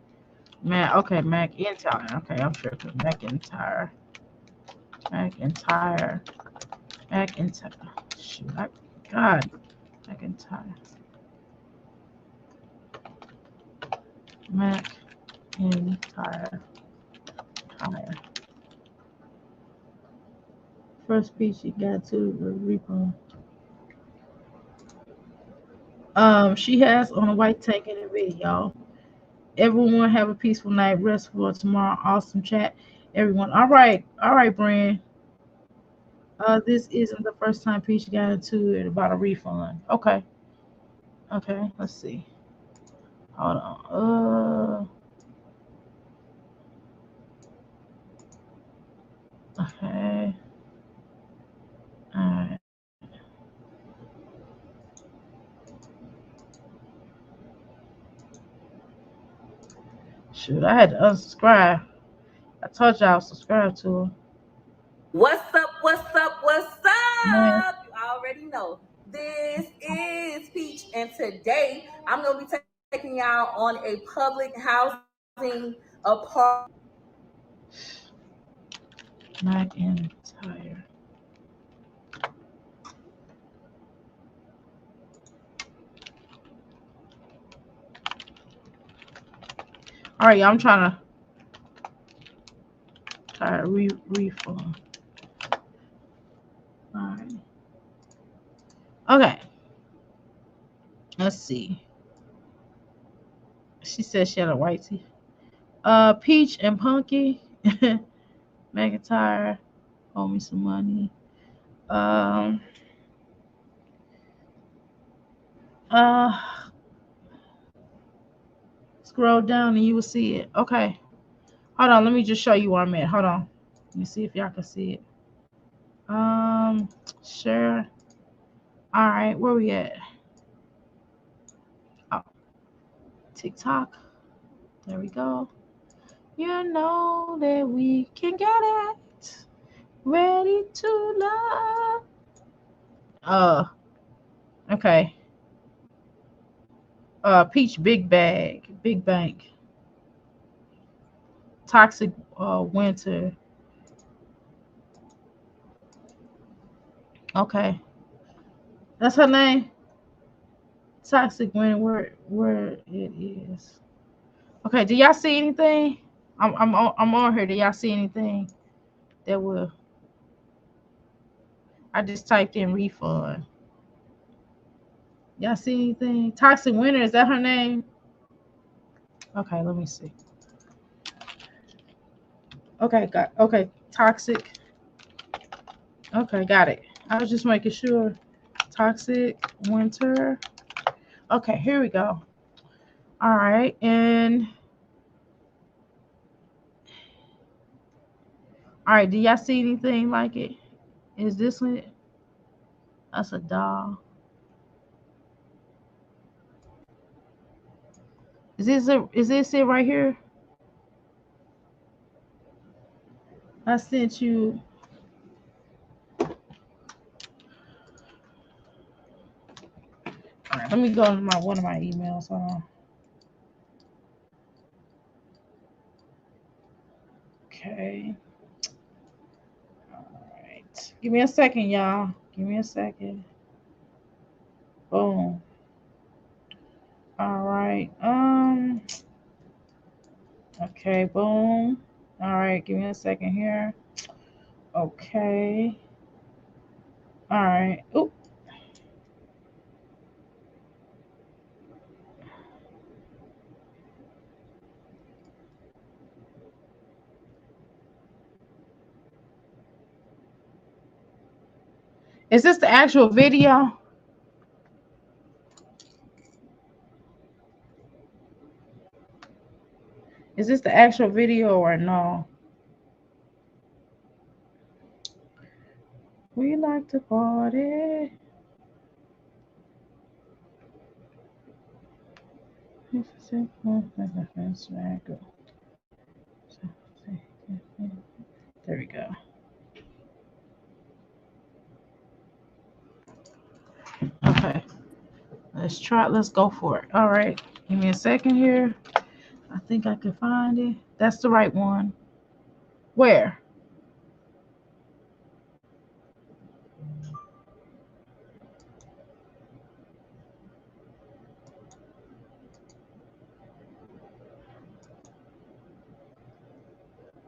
Mac. Okay. McIntyre. Okay. I'm sure. McIntyre. McIntyre. McIntyre. Shoot. God. McIntyre. McIntyre. Tire. First piece you got to the repo. She has on a white tank in the video. Everyone have a peaceful night. Rest for tomorrow. Awesome chat. Everyone. All right, Brand. This isn't the first time Peach got into it about a refund. Okay. Okay. Let's see. Hold on. Okay. All right. Shoot, I had to unsubscribe. I told y'all I was subscribed to her. what's up, what's up, what's Man. up? You already know. This is Peach, and today I'm gonna be taking y'all on a public housing apartment. McIntyre. All right, y'all. I'm trying to refund. All right. Okay. Let's see. She said she had a white tee. Peach and Punky. McIntyre. Owe me some money. Um. Uh. Scroll down and you will see it. Okay. Hold on. Let me just show you where I'm at. Hold on. Let me see if y'all can see it. Sure. All right. Where we at? Oh, TikTok. There we go. You know that we can get it. Ready to love. Okay. Peach Big Bank. Toxic Winter. Okay. That's her name. Toxic Winter where it is. Okay, do y'all see anything? I'm on here. Do y'all see anything that will I just typed in refund. Y'all see anything? Toxic Winter, is that her name? Okay, let me see. Okay, Toxic. Okay, got it. I was just making sure. Toxic Winter. Okay, here we go. All right, and all right, do y'all see anything like it? Is this it? That's a doll. Is this it right here? I sent you. All right, let me go to one of my emails. Hold on. Okay. All right. Give me a second, y'all. Give me a second. Boom. All right. Okay. Boom. All right. Give me a second here. Okay. All right. Oop. Is this the actual video? Is this the actual video or no? We like to party. There we go. Okay. Let's go for it. All right. Give me a second here. I think I can find it. That's the right one. Where?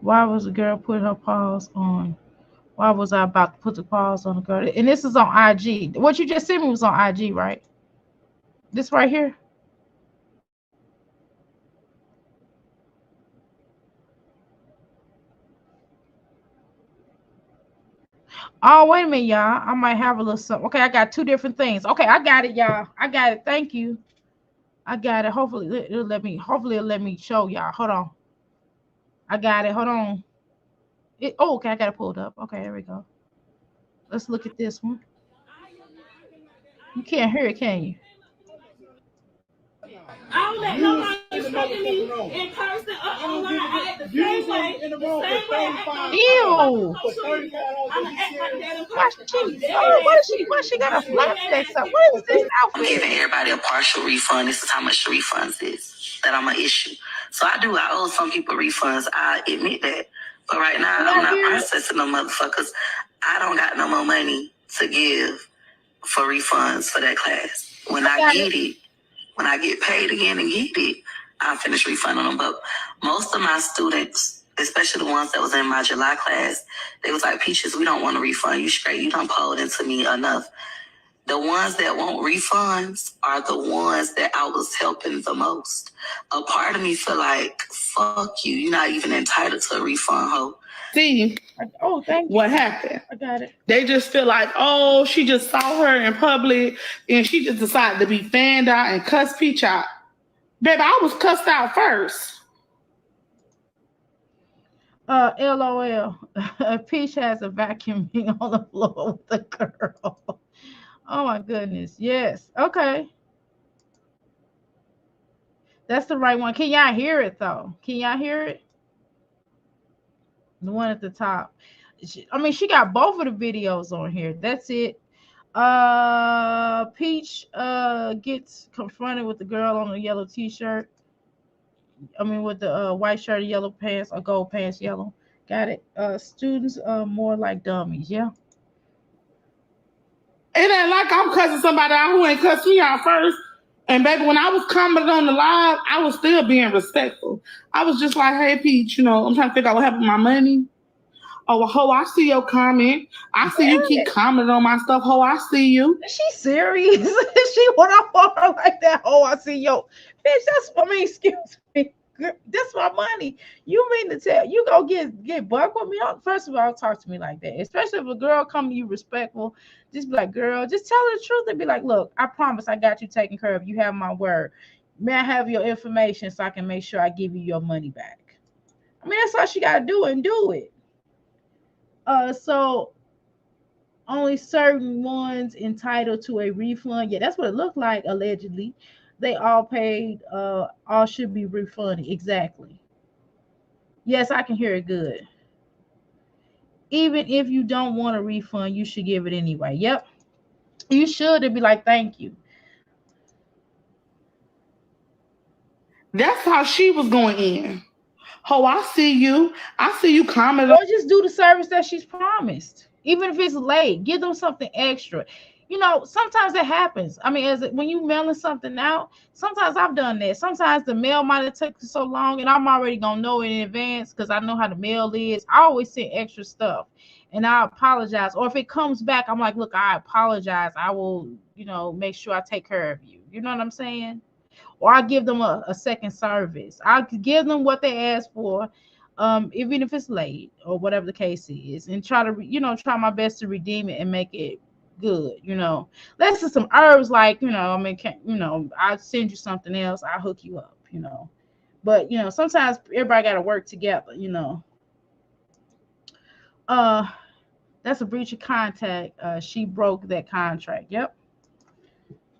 Why was the girl put her paws on? Why was I about to put the paws on the girl? And this is on IG. What you just sent me was on IG, right? This right here? Oh, wait a minute, y'all. I might have a little something. Okay, I got two different things. Okay, I got it, y'all. I got it. Thank you. I got it. Hopefully it'll let me show y'all. Hold on. I got it. Hold on. Okay, I got it pulled up. Okay, there we go. Let's look at this one. You can't hear it, can you? I don't let nobody respect me in person or online. I act the same way. The same way. Ew. I'm gonna act like that in person. Why she got a flat face up? What is this outfit? I'm giving everybody a partial refund. This is how much the refunds is that I'm gonna issue. So I owe some people refunds. I admit that. But right now, I'm not processing no motherfuckers. I don't got no more money to give for refunds for that class. When I get it, when I get paid again and get it, I'll finish refunding them. But most of my students, especially the ones that was in my July class, they was like, Peaches, we don't want to refund you straight. You done pulled into me enough. The ones that want refunds are the ones that I was helping the most. A part of me feel like, fuck you. You're not even entitled to a refund, ho. See, thank you. What happened? I got it. They just feel like, oh, she just saw her in public and she just decided to be fanned out and cuss Peach out. Baby, I was cussed out first. LOL. Peach has a vacuuming on the floor with the girl. Oh my goodness. Yes. Okay. That's the right one. Can y'all hear it though? Can y'all hear it? The one at the top. She got both of the videos on here. That's it. Peach gets confronted with the girl on the yellow t-shirt. With the white shirt, yellow pants, or gold pants, yellow. Got it. Students are more like dummies. Yeah. It ain't like I'm cussing somebody out who ain't cussed me out first. And baby, when I was commenting on the live, I was still being respectful. I was just like, hey, Peach, I'm trying to figure out what happened to my money. Oh, ho, I see your comment. I see you keep commenting on my stuff. Ho, I see you. Is she serious? She went off on her like that. Oh, I see yo. Bitch, that's what I mean, excuse me. That's my money. You mean to tell you go get buck with me? First of all, don't talk to me like that. Especially if a girl come to you respectful, just be like, girl, just tell her the truth and be like, look, I promise I got you taken care of. You have my word. May I have your information so I can make sure I give you your money back? I mean, that's all she gotta do and do it. So only certain ones entitled to a refund. Yeah, that's what it looked like, allegedly. They all paid, all should be refunded. Exactly. Yes, I can hear it good. Even if you don't want a refund, you should give it anyway. Yep. You should and be like, thank you. That's how she was going in. Oh, I see you. I see you comment. Or just do the service that she's promised. Even if it's late, give them something extra. You know, sometimes that happens. I mean, when you mailing something out, sometimes I've done that. Sometimes the mail might have taken so long, and I'm already gonna know in advance because I know how the mail is. I always send extra stuff, and I apologize. Or if it comes back, I'm like, look, I apologize. I will, make sure I take care of you. You know what I'm saying? Or I give them a second service. I give them what they asked for, even if it's late or whatever the case is, and try to, try my best to redeem it and make it good. Let's say some herbs, like, I mean, I'll send you something else. I'll hook you up, But, sometimes everybody got to work together, That's a breach of contract. She broke that contract. Yep.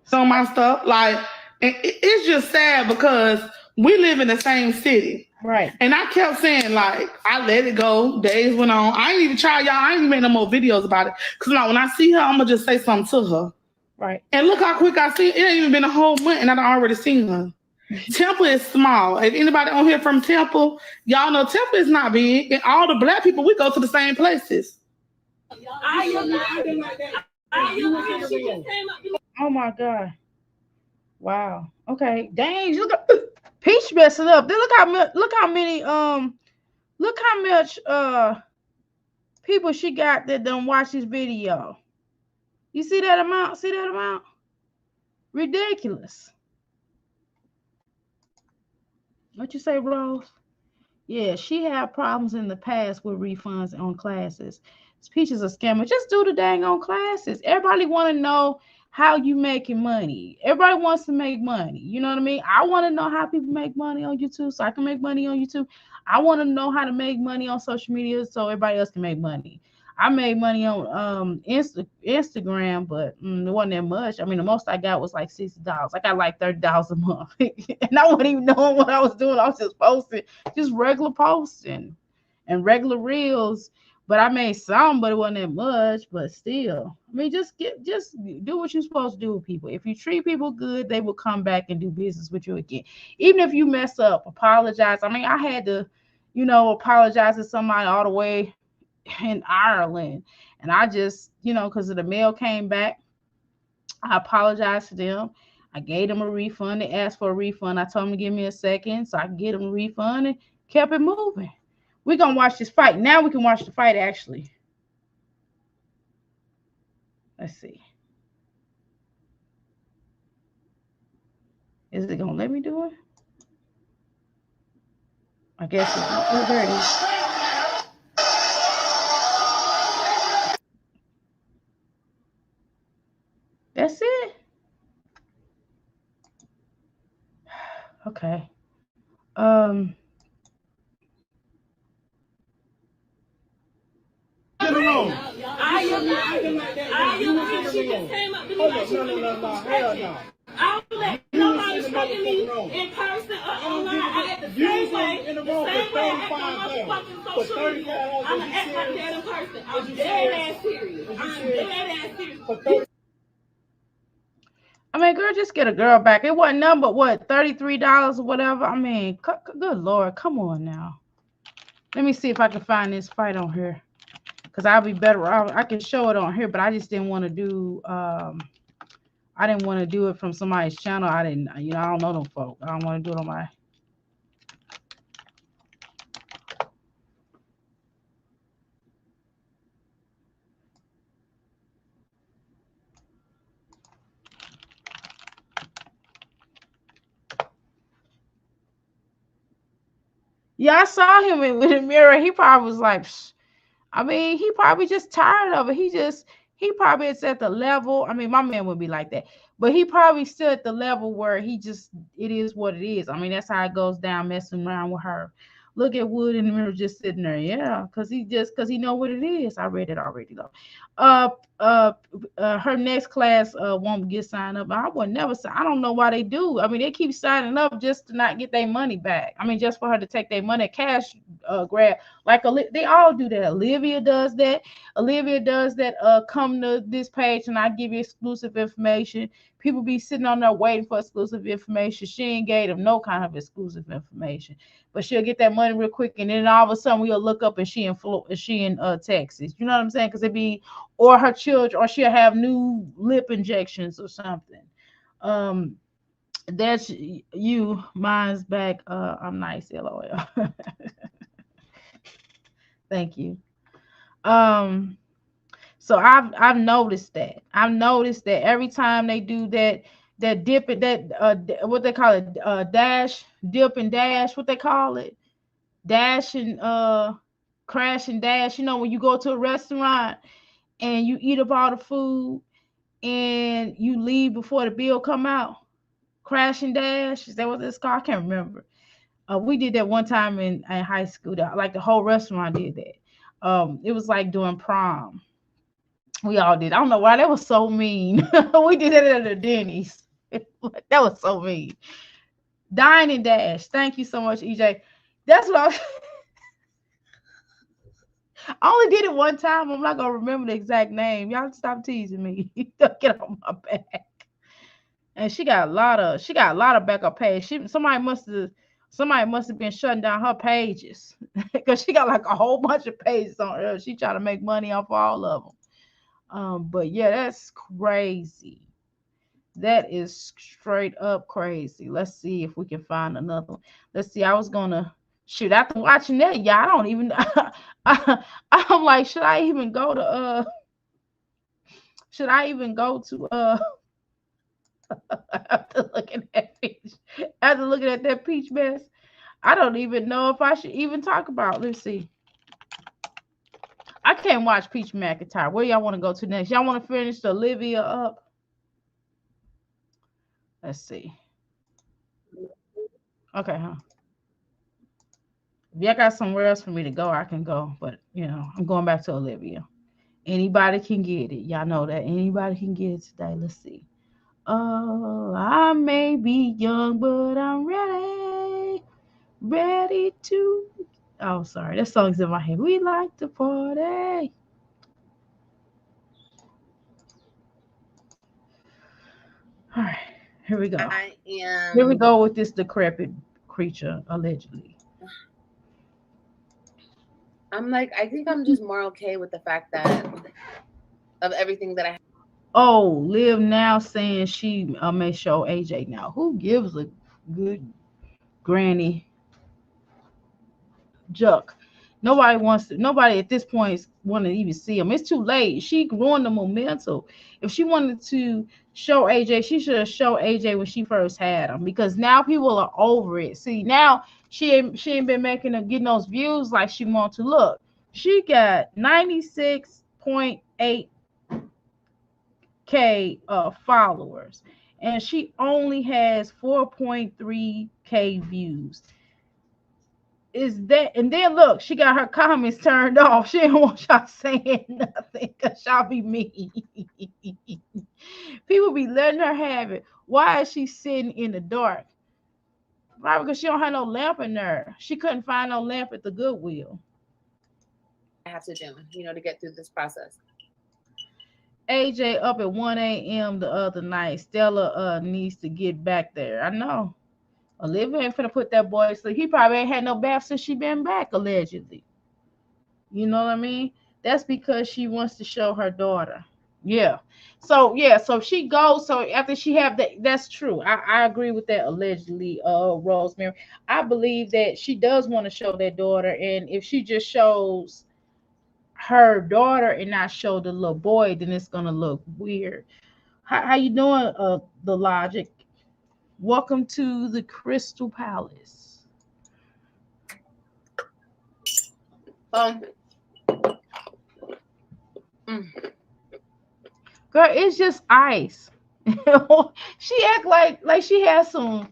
So my stuff, like, it's just sad because we live in the same city. Right. And I kept saying, like, I let it go. Days went on. I ain't even try, y'all. I ain't even make no more videos about it. Because when I see her, I'm going to just say something to her. Right. And look how quick I see it. It ain't even been a whole month and I already seen her. Temple is small. If anybody on here from Temple, y'all know Temple is not big. And all the black people, we go to the same places. Oh my God. Wow. Okay. Dang. Look at Peach messing up. Then look how much people she got that don't watch this video. You see that amount? Ridiculous. What you say, Rose? Yeah, she had problems in the past with refunds on classes. Peach is a scammer. Just do the dang on classes. Everybody want to know how you making money. Everybody wants to make money. You know what I mean? I want to know how people make money on YouTube so I can make money on YouTube. I want to know how to make money on social media so everybody else can make money. I made money on Instagram, but it wasn't that much. I mean, the most I got was like $60. I got like $30 a month. And I wasn't even knowing what I was doing. I was just posting, just regular posting and regular reels. But I made some, but it wasn't that much. But still, I mean, just do what you're supposed to do with people. If you treat people good, they will come back and do business with you again. Even if you mess up, apologize. I mean, I had to, apologize to somebody all the way in Ireland, and I just, because the mail came back, I apologized to them. I gave them a refund. They asked for a refund. I told them to give me a second so I could get them a refund and kept it moving. We're gonna watch this fight. Now we can watch the fight actually. Let's see. Is it gonna let me do it? I guess it's not. Oh, there it is. That's it. Okay. I don't let nobody fucking me in person or online. I act the same way. The same way I act on motherfucking social media. I'm gonna act like that in person. I'm dead ass serious. I mean, girl, just get a girl back. It wasn't nothing but what, $33 or whatever. I mean, good Lord, come on now. Let me see if I can find this fight on here, because I'll be better. I can show it on here, but I just didn't want to do. I didn't want to do it from somebody's channel. I didn't, I don't know them folk. I don't want to do it on my. Yeah, I saw him in the mirror. He probably was like, psh. I mean, he probably just tired of it. He probably is at the level. I mean, my man would be like that, but he probably still at the level where it is what it is. I mean, that's how it goes down, messing around with her. Look at Wood in the mirror just sitting there. Yeah, because he know what it is. I read it already though. Uh, uh, her next class won't get signed up. I would never sign. I don't know why they do. I mean, they keep signing up just to not get their money back. I mean, just for her to take their money cash grab. Like they all do that. Olivia does that. Olivia does that. Come to this page and I give you exclusive information. People be sitting on there waiting for exclusive information. She ain't gave them no kind of exclusive information, but she'll get that money real quick, and then all of a sudden we'll look up and she in Texas. You know what I'm saying? Because it be or her children, or she'll have new lip injections or something. Um, that's you. Mine's back. I'm nice. LOL. Thank you. Um, so I've noticed that. I've noticed that every time they do that dip it that what they call it dash dip and dash, what they call it, dash and crash and dash. You know, when you go to a restaurant and you eat up all the food and you leave before the bill come out, crash and dash. Is that what it's called? I can't remember. We did that one time in high school. Like the whole restaurant did that. It was like during prom. We all did. I don't know why that was so mean. We did it at the Denny's. That was so mean. Dine and dash. Thank you so much, EJ. That's what I only did it one time. I'm not gonna remember the exact name. Y'all stop teasing me. Don't get on my back. And she got a lot of backup page. Somebody must have been shutting down her pages because she got like a whole bunch of pages on her. She trying to make money off all of them. But yeah, that's crazy. That is straight up crazy. Let's see if we can find another one. Let's see. I was gonna shoot after watching that. Yeah, I don't even. I'm like, should I even go to? Should I even go to? After looking at peach, after looking at that peach mess, I don't even know if I should even talk about. Let's see. I can't watch Peach McIntyre. Where y'all want to go to next? Y'all want to finish the Olivia up? Let's see. Okay, huh? If y'all got somewhere else for me to go, I can go. But I'm going back to Olivia. Anybody can get it. Y'all know that anybody can get it today. Let's see. Oh, I may be young, but I'm ready to. Oh, sorry, that song's in my head. We like to party. All right, here we go. Here we go with this decrepit creature, allegedly. I'm like, I think I'm just more okay with the fact that of everything that I. Oh, Liv now saying she may show AJ now. Who gives a good granny juck? Nobody at this point want to even see him. It's too late. She ruined the momentum. If she wanted to show AJ, she should have showed AJ when she first had him, because now people are over it. See, now she ain't been getting those views like she wants to. Look, she got 96.8K followers, and she only has 4.3K views. Is that, and then look, she got her comments turned off. She didn't want y'all saying nothing because y'all be mean. People be letting her have it. Why is she sitting in the dark? Probably because she don't have no lamp in there. She couldn't find no lamp at the Goodwill. I have to do, to get through this process. AJ up at 1 a.m. the other night. Stella needs to get back there. I know. Olivia ain't finna put that boy to sleep. He probably ain't had no bath since she been back, allegedly. You know what I mean? That's because she wants to show her daughter. Yeah. So she goes. So after she have that, that's true. I agree with that, allegedly, Rosemary. I believe that she does want to show that daughter, and if she just shows her daughter and not show the little boy, then it's gonna look weird. How you doing, the logic? Welcome to the Crystal Palace. Girl, it's just ice. She act like she has some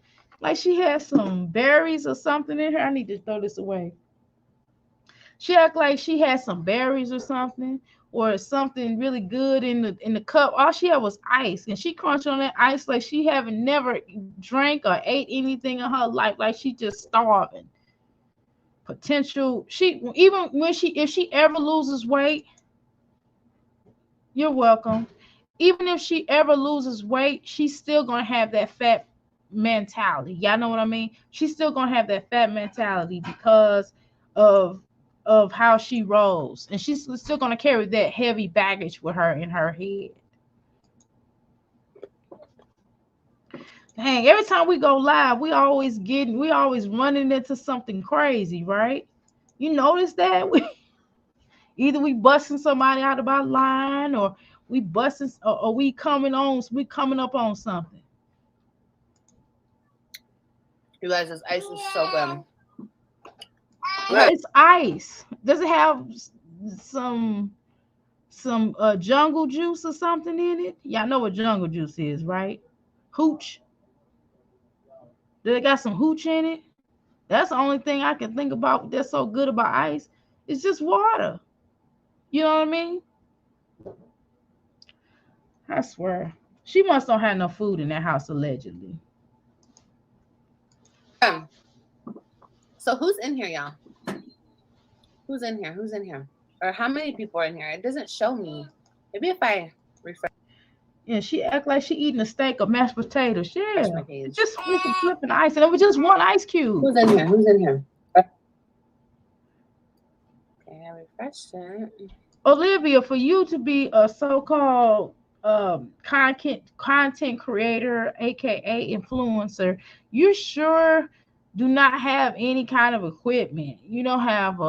berries or something in her. I need to throw this away. She act like she had some berries or something, or something really good in the cup. All she had was ice, and she crunched on that ice like she haven't never drank or ate anything in her life. Like she just starving. Potential. She even when she if she ever loses weight, you're welcome. Even if she ever loses weight, she's still gonna have that fat mentality. Y'all know what I mean? She's still gonna have that fat mentality because of how she rolls, and she's still gonna carry that heavy baggage with her in her head. Dang, every time we go live, we always running into something crazy, right? You notice that either we busting somebody out of our line, or we busting, or we coming up on something. You guys, this ice is so good. Well, it's ice. Does it have some jungle juice or something in it? Y'all know what jungle juice is, right? Hooch. Do they got some hooch in it? That's the only thing I can think about that's so good about ice. It's just water. You know what I mean? I swear. She must don't have no food in that house, allegedly. So who's in here, y'all? Who's in here? Who's in here? Or how many people are in here? It doesn't show me. Maybe if I refresh. Yeah, she act like she eating a steak of mashed potatoes. Yeah, my page. just flipping ice, and it was just one ice cube. Who's in here? Who's in here? Okay, I refreshed it. Olivia, for you to be a so-called content creator, aka influencer, you sure do not have any kind of equipment. You don't have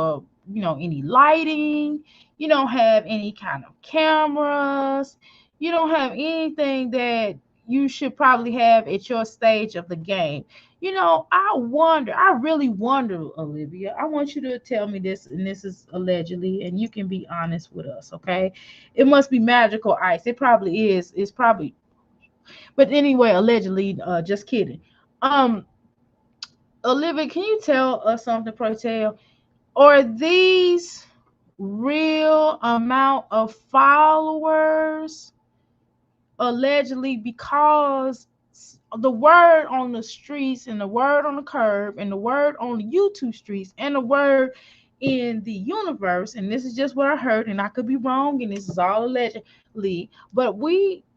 any lighting. You don't have any kind of cameras. You don't have anything that you should probably have at your stage of the game. I really wonder, Olivia. I want you to tell me this, and this is allegedly, and you can be honest with us, okay? It must be magical ice. It probably is. It's probably, but anyway, allegedly, just kidding. Olivia, can you tell us something, pro tell? Are these real amount of followers allegedly, because the word on the streets and the word on the curb and the word on the YouTube streets and the word in the universe, and this is just what I heard, and I could be wrong, and this is all allegedly, but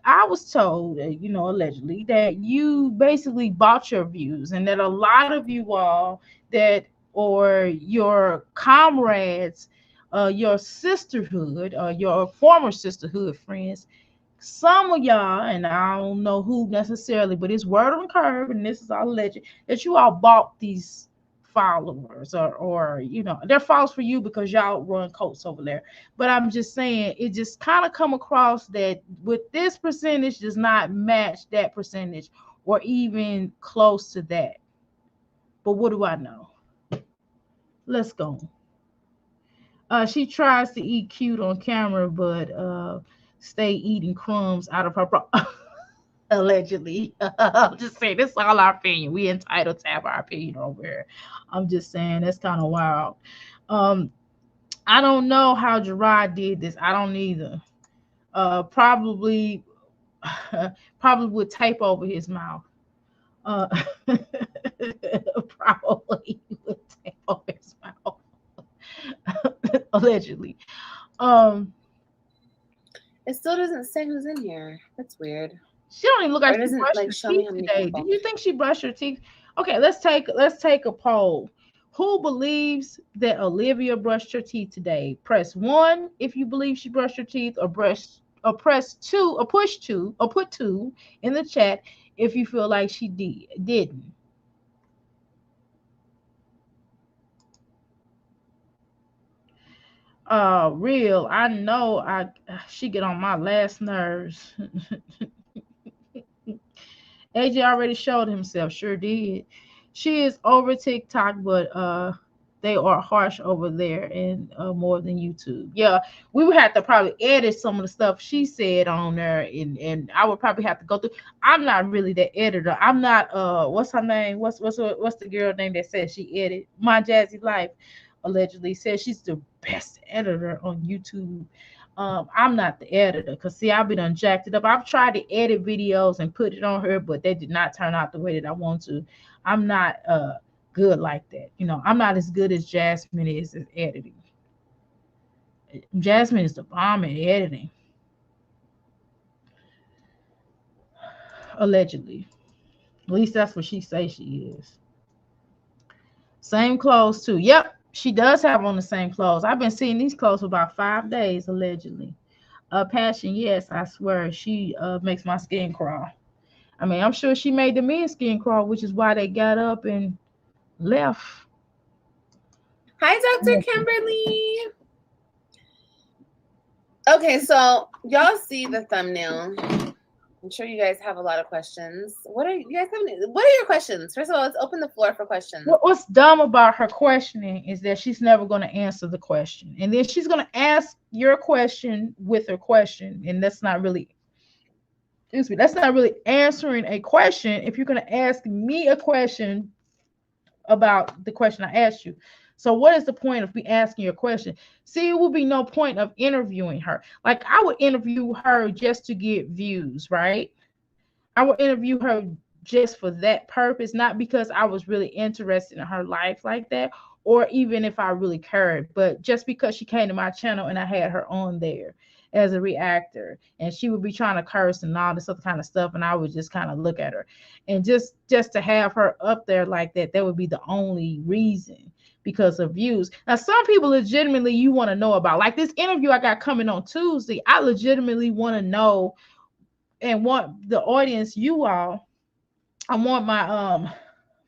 I was told, allegedly, that you basically bought your views, and that a lot of you all that, or your comrades, your sisterhood, or your former sisterhood friends, some of y'all, and I don't know who necessarily, but it's word on the curve, and this is all alleged, that you all bought these followers, or they're false for you because y'all run cults over there. But I'm just saying, it just kind of come across that with this percentage does not match that percentage, or even close to that. But what do I know? Let's go. She tries to eat cute on camera, but stay eating crumbs out of her allegedly. I'm just saying, this is all our opinion. We entitled to have our opinion over here. I'm just saying, that's kind of wild. I don't know how Gerard did this. I don't either. Probably with tape over his mouth. Probably with tape over his mouth. Allegedly. It still doesn't say who's in here. That's weird. She don't even look like she brushed her teeth today. Do you think she brushed her teeth? Okay, let's take a poll. Who believes that Olivia brushed her teeth today? Press 1 if you believe she brushed her teeth, or press 2, or push 2, or put 2 in the chat if you feel like she didn't. Real. I know she get on my last nerves. AJ already showed himself. Sure did. She is over TikTok, but they are harsh over there and more than YouTube. Yeah, we would have to probably edit some of the stuff she said on there, and I would probably have to go through. I'm not really the editor. I'm not what's her name? What's the girl name that said she edited My Jazzy Life? Allegedly says she's the best editor on YouTube. I'm not the editor because see, I've been unjacked it up. I've tried to edit videos and put it on her, but they did not turn out the way that I want to. I'm not good like that. You know, I'm not as good as Jasmine is at editing. Jasmine is the bomb at editing. Allegedly. At least that's what she says she is. Same clothes too. Yep, she does have on the same clothes. I've been seeing these clothes for about 5 days, allegedly. Passion, yes, I swear she makes my skin crawl. I mean, I'm sure she made the men's skin crawl, which is why they got up and left. Hi, Dr. Kimberly. Okay, so y'all see the thumbnail. I'm sure you guys have a lot of questions. What are your questions? First of all, let's open the floor for questions. What's dumb about her questioning is that she's never going to answer the question. And then she's going to ask your question with her question. And that's not really, that's not really answering a question if you're going to ask me a question about the question I asked you. So what is the point of me asking your question? See, it will be no point of interviewing her. Like I would interview her just to get views, right? I would interview her just for that purpose, not because I was really interested in her life like that, or even if I really cared, but just because she came to my channel and I had her on there as a reactor, and she would be trying to curse and all this other kind of stuff, and I would just kind of look at her, and just to have her up there like that, that would be the only reason, because of views. Now, some people legitimately you want to know about, like this interview I got coming on Tuesday. I legitimately want to know and want the audience, you all, I want my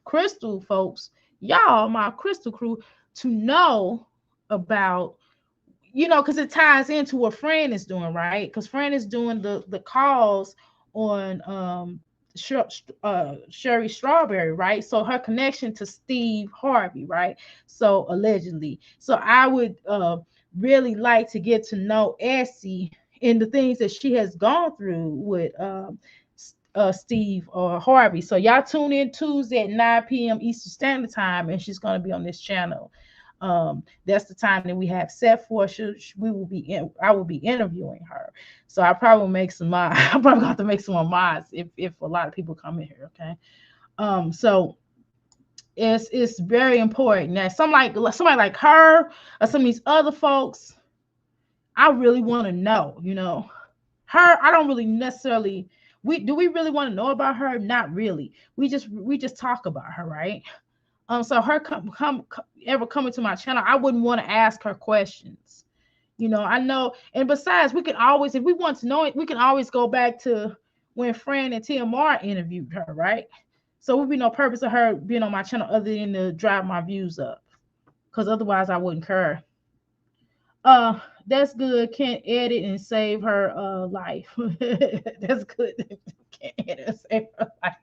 crystal folks, y'all, my crystal crew, to know about, you know, because it ties into what Fran is doing, right? Because Fran is doing the calls on Sherry Strawberry, right? So her connection to Steve Harvey, right? So allegedly. So I would really like to get to know Essie and the things that she has gone through with Steve Harvey. So y'all tune in Tuesday at 9 p.m. Eastern Standard Time, and she's going to be on this channel. That's the time that we have set for. I will be interviewing her. So I probably will make some mods. I probably have to make some more mods if a lot of people come in here. Okay. So it's very important that somebody like her or some of these other folks, I really want to know, you know, her. I don't really necessarily. Do we really want to know about her? Not really. We just talk about her, right? So her ever coming to my channel, I wouldn't want to ask her questions. You know, I know, and besides, we can always, if we want to know it, we can always go back to when Fran and TMR interviewed her, right? So there would be no purpose of her being on my channel other than to drive my views up, because otherwise I wouldn't care. That's good. Can't edit and save her life. That's good. Can't edit and save her life.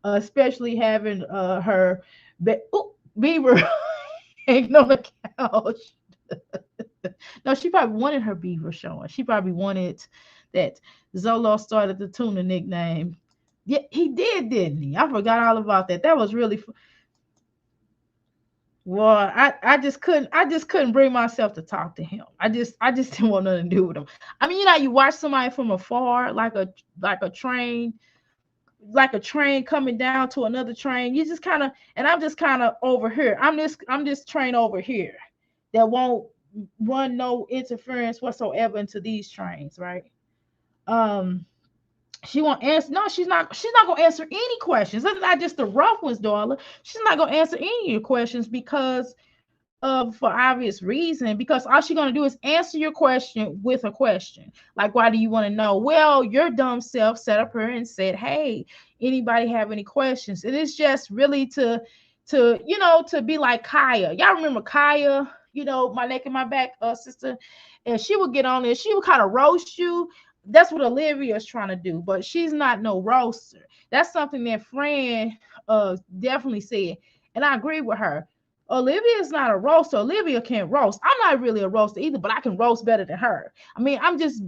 Especially having her beaver hanging on the couch. No, she probably wanted her beaver showing. She probably wanted that. Zolo started the tuna nickname. Yeah, he did, didn't he? I forgot all about that. That was really well, I just couldn't bring myself to talk to him. I just didn't want nothing to do with him. I mean, you know, you watch somebody from afar, like a train coming down to another train. You just kind of, and I'm just kind of over here. I'm this train over here that won't run no interference whatsoever into these trains, right? She won't answer. No, she's not gonna answer any questions. That's not just the rough ones, darling. She's not gonna answer any of your questions because for obvious reason, because all she's gonna do is answer your question with a question. Like, why do you want to know? Well, your dumb self set up her and said, hey, anybody have any questions? And it's just really to you know, to be like Kaya. Y'all remember Kaya, you know, my neck and my back sister, and she would get on there, she would kind of roast you. That's what Olivia is trying to do, but she's not no roaster. That's something that Fran definitely said, and I agree with her. Olivia is not a roaster. Olivia can't roast. I'm not really a roaster either, but I can roast better than her. I mean, I'm just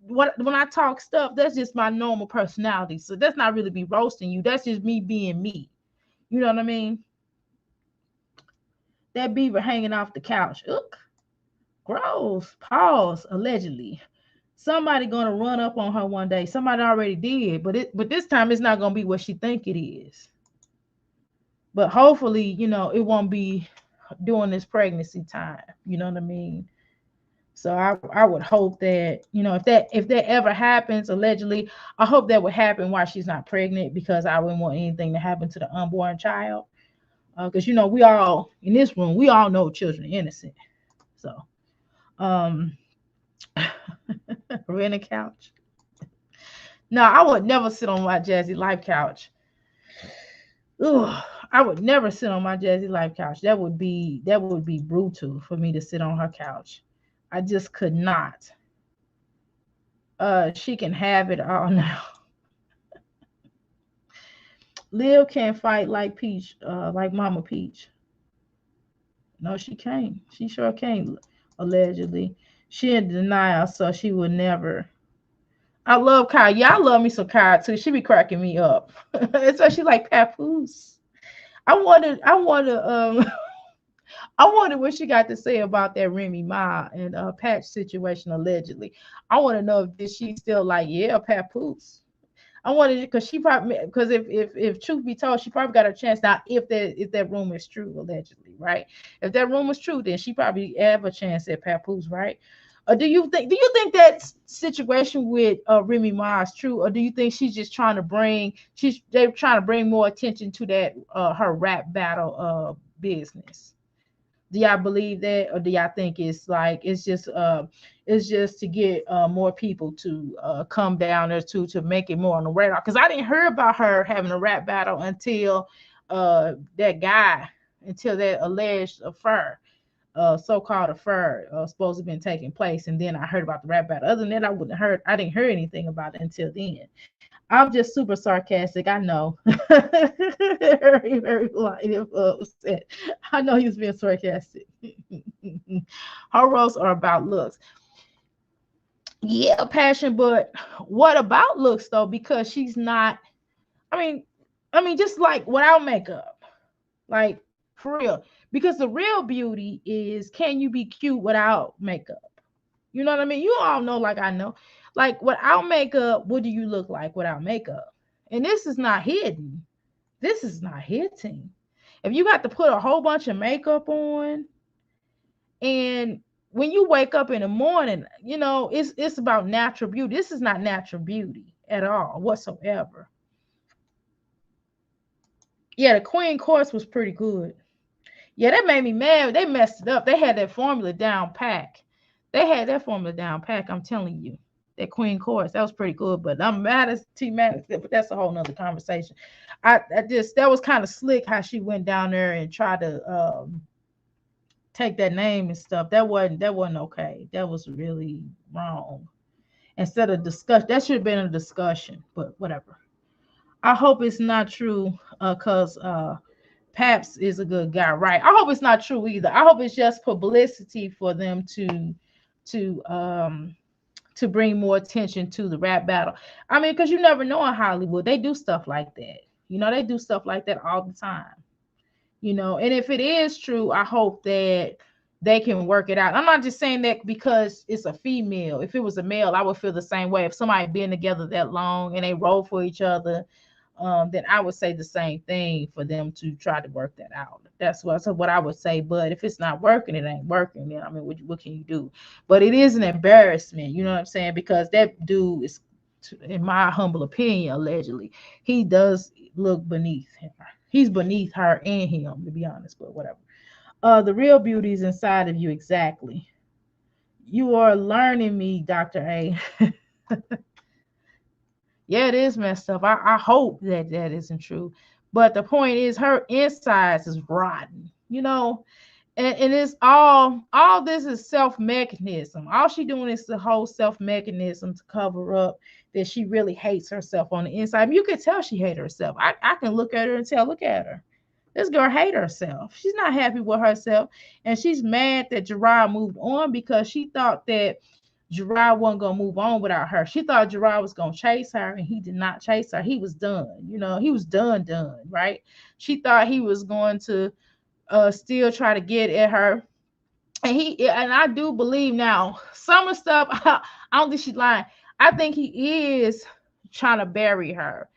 when I talk stuff, that's just my normal personality. So that's not really me roasting you. That's just me being me. You know what I mean? That beaver hanging off the couch. Ugh, gross. Pause. Allegedly. Somebody gonna run up on her one day. Somebody already did, but this time it's not gonna be what she think it is. But hopefully, it won't be during this pregnancy time. You know what I mean? So I would hope that, if that ever happens, allegedly, I hope that would happen while she's not pregnant, because I wouldn't want anything to happen to the unborn child. Because we all in this room, we all know children are innocent. So rent a couch. No, I would never sit on my Jazzy Life couch. Ugh, I would never sit on my Jazzy Life couch. That would be brutal for me to sit on her couch. I just could not. She can have it all now. Liv can't fight like Peach, like Mama Peach. No, she can't. She sure can't, allegedly. She in denial, so she would never. I love Kai. Yeah, I love me some Kai too. She be cracking me up. Especially like Papoose. I wonder I wonder what she got to say about that Remy Ma and Patch situation allegedly. I want to know if she's still like, yeah, Papoose. I wanted, because if truth be told, she probably got a chance now, if that rumor is true, allegedly, right? If that rumor is true, then she probably have a chance at Papoose, right? Do you think that situation with Remy Ma is true, or do you think she's just trying to they're trying to bring more attention to that her rap battle business? Do y'all believe that, or do y'all think it's like it's just to get more people to come down there to make it more on the radar? Because I didn't hear about her having a rap battle until that alleged affair, so-called affair, supposed to have been taking place, and then I heard about the rap battle. Other than that, I didn't hear anything about it until then. I'm just super sarcastic. I know. Very, very upset. I know he was being sarcastic. Her roasts are about looks. Yeah, passion, but what about looks though? Because she's not. I mean, just like without makeup, like for real. Because the real beauty is, can you be cute without makeup? You know what I mean? You all know, like I know, like without makeup, what do you look like without makeup? And this is not hidden. This is not hidden. If you got to put a whole bunch of makeup on, and when you wake up in the morning, it's about natural beauty. This is not natural beauty at all, whatsoever. Yeah, the Queen course was pretty good. Yeah, that made me mad. They messed it up. They had that formula down pack. I'm telling you. That Queen course, that was pretty good. But I'm mad as but that's a whole nother conversation. That was kind of slick how she went down there and tried to take that name and stuff. That wasn't okay. That was really wrong. Instead of discussion, that should have been a discussion, but whatever. I hope it's not true, because Paps is a good guy, right? I hope it's not true either. I hope it's just publicity for them to bring more attention to the rap battle. I mean, because you never know in Hollywood, they do stuff like that. They do stuff like that all the time. And if it is true, I hope that they can work it out. I'm not just saying that because it's a female. If it was a male, I would feel the same way. If somebody been together that long and they roll for each other, then I would say the same thing for them to try to work that out. That's what I would say. But if it's not working, it ain't working. Then I mean, what can you do? But it is an embarrassment, you know what I'm saying? Because that dude is, in my humble opinion, allegedly, he does look beneath her. He's beneath her and him, to be honest. But whatever. The real beauty is inside of you, exactly. You are learning me, Dr. A. Yeah, it is messed up. I hope that isn't true. But the point is, her insides is rotten, and it's all this is self-mechanism. All she doing is the whole self-mechanism to cover up that she really hates herself on the inside. I mean, you can tell she hates herself. I can look at her and tell, look at her. This girl hate herself. She's not happy with herself. And she's mad that Gerard moved on because she thought that Gerard wasn't gonna move on without her. She thought Gerard was gonna chase her, and he did not chase her. He was done. He was done, right? She thought he was going to still try to get at her. And I do believe now some of stuff, I don't think she's lying. I think he is trying to bury her.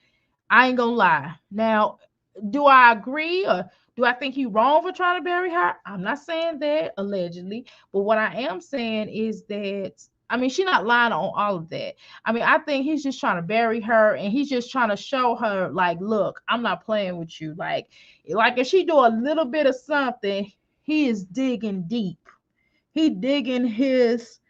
I ain't gonna lie. Now, do I agree, or do I think he wrong for trying to bury her? I'm not saying that allegedly, but what I am saying is that, I mean, she's not lying on all of that. I mean, I think he's just trying to bury her, and he's just trying to show her, like, look, I'm not playing with you. Like if she do a little bit of something, he is digging deep. He digging his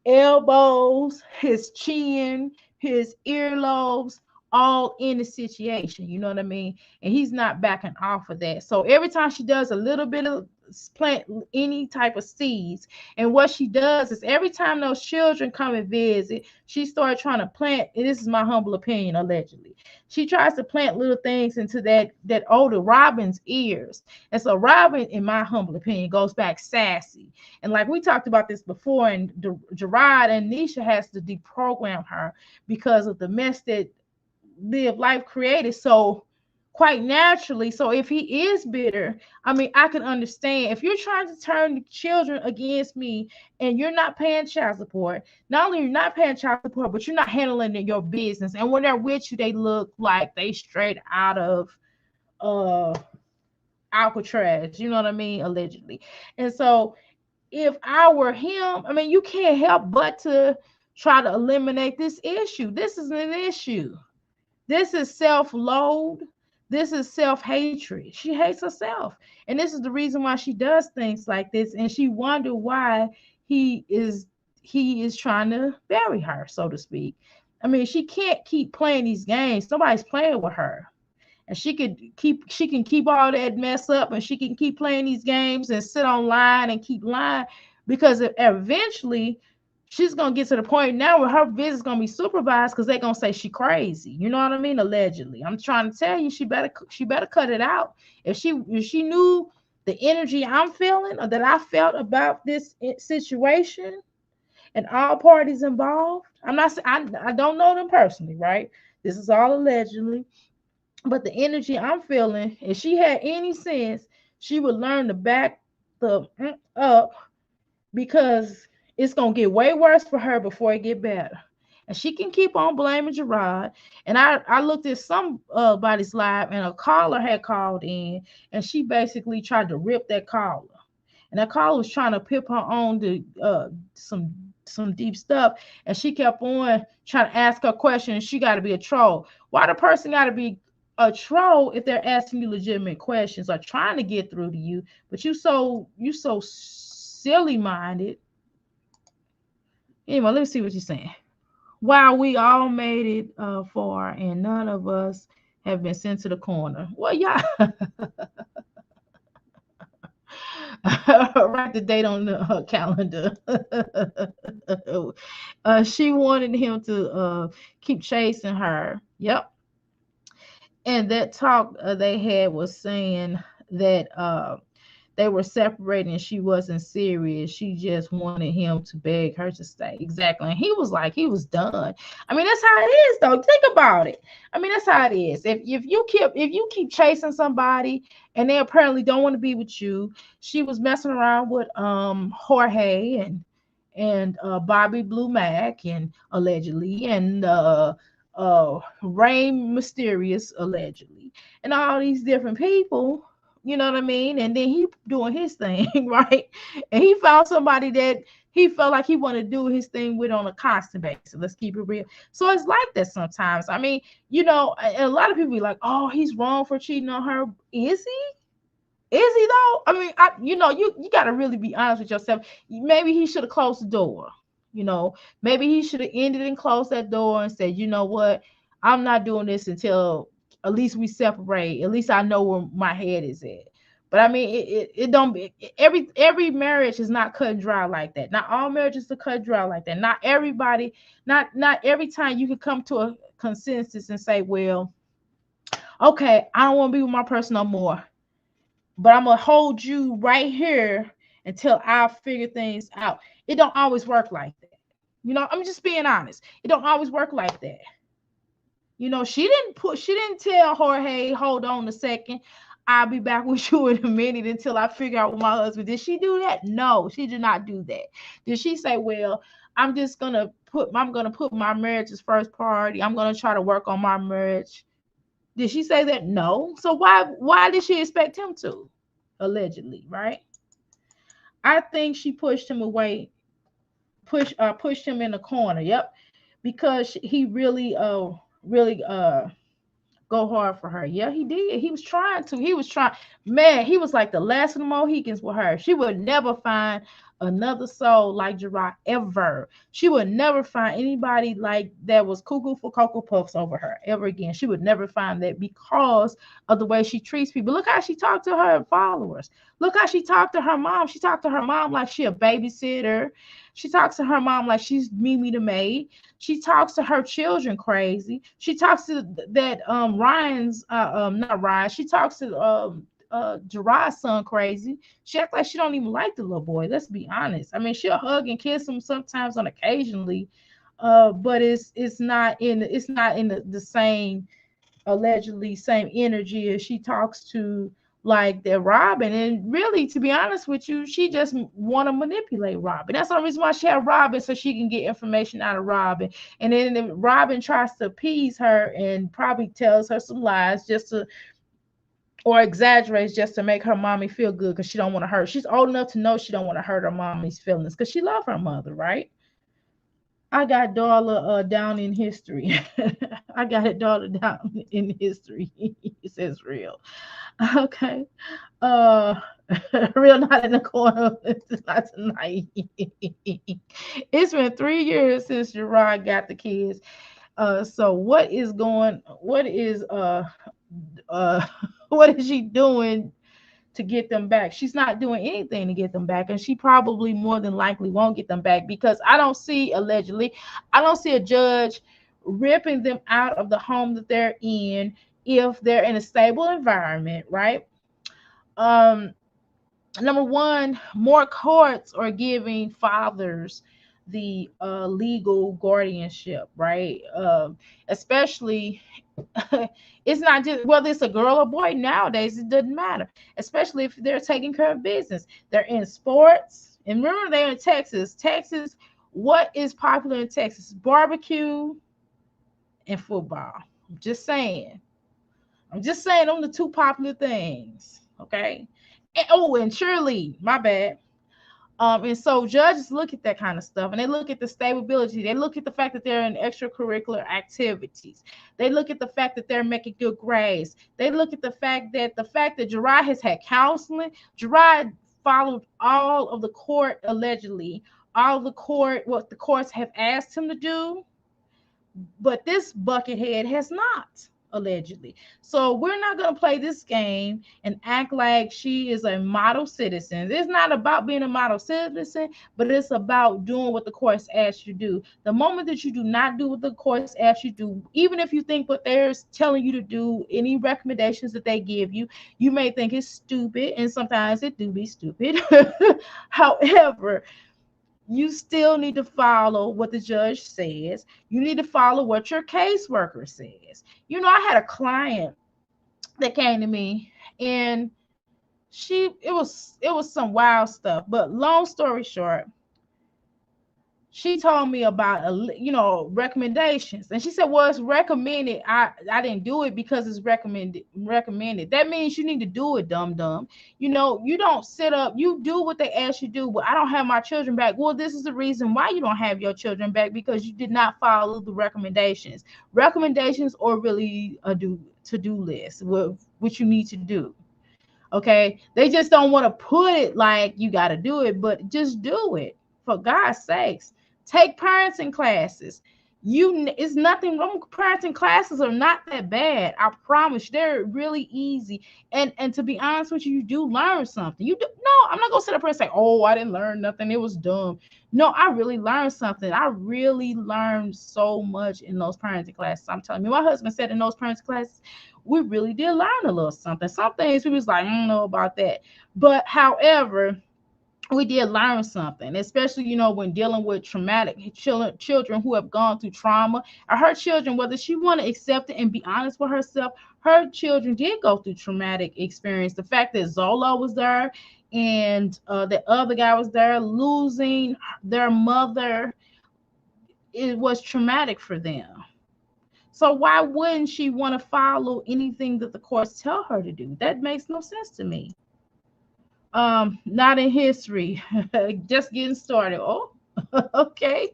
elbows, his chin, his earlobes, all in the situation. You know what I mean? And he's not backing off of that. So every time she does a little bit of plant any type of seeds, and what she does is every time those children come and visit, she started trying to plant, and this is my humble opinion, allegedly, she tries to plant little things into that older Robin's ears. And so Robin, in my humble opinion, goes back sassy. And like we talked about this before, and Gerard and Nisha has to deprogram her because of the mess that Live Life created. So quite naturally, so if he is bitter, I mean, I can understand if you're trying to turn the children against me and you're not paying child support. Not only you're not paying child support, but you're not handling your business. And when they're with you, they look like they straight out of Alcatraz, you know what I mean, allegedly. And so if I were him, I mean, you can't help but to try to eliminate this issue. This is an issue. This is self-loathe. This is self-hatred. She hates herself. And this is the reason why she does things like this. And she wondered why he is trying to bury her, so to speak. I mean, she can't keep playing these games. Nobody's playing with her. And she can keep all that mess up, and she can keep playing these games and sit online and keep lying, because eventually she's gonna get to the point now where her visit's gonna be supervised, because they're gonna say she crazy. You know what I mean? Allegedly. I'm trying to tell you, she better cut it out. If she knew the energy I'm feeling, or that I felt about this situation and all parties involved, I don't know them personally, right? This is all allegedly. But the energy I'm feeling, if she had any sense, she would learn to back the up, because it's gonna get way worse for her before it get better. And she can keep on blaming Gerard. And I looked at somebody's live, and a caller had called in, and she basically tried to rip that caller. And that caller was trying to pip her on to some deep stuff, and she kept on trying to ask her questions. She got to be a troll. Why the person got to be a troll if they're asking you legitimate questions or trying to get through to you? But you so silly minded. Anyway, let me see what you're saying. Wow, we all made it far, and none of us have been sent to the corner. Well, yeah. Write the date on the calendar. She wanted him to keep chasing her. Yep. And that talk they had was saying that they were separating, and she wasn't serious. She just wanted him to beg her to stay. Exactly. And he was like, he was done. I mean, that's how it is, though. Think about it. I mean, that's how it is. If you keep chasing somebody and they apparently don't want to be with you. She was messing around with Jorge and Bobby Blue Mac, and allegedly, and Rain Mysterious, allegedly, and all these different people. You know what I mean? And then he doing his thing, right? And he found somebody that he felt like he wanted to do his thing with on a constant basis. Let's keep it real. So it's like that sometimes. I mean, a lot of people be like, "Oh, he's wrong for cheating on her." Is he? Is he though? I mean, you got to really be honest with yourself. Maybe he should have closed the door. Maybe he should have ended and closed that door and said, "You know what? I'm not doing this until at least we separate. At least I know where my head is at." But I mean, it don't be every marriage is not cut and dry like that. Not all marriages are cut and dry like that. Not everybody, not every time you can come to a consensus and say, "Well, okay, I don't want to be with my person no more." but I'm gonna hold you right here until I figure things out. It don't always work like that. You know, I'm just being honest. It don't always work like that. You know, she didn't tell Jorge, hold on a second. I'll be back with you in a minute until I figure out what my husband. Did she do that? No, she did not do that. Did she say, well, I'm gonna put my marriage as first priority. I'm gonna try to work on my marriage. Did she say that? No. So why did she expect him to? Allegedly, right? I think she pushed him away, pushed him in the corner. Yep. Because he really go hard for her. Yeah, he did. He was trying to. He was trying. Man, he was like the last of the Mohicans with her. She would never find another soul like Gerard ever. She would never find anybody like that was cuckoo for Cocoa Puffs over her ever again. She would never find that because of the way she treats people. Look how she talked to her followers. Look how she talked to her mom. She talked to her mom like she a babysitter. She talks to her mom like she's Mimi the maid. She talks to her children crazy. She talks to that Ryan's not Ryan. She talks to Gerard's son crazy. She acts like she don't even like the little boy. Let's be honest. I mean, she'll hug and kiss him sometimes on occasionally, but it's not in the same allegedly same energy as she talks to like that Robin. And really, to be honest with you, she just want to manipulate Robin. That's the reason why she had Robin, so she can get information out of Robin. And then Robin tries to appease her and probably tells her some lies just to, or exaggerates just to make her mommy feel good because she don't want to hurt. She's old enough to know she don't want to hurt her mommy's feelings because she love her mother, right? I got Darla down in history. I got it daughter down in history. It says real. Okay. Real not in the corner. Not tonight. It's been 3 years since Gerard got the kids. So what is she doing to get them back? She's not doing anything to get them back, and she probably more than likely won't get them back because I don't see a judge ripping them out of the home that they're in if they're in a stable environment, right? Number one, more courts are giving fathers the legal guardianship, right? Especially it's not just whether it's a girl or boy nowadays, it doesn't matter, especially if they're taking care of business. They're in sports, and remember they're in Texas. What is popular in Texas? Barbecue and football. I'm just saying them the two popular things, okay? And cheerleading, my bad. And so judges look at that kind of stuff, and they look at the stability. They look at the fact that they're in extracurricular activities. They look at the fact that they're making good grades. They look at the fact that Gerard has had counseling. Gerard followed all of the court, allegedly, what the courts have asked him to do, but this buckethead has not. Allegedly. So we're not going to play this game and act like she is a model citizen. It's not about being a model citizen, but it's about doing what the courts ask you to do. The moment that you do not do what the courts ask you to do, even if you think what they're telling you to do, any recommendations that they give you, you may think it's stupid, and sometimes it do be stupid. However, you still need to follow what the judge says. You need to follow what your caseworker says. You know, I had a client that came to me, and it was some wild stuff. But long story short, she told me about recommendations, and she said, well, it's recommended. I didn't do it because it's recommended. That means you need to do it, dumb. You know, you don't sit up, you do what they ask you to do. But I don't have my children back. Well, this is the reason why you don't have your children back, because you did not follow the recommendations or really a to-do list, what you need to do. Okay, they just don't want to put it like you got to do it, but just do it, for God's sakes. Take parenting classes. It's nothing wrong. Parenting classes are not that bad. I promise. They're really easy. And to be honest with you, you do learn something. You do no, I'm not gonna sit up here and say, oh, I didn't learn nothing. It was dumb. No, I really learned something. I really learned so much in those parenting classes. I'm telling you, my husband said in those parenting classes, we really did learn a little something. Some things we was like, I don't know about that. But however, we did learn something, especially when dealing with traumatic children who have gone through trauma. Or her children, whether she want to accept it and be honest with herself, her children did go through traumatic experience. The fact that Zola was there and the other guy was there, losing their mother, it was traumatic for them. So why wouldn't she want to follow anything that the courts tell her to do? That makes no sense to me. Not in history. Just getting started. Oh, okay.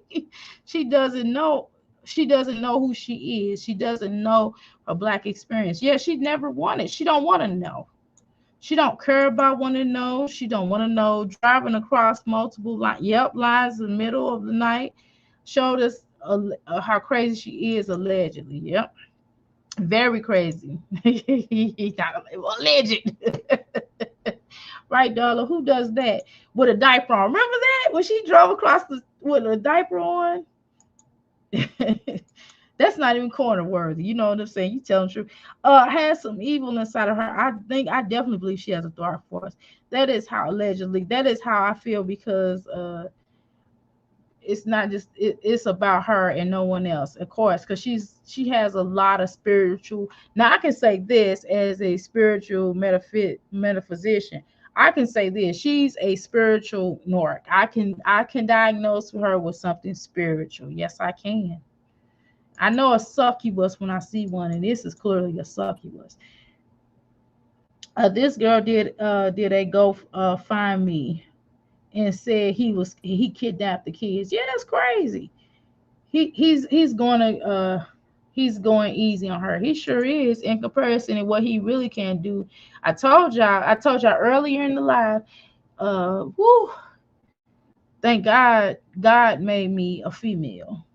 She doesn't know. She doesn't know who she is. She doesn't know her black experience. Yeah, she never wanted. She don't want to know. She don't care about wanting to know. She don't want to know. Driving across multiple lines in the middle of the night showed us how crazy she is, allegedly. Yep, very crazy. Alleged. Right, Darla? Who does that with a diaper on? Remember that when she drove across with a diaper on? That's not even corner worthy. You know what I'm saying? You telling the truth. Has some evil inside of her. I definitely believe she has a dark force. That is how allegedly. That is how I feel, because it's not just it's about her and no one else, of course, because she has a lot of spiritual. Now I can say this as a spiritual metaphysician. I can say this: she's a spiritual narc. I can diagnose her with something spiritual. Yes, I can. I know a succubus when I see one, and this is clearly a succubus. This girl did a go find me and said he kidnapped the kids. Yeah, that's crazy. He's going easy on her. He sure is, in comparison to what he really can do. I told y'all earlier in the live. Whoo, thank God made me a female,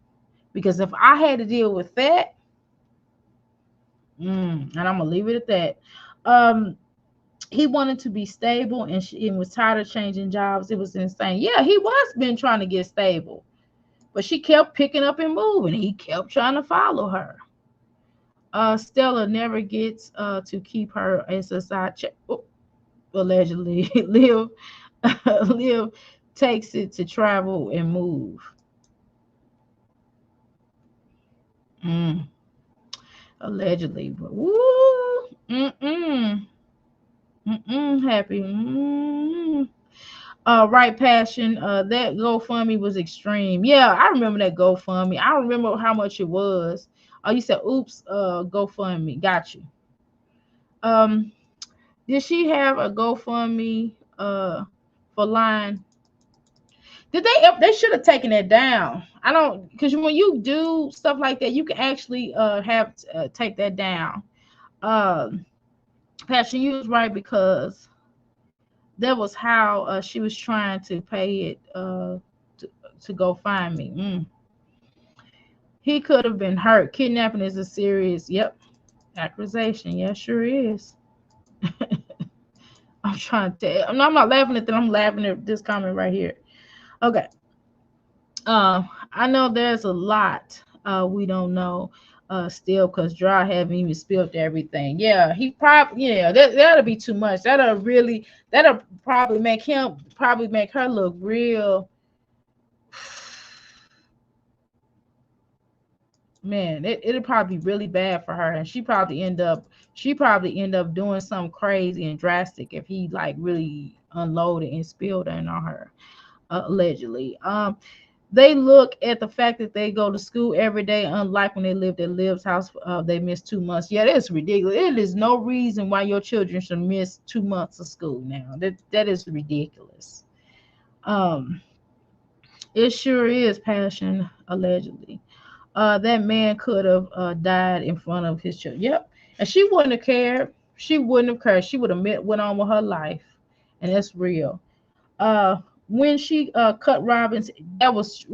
because if I had to deal with that, and I'm gonna leave it at that. He wanted to be stable, and was tired of changing jobs. It was insane. Yeah, he was been trying to get stable, but she kept picking up and moving. He kept trying to follow her. Stella never gets to keep her as a side check. Oh, allegedly, Liv takes it to travel and move. Allegedly, but woo, happy. Right, Passion. That GoFundMe was extreme. Yeah, I remember that GoFundMe. I remember how much it was. Oh, you said, "Oops, GoFundMe." Got you. Did she have a GoFundMe for lying? Did they should have taken it down. I don't, because when you do stuff like that, you can actually have take that down. Passion, you was right, because that was how she was trying to pay it to go find me. He could have been hurt. Kidnapping is a serious, accusation. Yeah, sure is. I'm trying to. I'm not laughing at that. I'm laughing at this comment right here. Okay. I know there's a lot we don't know still, because Dry haven't even spilled everything. Yeah, he probably, that'll be too much. That'll probably make her look real. Man, it'll probably be really bad for her, and she probably end up doing something crazy and drastic if he like really unloaded and spilled it on her, allegedly. They look at the fact that they go to school every day, unlike when they lived at Liv's house. They missed 2 months. Yeah, that's ridiculous. It is no reason why your children should miss 2 months of school now. That is ridiculous. It sure is, Passion, allegedly. That man could have died in front of his children. Yep. And she wouldn't have cared. She wouldn't have cared. She would have went on with her life. And that's real. When she cut Robin's, that was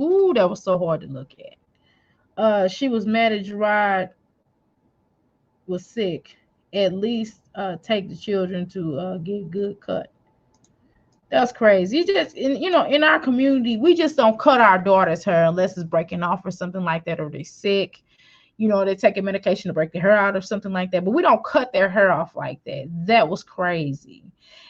so hard to look at. She was mad at Gerard was sick. At least take the children to get good cut. That's crazy. You just in our community, we just don't cut our daughter's hair unless it's breaking off or something like that, or they're sick. They take a medication to break their hair out or something like that. But we don't cut their hair off like that. That was crazy.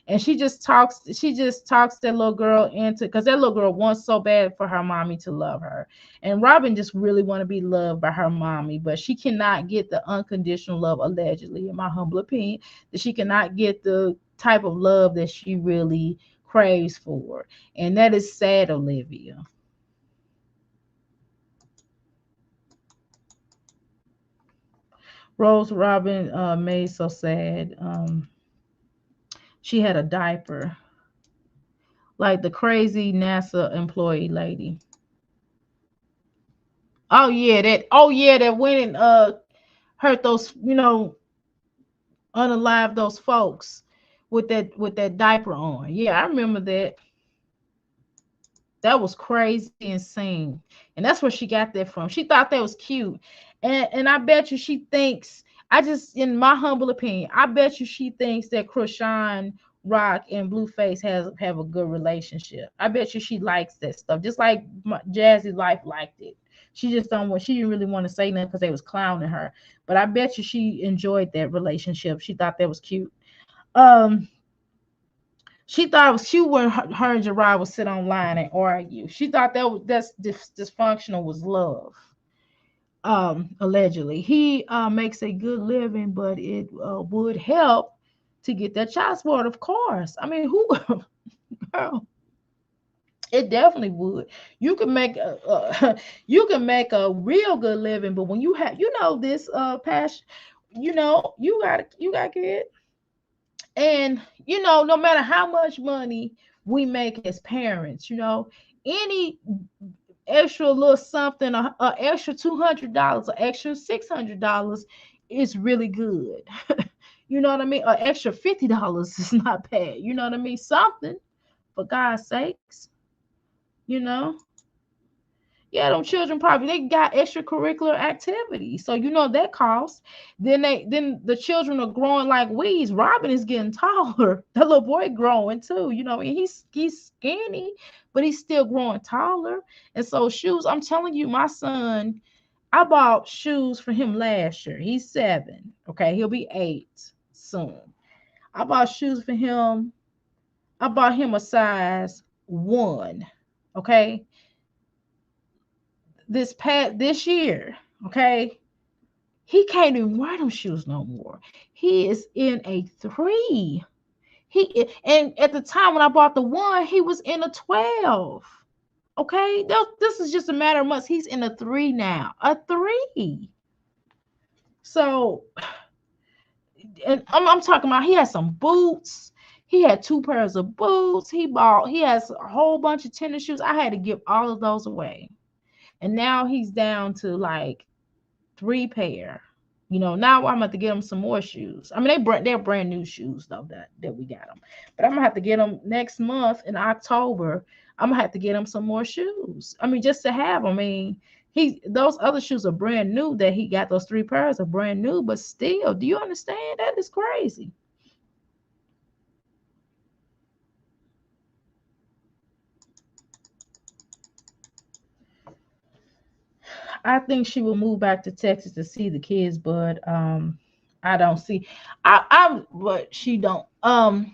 And she just talks that little girl into, because that little girl wants so bad for her mommy to love her. And Robin just really want to be loved by her mommy, but she cannot get the unconditional love, allegedly, in my humble opinion, that she cannot get the type of love that she really craves for. And that is sad, Olivia. Rose Robin made so sad. She had a diaper, like the crazy NASA employee lady. Oh yeah, that went and hurt those, unalive those folks with that diaper on. Yeah, I remember that. That was crazy insane. And that's where she got that from. She thought that was cute. And I bet you she thinks, in my humble opinion, I bet you she thinks that Krishan Rock and Blueface have a good relationship. I bet you she likes that stuff. Just like Jazzy Life liked it. She didn't really want to say nothing because they was clowning her. But I bet you she enjoyed that relationship. She thought that was cute. She thought it was cute when her and Gerard would sit online and argue. She thought that's dysfunctional was love. Allegedly, he makes a good living, but it would help to get that child support, of course. I mean, who? Girl, it definitely would. You can make a real good living, but when you have this passion, you got kids. And no matter how much money we make as parents, any extra little something, a extra $200, an extra $600 is really good. You know what I mean? An extra $50 is not bad. You know what I mean? Something, for God's sakes. Yeah, them children they got extracurricular activities, so that costs. Then the children are growing like weeds. Robin is getting taller. That little boy growing too. He's skinny, but he's still growing taller. And so shoes. I'm telling you, my son, I bought shoes for him last year. He's 7. Okay, he'll be 8 soon. I bought shoes for him. I bought him a size 1. Okay. This year, okay, he can't even wear them shoes no more. He is in a 3. And at the time when I bought the 1, he was in a 12. Okay, this is just a matter of months. He's in a 3 now, a 3. So, and I'm talking about, he had some boots. He had 2 pairs of boots. He has a whole bunch of tennis shoes. I had to give all of those away. And now he's down to like 3 pair. Now I'm going to get him some more shoes. I mean, they're brand new shoes though that we got them. But I'm going to have to get them next month in October. I'm going to have to get him some more shoes. I mean, just to have them. I mean, those other shoes are brand new that he got. Those 3 pairs are brand new, but still, do you understand? That is crazy. I think she will move back to Texas to see the kids, but I don't see. But she don't. I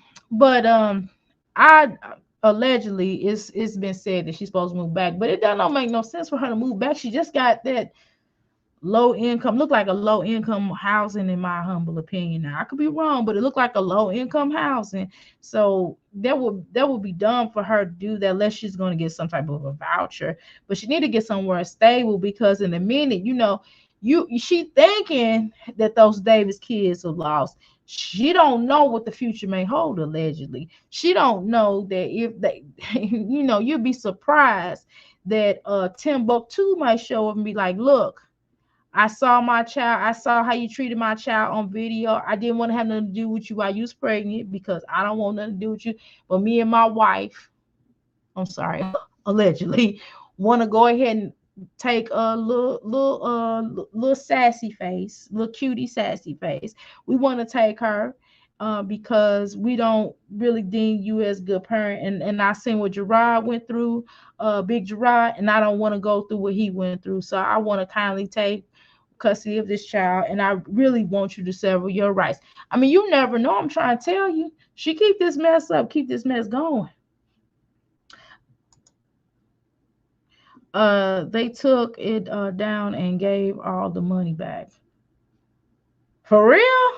allegedly it's been said that she's supposed to move back, but it don't make no sense for her to move back. She just got that low income, look like a low income housing, in my humble opinion. Now I could be wrong, but it looked like a low income housing. So that would be dumb for her to do that unless she's going to get some type of a voucher. But she need to get somewhere stable, because in a minute, she thinking that those Davis kids are lost. She don't know what the future may hold. Allegedly, she don't know that if they, you'd be surprised that Timbuktu might show up and be like, look, I saw my child. I saw how you treated my child on video. I didn't want to have nothing to do with you while you was pregnant, because I don't want nothing to do with you. But me and my wife, I'm sorry, allegedly, want to go ahead and take a little sassy face, little cutie sassy face. We want to take her because we don't really deem you as good parent. And I seen what Gerard went through, Big Gerard, and I don't want to go through what he went through. So I want to kindly take custody of this child, and I really want you to sever your rights. I mean, you never know. I'm trying to tell you. She keep this mess up, keep this mess going. They took it down and gave all the money back. For real?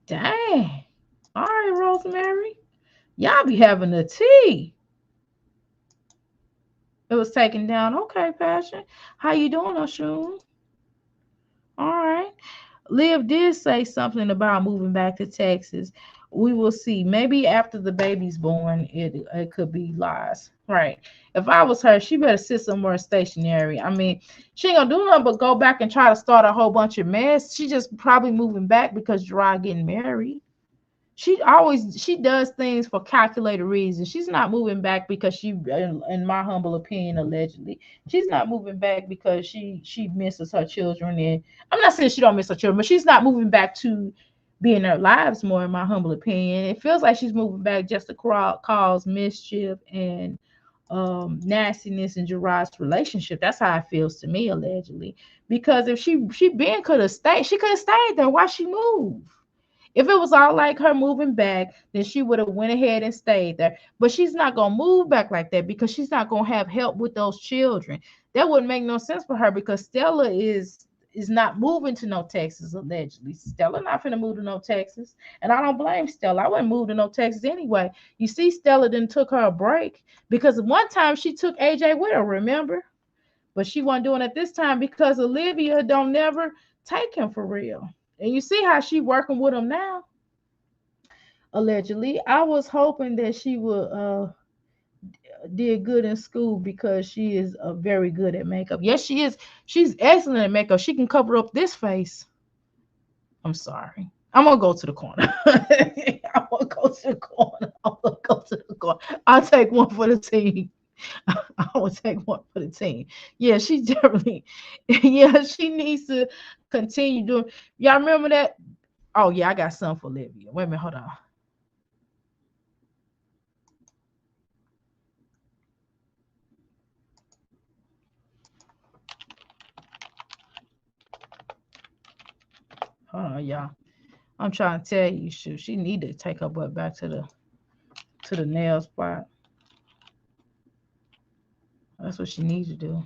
Dang. All right, Rosemary. Y'all be having the tea. It was taken down. Okay, Passion. How you doing, Oshun? All right. Liv did say something about moving back to Texas. We will see. Maybe after the baby's born, it could be lies. Right. If I was her, she better sit somewhere stationary. I mean, she ain't gonna do nothing but go back and try to start a whole bunch of mess. She just probably moving back because Gerard getting married. She does things for calculated reasons. She's not moving back because she, in my humble opinion, allegedly, she's not moving back because she misses her children. And I'm not saying she don't miss her children, but she's not moving back to be in their lives more, in my humble opinion. It feels like she's moving back just to cause mischief and nastiness in Gerard's relationship. That's how it feels to me, allegedly. Because if she could have stayed, she could have stayed there. Why she moved? If it was all like her moving back, then she would have went ahead and stayed there. But she's not gonna move back like that because she's not gonna have help with those children. That wouldn't make no sense for her because Stella is not moving to no Texas, allegedly. Stella not finna move to no Texas. And I don't blame Stella. I wouldn't move to no Texas anyway. You see, Stella then took her a break because one time she took AJ with her, remember? But she wasn't doing it this time because Olivia don't never take him for real. And you see how she working with him now, allegedly. I was hoping that she would did good in school because she is very good at makeup. Yes, she is. She's excellent at makeup. She can cover up this face. I'm sorry. I'm gonna go to the corner. I'm gonna go to the corner. I'm gonna go to the corner. I'll take one for the team. I will take one for the team. Yeah, she definitely. Yeah, she needs to continue doing. Y'all remember that? Oh yeah, I got something for Olivia. Wait a minute, hold on. Hold on, y'all. I'm trying to tell you, shoot, she need to take her butt back to the nail spot. That's what she needs to do.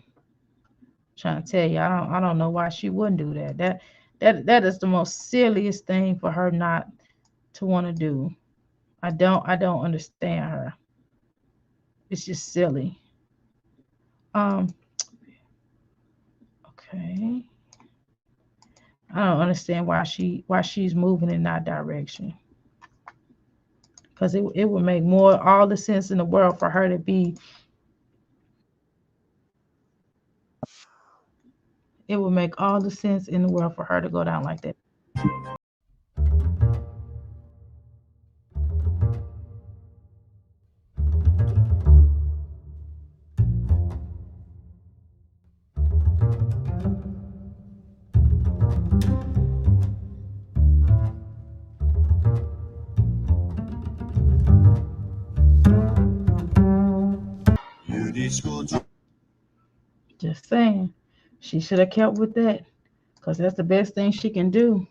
Trying to tell you, I don't know why she wouldn't do that. That is the most silliest thing for her not to want to do. I don't understand her. It's just silly. Okay. I don't understand why she's moving in that direction. Because it would make all the sense in the world for her to be. It would make all the sense in the world for her to go down like that. Just saying, she should have kept with that, because that's the best thing she can do.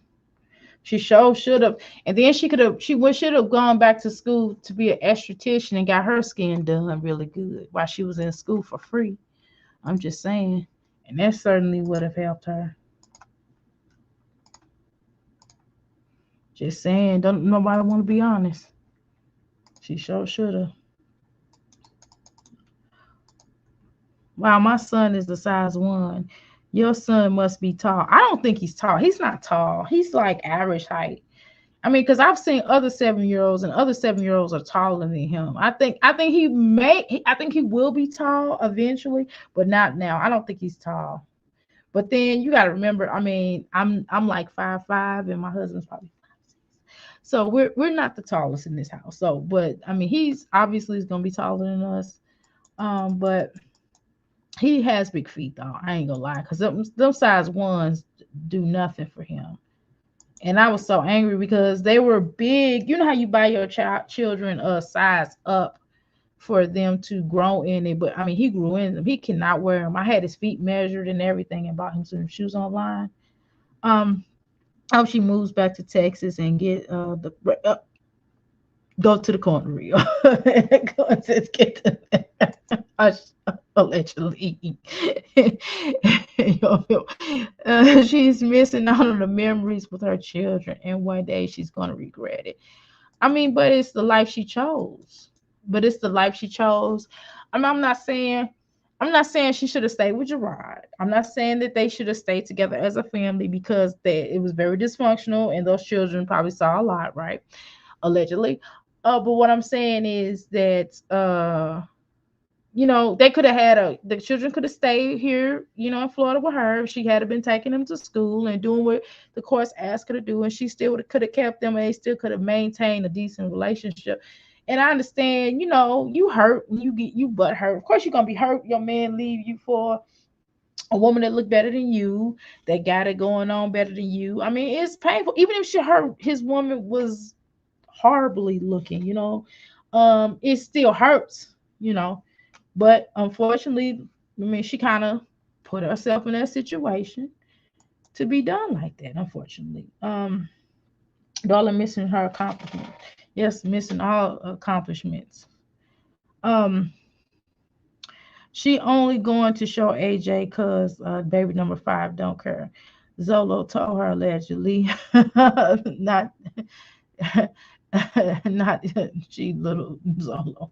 She sure should have, and then she should have gone back to school to be an esthetician and got her skin done really good while she was in school for free. I'm just saying, and that certainly would have helped her. Just saying, don't nobody want to be honest. She sure should have. Wow, my son is the size 1. Your son must be tall. I don't think he's tall. He's not tall. He's like average height. I mean, because I've seen other 7-year-olds, and other 7-year-olds are taller than him. I think he will be tall eventually, but not now. I don't think he's tall. But then you got to remember, I mean, I'm like 5'5", and my husband's probably 5'6". So we're not the tallest in this house. So, but I mean, he's obviously going to be taller than us. But He has big feet though. I ain't gonna lie, because them size ones do nothing for him. And I was so angry because they were big. You know how you buy your children a size up for them to grow in it, but I mean he grew in them. He cannot wear them. I had his feet measured and everything and bought him some shoes online. Um, I hope she moves back to Texas and get the go to the corner reel. Go and just get allegedly. She's missing out on the memories with her children, and one day she's gonna regret it. I mean, but it's the life she chose. But it's the life she chose. I mean, I'm not saying she should have stayed with Gerard. I'm not saying that they should have stayed together as a family because it was very dysfunctional and those children probably saw a lot, right? Allegedly. But what I'm saying is that they could have the children could have stayed here, in Florida with her. If she had been taking them to school and doing what the courts asked her to do, and she still could have kept them, and they still could have maintained a decent relationship. And I understand, you hurt when you butt hurt. Of course, you're gonna be hurt. Your man leave you for a woman that look better than you, that got it going on better than you. I mean, it's painful. Even if his woman was horribly looking, it still hurts, But unfortunately, I mean, she kind of put herself in that situation to be done like that, unfortunately. Darla missing her accomplishment. Yes, missing all accomplishments. She only going to show AJ because baby number 5 don't care. Zolo told her allegedly, not not she little Zolo.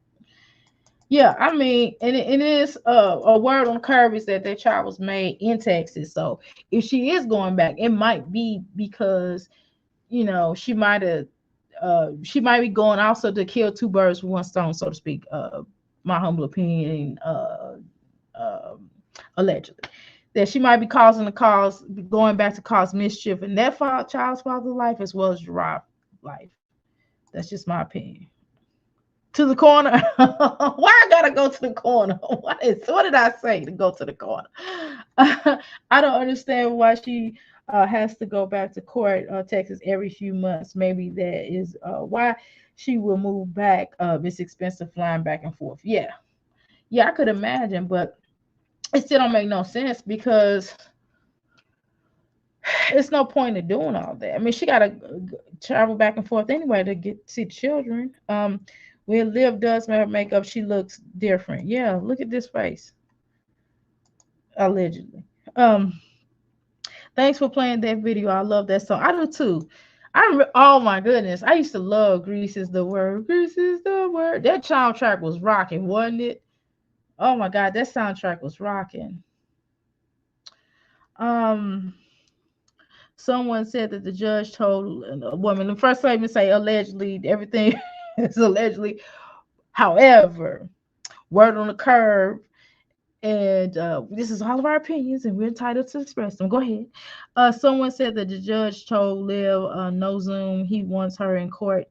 Yeah, I mean, and it is a word on the curve is that child was made in Texas. So if she is going back, it might be because she might be going also to kill two birds with one stone, so to speak. My humble opinion, allegedly, that she might be going back to cause mischief in that child's father's life as well as Gerard's life. That's just my opinion. To the corner. Why I gotta go to the corner? What did I say to go to the corner? I don't understand why she has to go back to court, Texas, every few months. Maybe that is why she will move back. It's expensive flying back and forth. Yeah, I could imagine, but it still don't make no sense because it's no point in doing all that. I mean, she gotta travel back and forth anyway to get to see the children. When Liv does her makeup, she looks different. Yeah, look at this face. Allegedly. Thanks for playing that video. I love that song. I do too. Oh my goodness. I used to love Grease is the Word. Grease is the Word. That soundtrack was rocking, wasn't it? Oh my God, that soundtrack was rocking. Someone said that the judge told a woman, the first let me say allegedly, everything is allegedly. However, word on the curve, and this is all of our opinions, and we're entitled to express them. Go ahead. Someone said that the judge told Liv no Zoom. He wants her in court.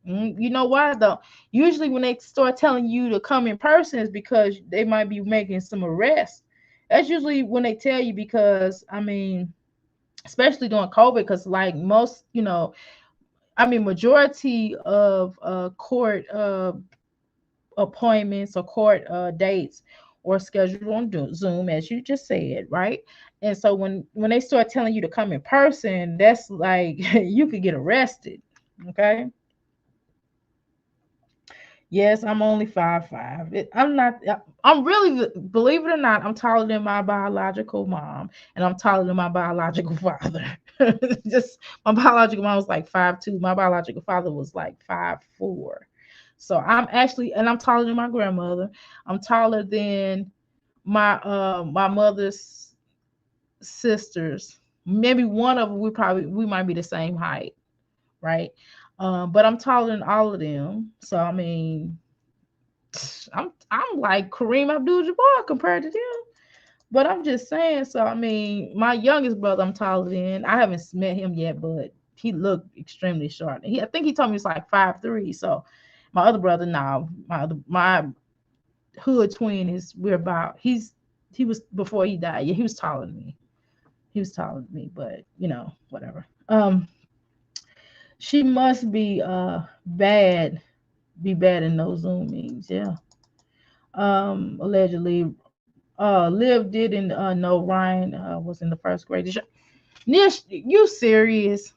You know why though? Usually when they start telling you to come in person is because they might be making some arrests. That's usually when they tell you because, I mean, especially during COVID, because like most, majority of court appointments or court dates or scheduled on Zoom, as you just said, right? And so when they start telling you to come in person, that's like you could get arrested. Okay. Yes, I'm only 5'5". I'm really, believe it or not, I'm taller than my biological mom, and I'm taller than my biological father. Just my biological mom was like 5'2". My biological father was like 5'4". So I'm actually, and I'm taller than my grandmother. I'm taller than my mother's sisters. Maybe one of them we might be the same height, right? But I'm taller than all of them. So I mean, I'm like Kareem Abdul-Jabbar compared to them. But I'm just saying. So I mean, my youngest brother I'm taller than. I haven't met him yet, but he looked extremely short. I think he told me it's like 5'3". So my other brother, my hood twin he's He was before he died. Yeah, he was taller than me. He was taller than me, but whatever. She must be bad in those Zoom meetings. Yeah. Allegedly, Liv didn't know Ryan was in the first grade. Nish, you serious?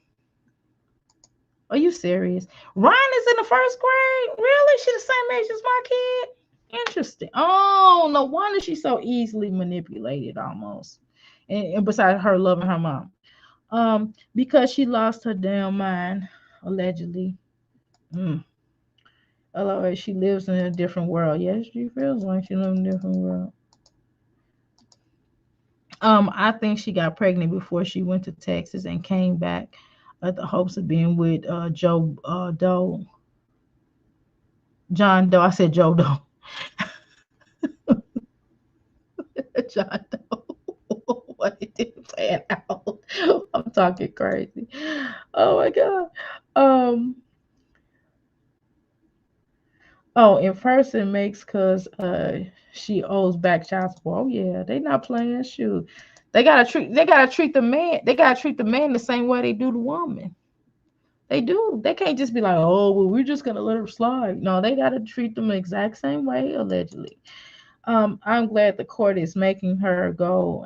Are you serious? Ryan is in the first grade? Really? She the same age as my kid? Interesting. Oh, no wonder she's so easily manipulated almost. And besides her loving her mom. Because she lost her damn mind, allegedly. Mm. Otherwise, she lives in a different world. Yes, she feels like she lives in a different world. I think she got pregnant before she went to Texas and came back at the hopes of being with Joe Doe. John Doe. I said Joe Doe. John Doe. What it didn't plan out. I'm talking crazy. Oh my god. Um. Oh, and person makes cause she owes back child support. Oh yeah, they not playing. Shoot, they gotta treat the man. They gotta treat the man the same way they do the woman. They do. They can't just be like, oh, well, we're just gonna let her slide. No, they gotta treat them the exact same way, allegedly. I'm glad the court is making her go.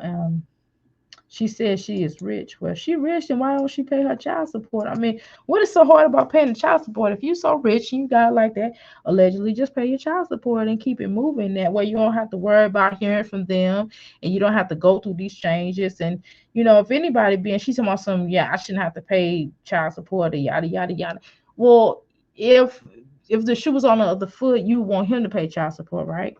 She says she is rich. Well, she rich, and why don't she pay her child support? I mean, what is so hard about paying the child support? If you're so rich and you got it like that, allegedly, just pay your child support and keep it moving. That way, you don't have to worry about hearing from them, and you don't have to go through these changes. And if anybody being, she's talking about some, yeah, I shouldn't have to pay child support, or yada yada yada. Well, if the shoe was on the other foot, you want him to pay child support, right?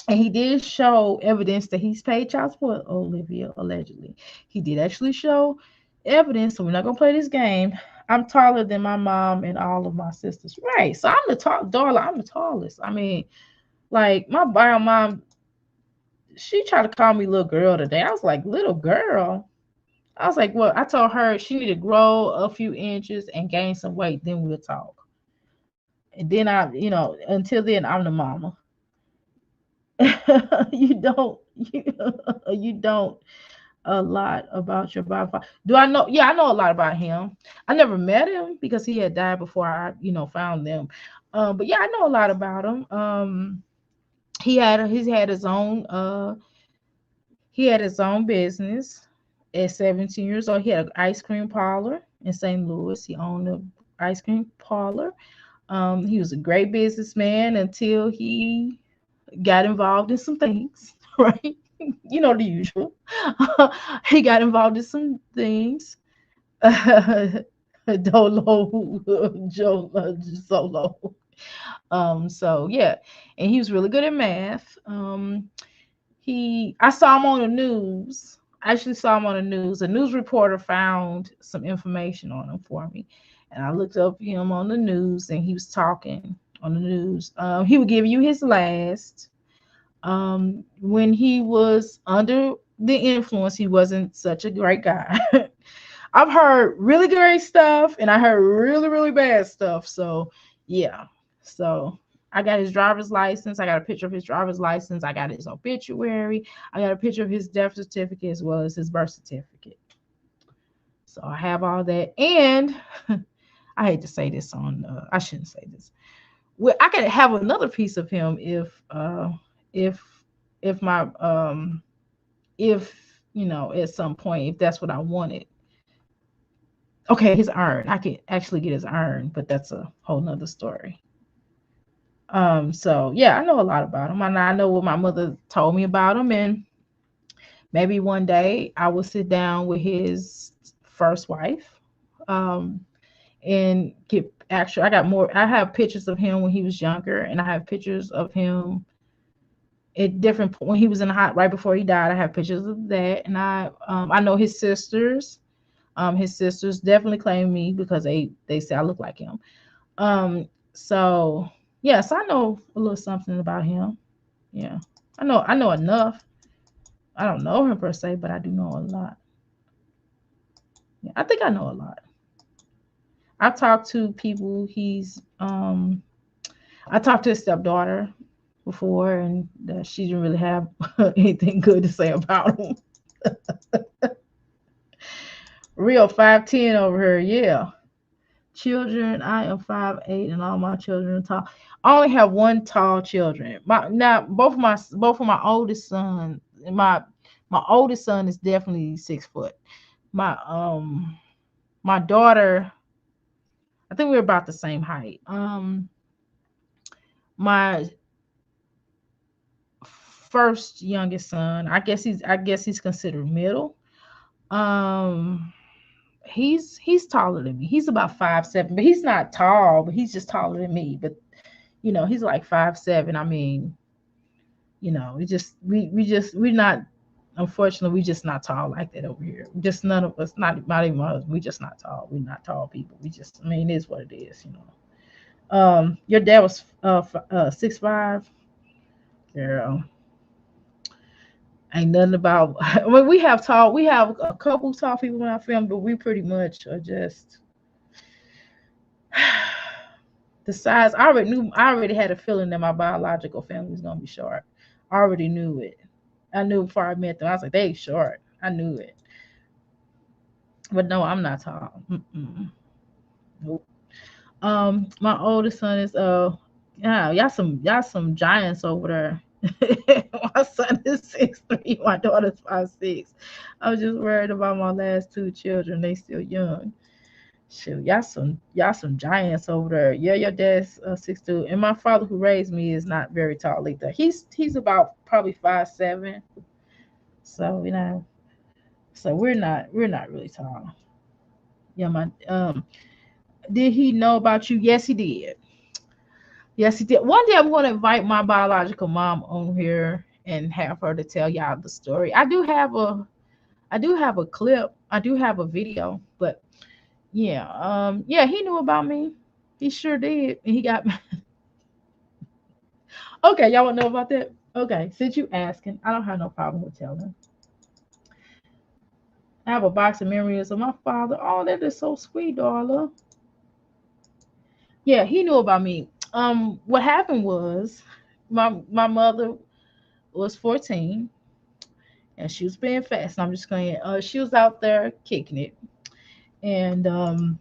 And he did show evidence that he's paid child support, Olivia, allegedly. He did actually show evidence, so we're not going to play this game. I'm taller than my mom and all of my sisters. Right. So I'm the darling, I'm the tallest. I mean, like, my bio mom, she tried to call me little girl today. I was like, little girl? I was like, well, I told her she need to grow a few inches and gain some weight, then we'll talk. And then until then, I'm the mama. you don't you, you don't a lot about your biography. Do I know? Yeah, I know a lot about him. I never met him because he had died before I found them. But yeah, I know a lot about him. He had his own business at 17 years old. He had an ice cream parlor in St. Louis. He owned an ice cream parlor. He was a great businessman until he got involved in some things, right? The usual. He got involved in some things. Dolo, Joe, Solo. So yeah, and he was really good at math. I saw him on the news. I actually saw him on the news. A news reporter found some information on him for me, and I looked up him on the news, and he was talking on the news. He would give you his last. When he was under the influence, he wasn't such a great guy. I've heard really great stuff, and I heard really, really bad stuff. So yeah. So I got his driver's license. I got a picture of his driver's license. I got his obituary. I got a picture of his death certificate as well as his birth certificate. So I have all that. And I hate to say this I shouldn't say this. Well, I could have another piece of him if my at some point, if that's what I wanted. Okay, his urn. I could actually get his urn, but that's a whole nother story. So yeah, I know a lot about him, and I know what my mother told me about him, and maybe one day I will sit down with his first wife, and get actually. I have pictures of him when he was younger, and I have pictures of him at different when he was in the hot right before he died. I have pictures of that, and I know his sisters. His sisters definitely claim me because they say I look like him. So yes, I know a little something about him. Yeah, I know enough. I don't know him per se, but I do know a lot. Yeah, I think I know a lot. I've talked to people. I talked to his stepdaughter. before, and that she didn't really have anything good to say about him. Real 5'10" over here, yeah. Children, I am 5'8", and all my children are tall. I only have one tall children. Both of my oldest son, my oldest son is definitely 6 foot. My daughter, I think we're about the same height. My first youngest son, I guess he's considered middle. Um, he's taller than me. He's about 5'7", but he's not tall, but he's just taller than me. But he's like 5'7". I mean, we're not, unfortunately, we just not tall like that over here. Just none of us, not even us. We just not tall. We're not tall people. I mean, it is what it is. Your dad was 6'5". Girl, ain't nothing about. I mean, we have a couple tall people in our family, but we pretty much are just the size. I already had a feeling that my biological family was gonna be short. I already knew it. I knew before I met them. I was like, they short. I knew it. But no, I'm not tall. Mm-mm. Nope. My oldest son is yeah, y'all some giants over there. My son is 6'3", my daughter's 5'6". I was just worried about my last two children. They still young. Shoot, y'all some giants over there. Yeah, your dad's 6'2", and my father who raised me is not very tall either. He's about probably 5'7". So so we're not really tall. Yeah, my did he know about you? Yes, he did. Yes, he did. One day I'm going to invite my biological mom on here and have her to tell y'all the story. I do have a clip. I do have a video, but yeah, yeah, he knew about me. He sure did. And he got okay, y'all want to know about that? Okay, since you asking, I don't have no problem with telling. I have a box of memories of my father. Oh, that is so sweet, darling. Yeah, he knew about me. What happened was my mother was 14 and she was being fast. I'm just going. She was out there kicking it, and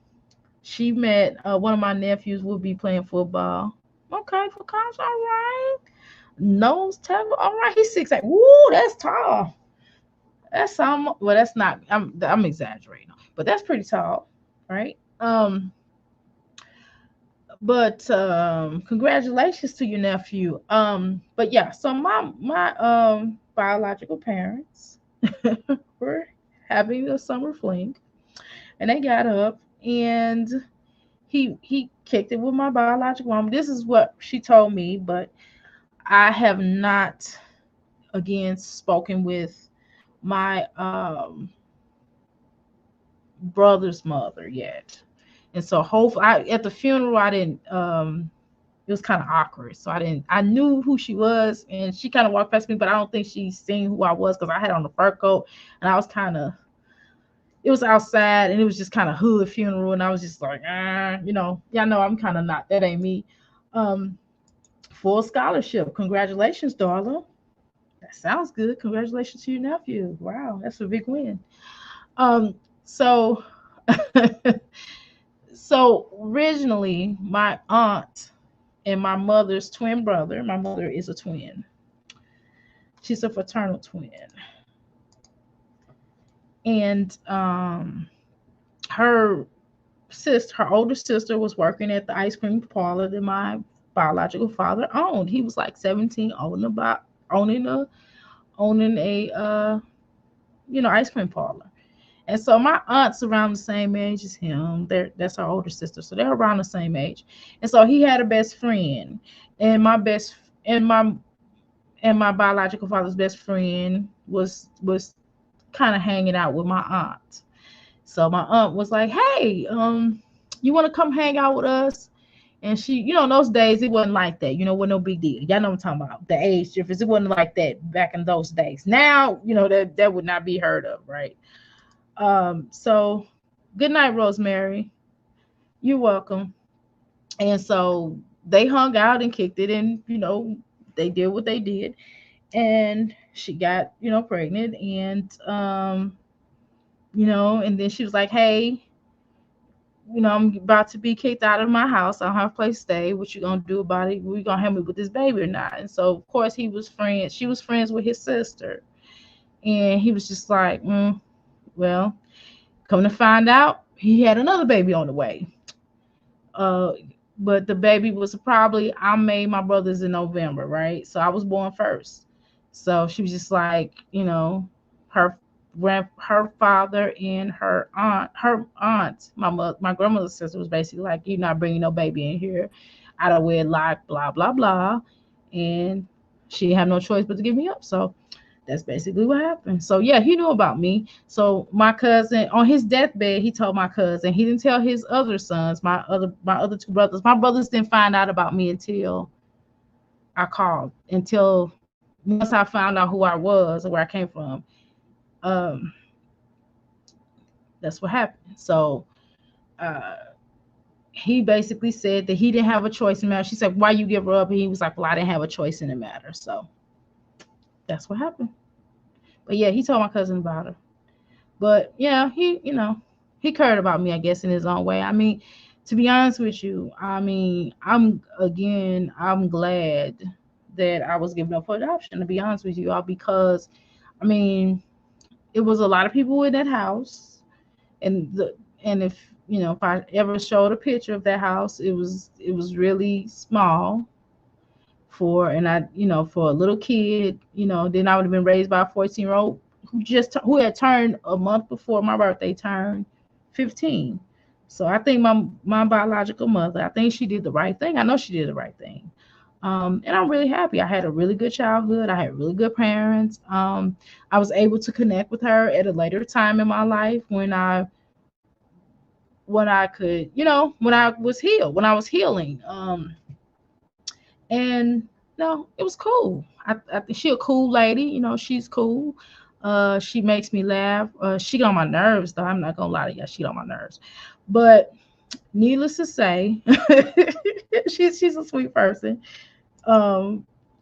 she met one of my nephews. Would be playing football. Okay, for college, all right. Nose tackle, all right. He's 6'8". Woo, that's tall. That's some. Well, that's not. I'm exaggerating, but that's pretty tall, right? But congratulations to your nephew. But yeah, so my biological parents were having a summer fling, and they got up and he kicked it with my biological mom. This is what she told me, but I have not again spoken with my brother's mother yet. And so hopefully at the funeral I didn't it was kind of awkward. So I knew who she was and she kind of walked past me, but I don't think she seen who I was because I had on the fur coat and I was kind of, it was outside and it was just kind of hood funeral. And I was just like, y'all know I'm kind of not, that ain't me. Um, Full scholarship. Congratulations, darling. That sounds good. Congratulations to your nephew. Wow, that's a big win. So so originally my aunt and my mother's twin brother, my mother is a twin. She's a fraternal twin. And her her older sister was working at the ice cream parlor that my biological father owned. He was like 17, owning a ice cream parlor. And so my aunt's around the same age as him. That's her older sister, so they're around the same age. And so he had a best friend, and my best and my biological father's best friend was kind of hanging out with my aunt. So my aunt was like, "Hey, you want to come hang out with us?" And she, in those days it wasn't like that. Wasn't no big deal. Y'all know what I'm talking about. The age difference. It wasn't like that back in those days. Now, that would not be heard of, right? So good night, Rosemary. You're welcome. And so they hung out and kicked it, and they did what they did, and she got, pregnant, and and then she was like, hey, I'm about to be kicked out of my house. I don't have a place to stay. What you gonna do about it? We gonna help me with this baby or not? And so of course she was friends with his sister, and he was just like, well, come to find out, he had another baby on the way. But the baby was probably, I made my brothers in November, right? So I was born first. So she was just like, her her father and her aunt, my grandmother's sister, was basically like, you're not bringing no baby in here out of wedlock, blah blah blah, and she had no choice but to give me up. So that's basically what happened. So yeah, he knew about me. So my cousin, on his deathbed, he told my cousin. He didn't tell his other sons, my other two brothers. My brothers didn't find out about me until I called. Until once I found out who I was and where I came from. That's what happened. So he basically said that he didn't have a choice in the matter. She said, why you give her up? And he was like, well, I didn't have a choice in the matter. So that's what happened. But yeah, he told my cousin about her. But yeah, he cared about me, I guess, in his own way. I mean, to be honest with you, I mean, I'm glad that I was given up for adoption, to be honest with you all, because I mean, it was a lot of people in that house, and if I ever showed a picture of that house, it was really small for a little kid, then I would have been raised by a 14-year-old who had turned a month before my birthday turned 15. So I think my biological mother, I think she did the right thing. I know she did the right thing. And I'm really happy. I had a really good childhood. I had really good parents. I was able to connect with her at a later time in my life when I could, when I was healed, when I was healing. And no, it was cool. I think she a cool lady. She's cool. She makes me laugh. She got on my nerves, though. I'm not gonna lie to you. She got on my nerves. But needless to say, she's a sweet person.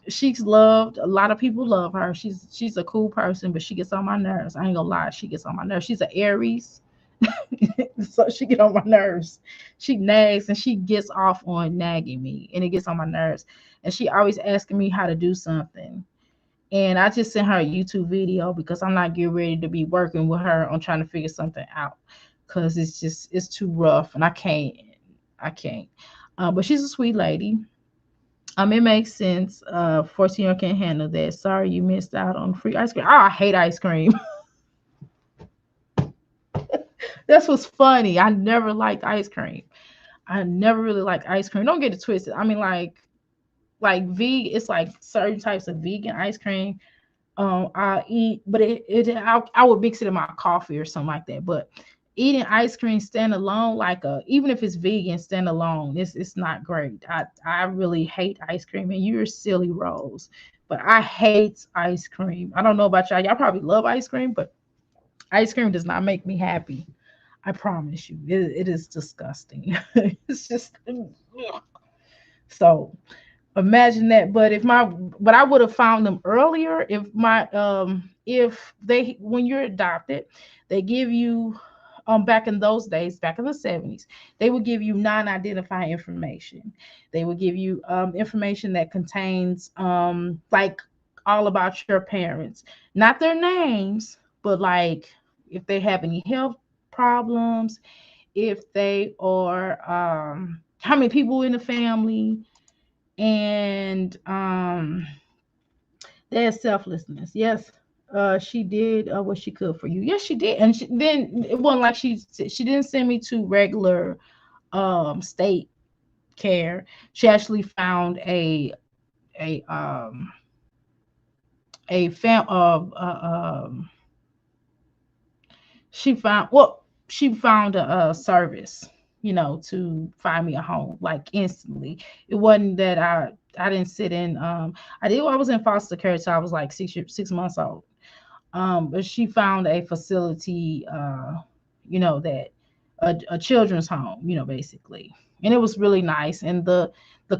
She's loved. A lot of people love her. She's a cool person, but she gets on my nerves. I ain't gonna lie. She gets on my nerves. She's an Aries. So she get on my nerves. She nags and she gets off on nagging me, and it gets on my nerves. And she always asking me how to do something, and I just sent her a YouTube video because I'm not getting ready to be working with her on trying to figure something out, because it's too rough, and I can't. But she's a sweet lady. It makes sense. 14-year-old can't handle that. Sorry you missed out on free ice cream. Oh, I hate ice cream. That's what's funny. I never liked ice cream. I never really liked ice cream. Don't get it twisted. I mean, like vegan. It's like certain types of vegan ice cream. I eat, but I would mix it in my coffee or something like that. But eating ice cream stand alone, even if it's vegan stand alone, it's not great. I really hate ice cream, and you're silly, Rose. But I hate ice cream. I don't know about y'all. Y'all probably love ice cream, but ice cream does not make me happy. I promise you, it is disgusting. It's just so imagine that. But I would have found them earlier if when you're adopted, they give you back in those days, back in the 70s, they would give you non-identifying information. They would give you information that contains like all about your parents, not their names, but like if they have any health problems, if they are how many people in the family, and their selflessness. Yes, she did what she could for you. Yes, she did. And then it wasn't like she didn't send me to regular state care. She actually found a she found a service, to find me a home like instantly. It wasn't that I didn't sit in I was in foster care till I was like 6 months old. But she found a facility that a children's home, basically. And it was really nice. And the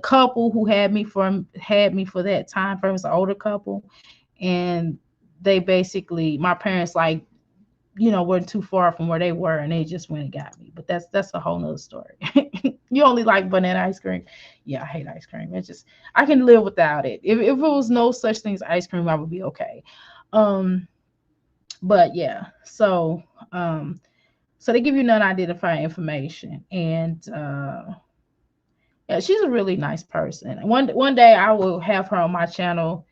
couple who had me for that time frame was an older couple, and they basically, my parents, like, weren't too far from where they were, and they just went and got me. But that's a whole nother story. You only like banana ice cream? Yeah, I hate ice cream. It's just, I can live without it. If it was no such thing as ice cream, I would be okay. But yeah, so they give you non-identifying information, and yeah, she's a really nice person. One day I will have her on my channel,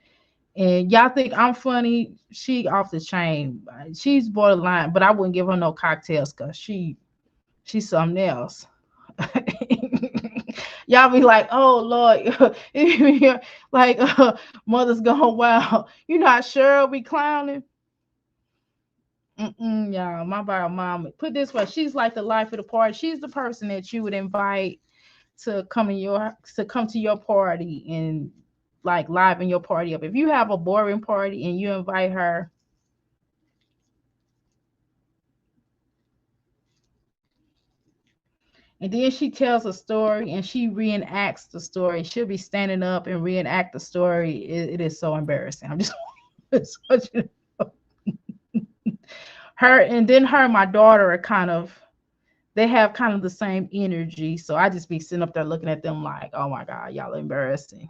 and y'all think I'm funny. She off the chain. She's borderline, but I wouldn't give her no cocktails because she's something else. Y'all be like, oh Lord, like mother's gone wild. You not sure be clowning? Y'all, my bio mom. Put this way, she's like the life of the party. She's the person that you would invite to come to your party and like liven your party up. If you have a boring party and you invite her, and then she tells a story and she reenacts the story, she'll be standing up and reenact the story. It is so embarrassing. I'm just her, and then her and my daughter are they have kind of the same energy. So I just be sitting up there looking at them like, oh my God, y'all are embarrassing.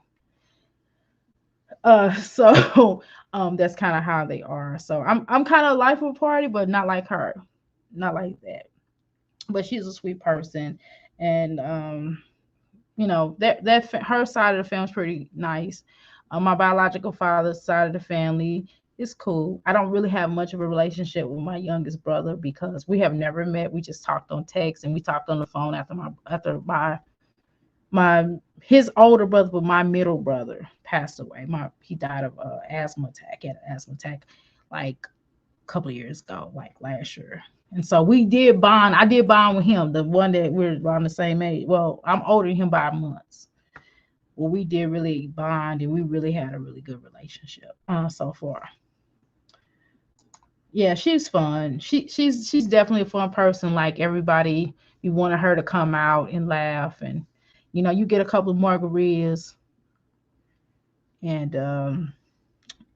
So that's kind of how they are. So I'm kind of life of a party, but not like her, not like that. But she's a sweet person, and that her side of the family is pretty nice. My biological father's side of the family is cool. I don't really have much of a relationship with my youngest brother because we have never met. We just talked on text and we talked on the phone after his older brother, but my middle brother passed away. He died of asthma attack. He had an asthma attack like a couple of years ago, like last year. And so we did bond. I did bond with him, the one that we're around the same age. Well, I'm older than him by months. Well, we did really bond, and we really had a really good relationship so far. Yeah, she's fun. She's definitely a fun person. Like everybody, you wanted her to come out and laugh, and you get a couple of margaritas, and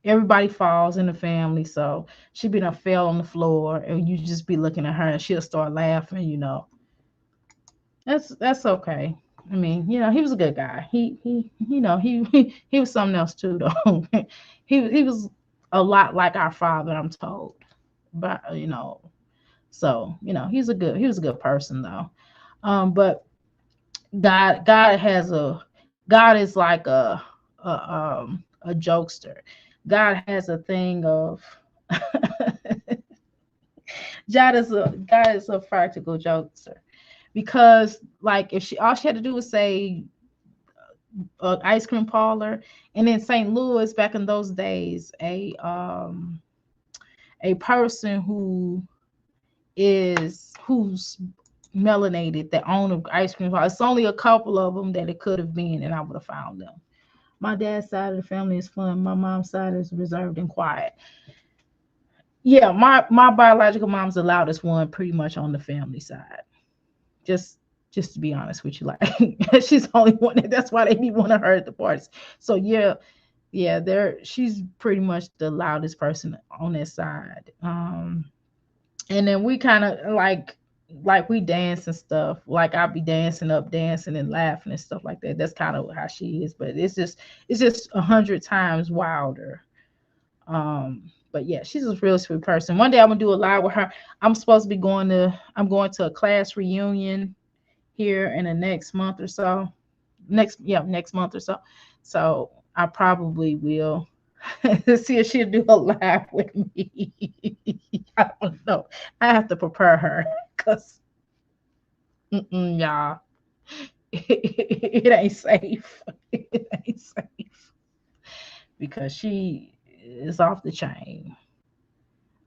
everybody falls in the family. So she be done fell on the floor, and you just be looking at her, and she'll start laughing. That's okay. I mean, he was a good guy. He was something else too, though. he was a lot like our father, I'm told. But so he was a good person though. But God is like a jokester. God has a thing of God is a practical jokester, because like if all she had to do was say ice cream parlor, and in St. Louis back in those days, a person who's melanated that own an ice cream parlor. It's only a couple of them that it could have been, and I would have found them. My dad's side of the family is fun. My mom's side is reserved and quiet. Yeah, my biological mom's the loudest one pretty much on the family side. Just to be honest with you, like she's the only one. That's why they be wanting her at the parties. So yeah, she's pretty much the loudest person on that side. And then we kind of like we dance and stuff. Like I'll be dancing and laughing and stuff like that. That's kind of how she is, but it's just 100 times wilder. But yeah, she's a real sweet person. One day I'm gonna do a live with her. I'm going to a class reunion here in the next month or so. Next month or so. So I probably will see if she'll do a live with me. I don't know. I have to prepare her because y'all, it ain't safe. It ain't safe because she is off the chain.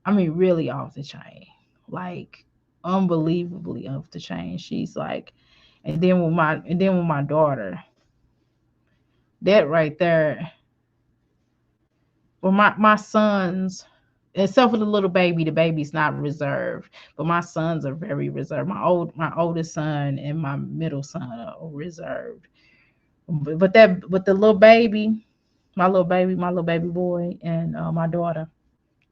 I mean, really off the chain, like unbelievably off the chain. She's like, and then with my daughter, that right there. Well, my sons, except for the little baby. The baby's not reserved, but my sons are very reserved. My oldest son and my middle son are reserved. But the little baby, my little baby boy, and my daughter,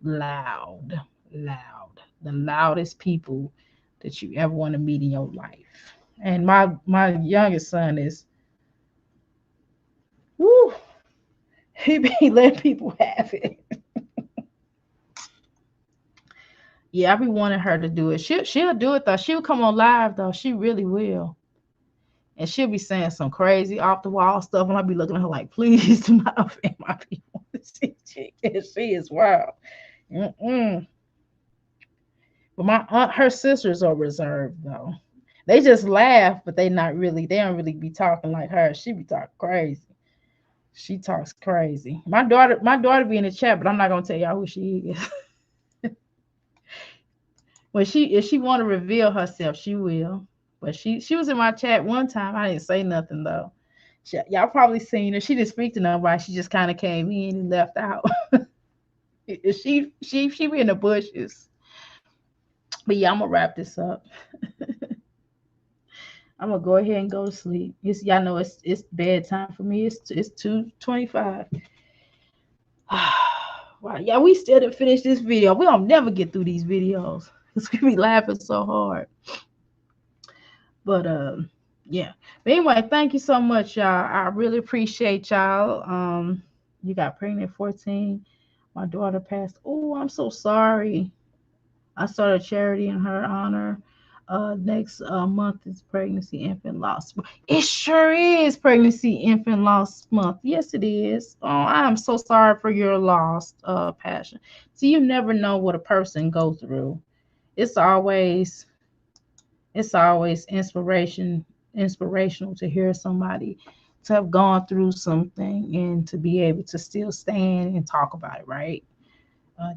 loud, the loudest people that you ever want to meet in your life. And my youngest son is, woo, he be letting people have it. Yeah, I be wanting her to do it. She'll do it though. She'll come on live though. She really will. And she'll be saying some crazy off the wall stuff, and I'll be looking at her like, please do not offend my people. She is wild. Mm-mm. But my aunt, her sisters are reserved though. They just laugh, but they don't really be talking like her. She be talking crazy. She talks crazy. My daughter be in the chat, but I'm not gonna tell y'all who she is. If she want to reveal herself, she will. But she was in my chat one time. I didn't say nothing though. Y'all probably seen her. She didn't speak to nobody. She just kind of came in and left out. she be in the bushes. But yeah, I'm gonna wrap this up. I'm gonna go ahead and go to sleep. Y'all know it's bedtime for me. It's 2:25. Wow, yeah, we still didn't finish this video. We don't never get through these videos. It's gonna be laughing so hard. But yeah. But anyway, thank you so much, y'all. I really appreciate y'all. You got pregnant at 14. My daughter passed. Oh, I'm so sorry. I started a charity in her honor. Next month is Pregnancy Infant Loss. It sure is Pregnancy Infant Loss Month. Yes, it is. Oh, I am so sorry for your loss, Passion. See, you never know what a person goes through. It's always inspirational to hear somebody to have gone through something and to be able to still stand and talk about it, right?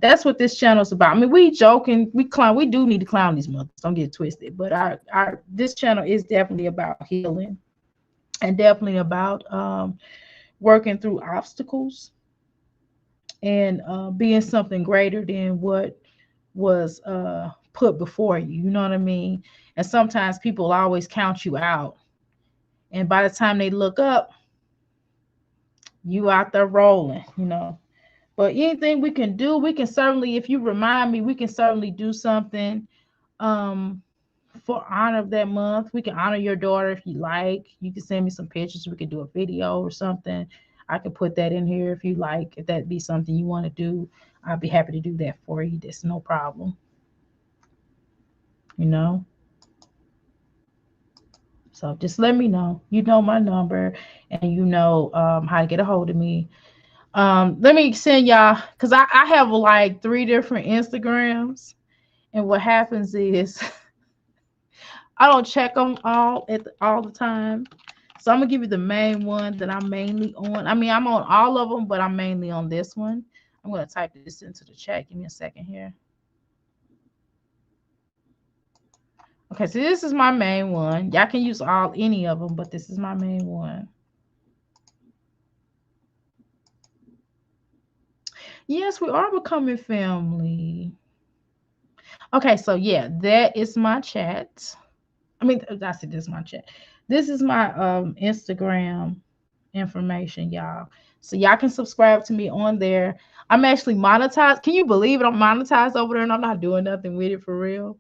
That's what this channel is about. I mean, we joking, we clown, we do need to clown these mothers. Don't get it twisted. But this channel is definitely about healing and definitely about working through obstacles and being something greater than what was put before you. You know what I mean? And sometimes people always count you out. And by the time they look up, you out there rolling, you know. But anything we can do, we can certainly, if you remind me, we can certainly do something for honor of that month. We can honor your daughter if you like. You can send me some pictures. We could do a video or something. I can put that in here if you like. If that be something you want to do, I'll be happy to do that for you. That's no problem. You know? So just let me know. You know my number and you know how to get a hold of me. Let me send y'all, because I have like 3 different Instagrams, and what happens is I don't check them all the time. So I'm gonna give you the main one that I'm mainly on. I mean, I'm on all of them, but I'm mainly on this one. I'm gonna type this into the chat. Give me a second here. Okay, so this is my main one. Y'all can use any of them, but this is my main one. Yes, we are becoming family. Okay, so yeah, that is my chat. I mean, I said this is my chat. This is my Instagram information, y'all. So y'all can subscribe to me on there. I'm actually monetized. Can you believe it? I'm monetized over there and I'm not doing nothing with it for real.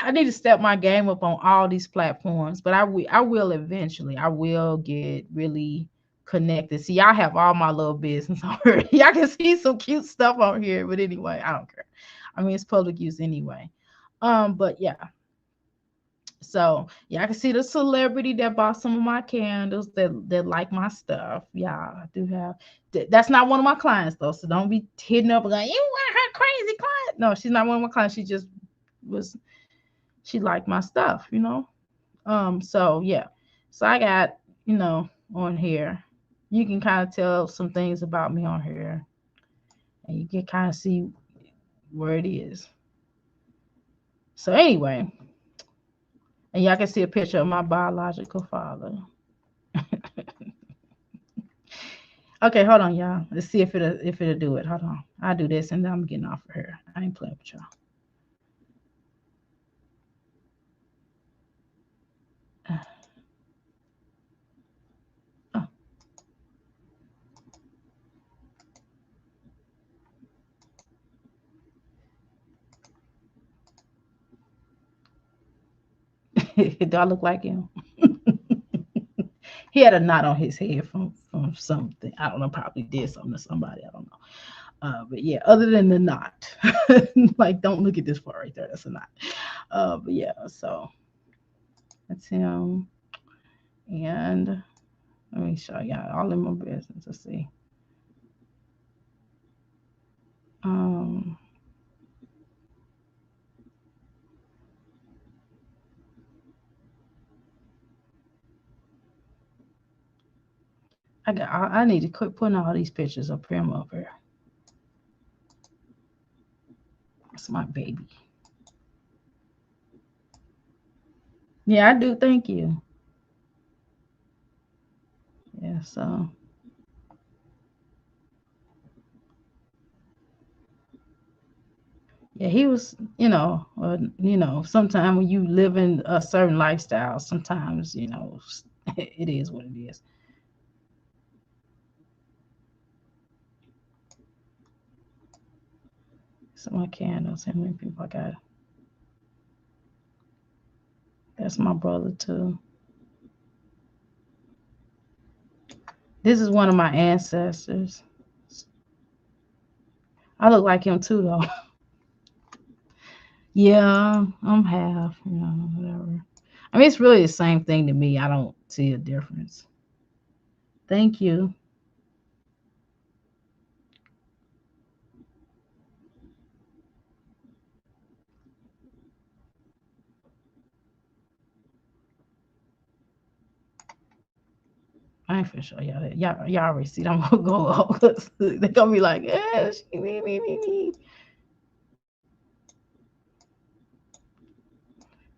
I need to step my game up on all these platforms, but I will eventually. I will get really connected. See, y'all have all my little business on here. Y'all can see some cute stuff on here, but anyway, I don't care. I mean, it's public use anyway. But yeah. So yeah, I can see the celebrity that bought some of my candles that like my stuff. Yeah, I do have. That's not one of my clients though, so don't be hitting up and going, "You want her crazy client?" No, she's not one of my clients. She liked my stuff, you know. So yeah, so I got, you know, on here. You can kind of tell some things about me on here, and you can kind of see where it is. So anyway. And y'all can see a picture of my biological father. Okay, hold on, y'all. Let's see if it'll do it. Hold on. I'll do this and then I'm getting off of here. I ain't playing with y'all. Oh. Do I look like him? He had a knot on his head from something. I don't know. Probably did something to somebody. I don't know. But yeah, other than the knot, like don't look at this part right there. That's a knot. But yeah, so that's him. And let me show y'all all in my business. Let's see. Um, I need to quit putting all these pictures of him up here. That's my baby. Yeah, I do. Thank you. Yeah, so yeah, he was, sometimes when you live in a certain lifestyle, sometimes, it is what it is. So my candles, how many people I got? That's my brother too. This is one of my ancestors. I look like him too, though. Yeah, I'm half, whatever. I mean, it's really the same thing to me. I don't see a difference. Thank you. I ain't for sure y'all that. Y'all already see I'm gonna go off. They're gonna be like, yeah, me.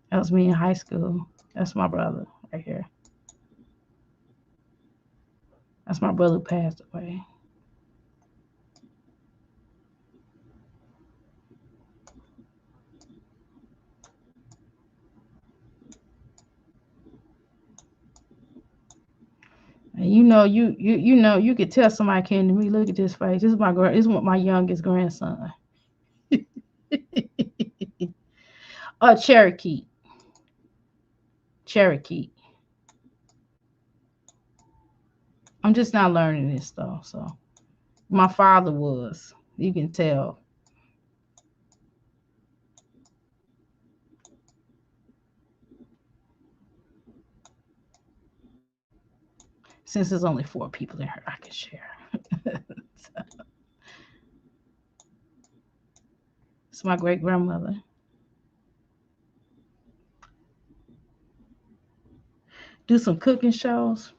That was me in high school. That's my brother right here. That's my brother who passed away. And you could tell somebody came to me. Look at this face. This is my youngest grandson. Cherokee. Cherokee. I'm just not learning this though. So my father was. You can tell. Since there's only 4 people in here, I can share. So, it's my great grandmother. Do some cooking shows.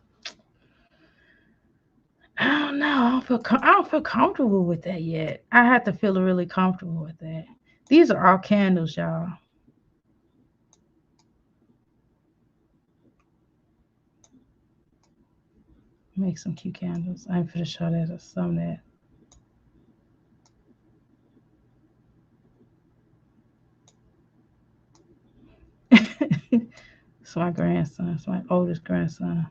I don't know. I don't feel comfortable with that yet. I have to feel really comfortable with that. These are all candles, y'all. Make some cute candles. I'm for sure there's some of that. It's my grandson. It's my oldest grandson.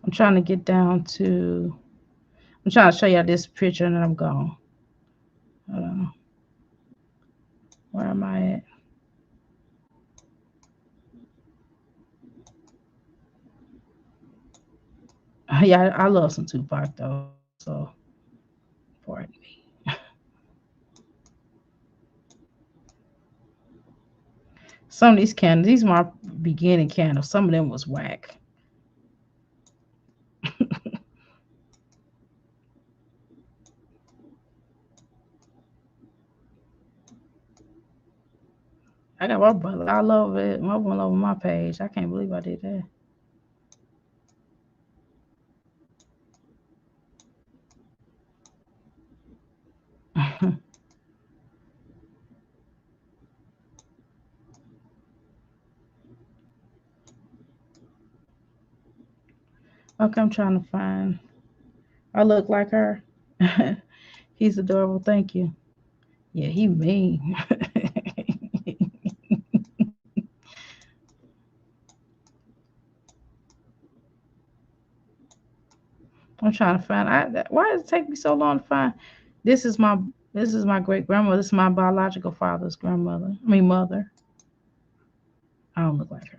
I'm trying to get down to. I'm trying to show y'all this picture and then I'm gone. Hold on. Where am I at? Yeah, I love some Tupac though. So, pardon me. Some of these candles, these are my beginning candles. Some of them was whack. I got my brother. I love it. My one over my page. I can't believe I did that. Okay, I'm trying to find. I look like her. He's adorable. Thank you. Yeah, he mean. I'm trying to find. Why does it take me so long to find? This is my this is my great grandmother. This is my biological father's grandmother. I mean mother. I don't look like her.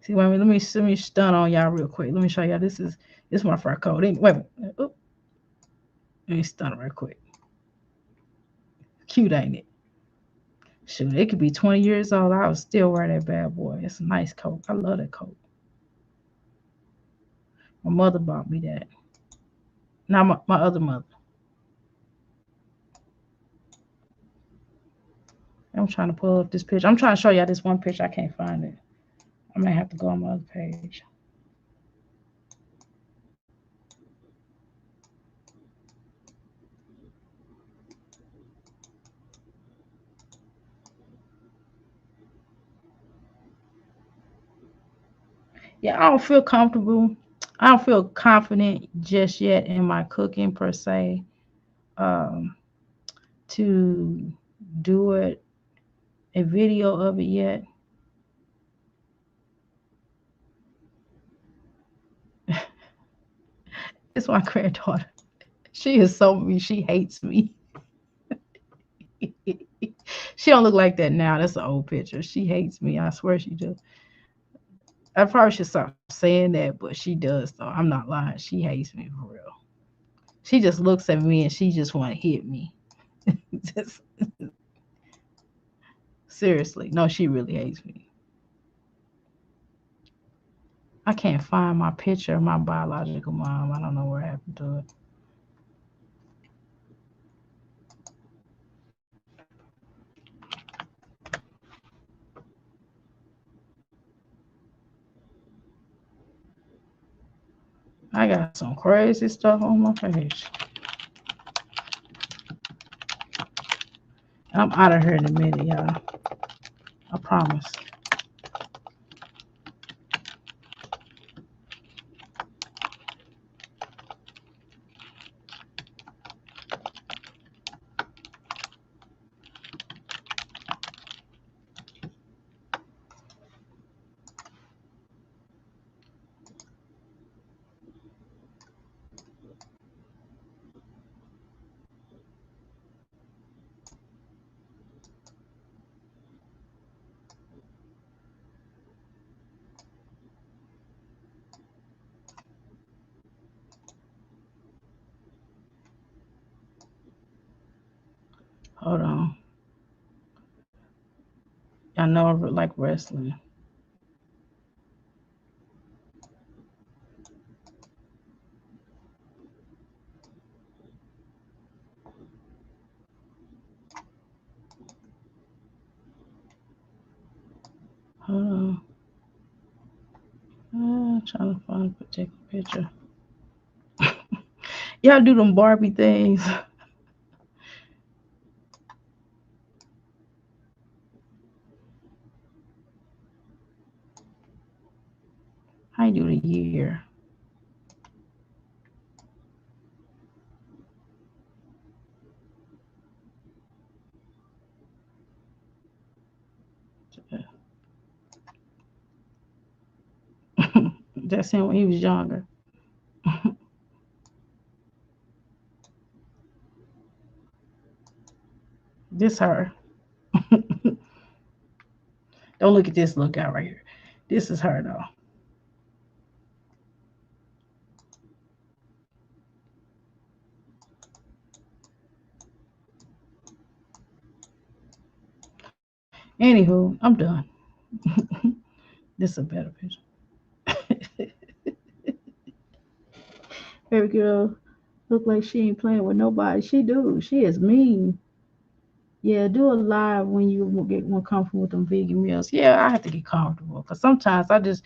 See, wait a minute. Let me stun on y'all real quick. Let me show y'all. This is my fur coat. Wait a minute. Oop. Let me stun real quick. Cute, ain't it? Shoot, it could be 20 years old. I would still wear that bad boy. It's a nice coat. I love that coat. My mother bought me that. Not my other mother. I'm trying to pull up this picture. I'm trying to show y'all this one picture. I can't find it. I may have to go on my other page. Yeah, I don't feel comfortable. I don't feel confident just yet in my cooking per se. Um, to do it a video of it yet. It's my granddaughter. She is so mean. She hates me. She don't look like that now. That's an old picture. She hates me. I swear she does. I probably should stop saying that, but she does though. I'm not lying. She hates me for real. She just looks at me and she just want to hit me. Just, seriously. No, she really hates me. I can't find my picture of my biological mom. I don't know what happened to it. I got some crazy stuff on my page. I'm out of here in a minute, y'all. I promise. Hold on. I know I like wrestling. Hold on. Trying to find a particular picture. Y'all do them Barbie things. How you do the year? That's him when he was younger. This her. Don't look at this lookout right here. This is her though. Anywho, I'm done. This is a better picture. Baby girl look like she ain't playing with nobody. She do. She is mean. Yeah, do a live when you get more comfortable with them vegan meals. Yeah, I have to get comfortable because sometimes I just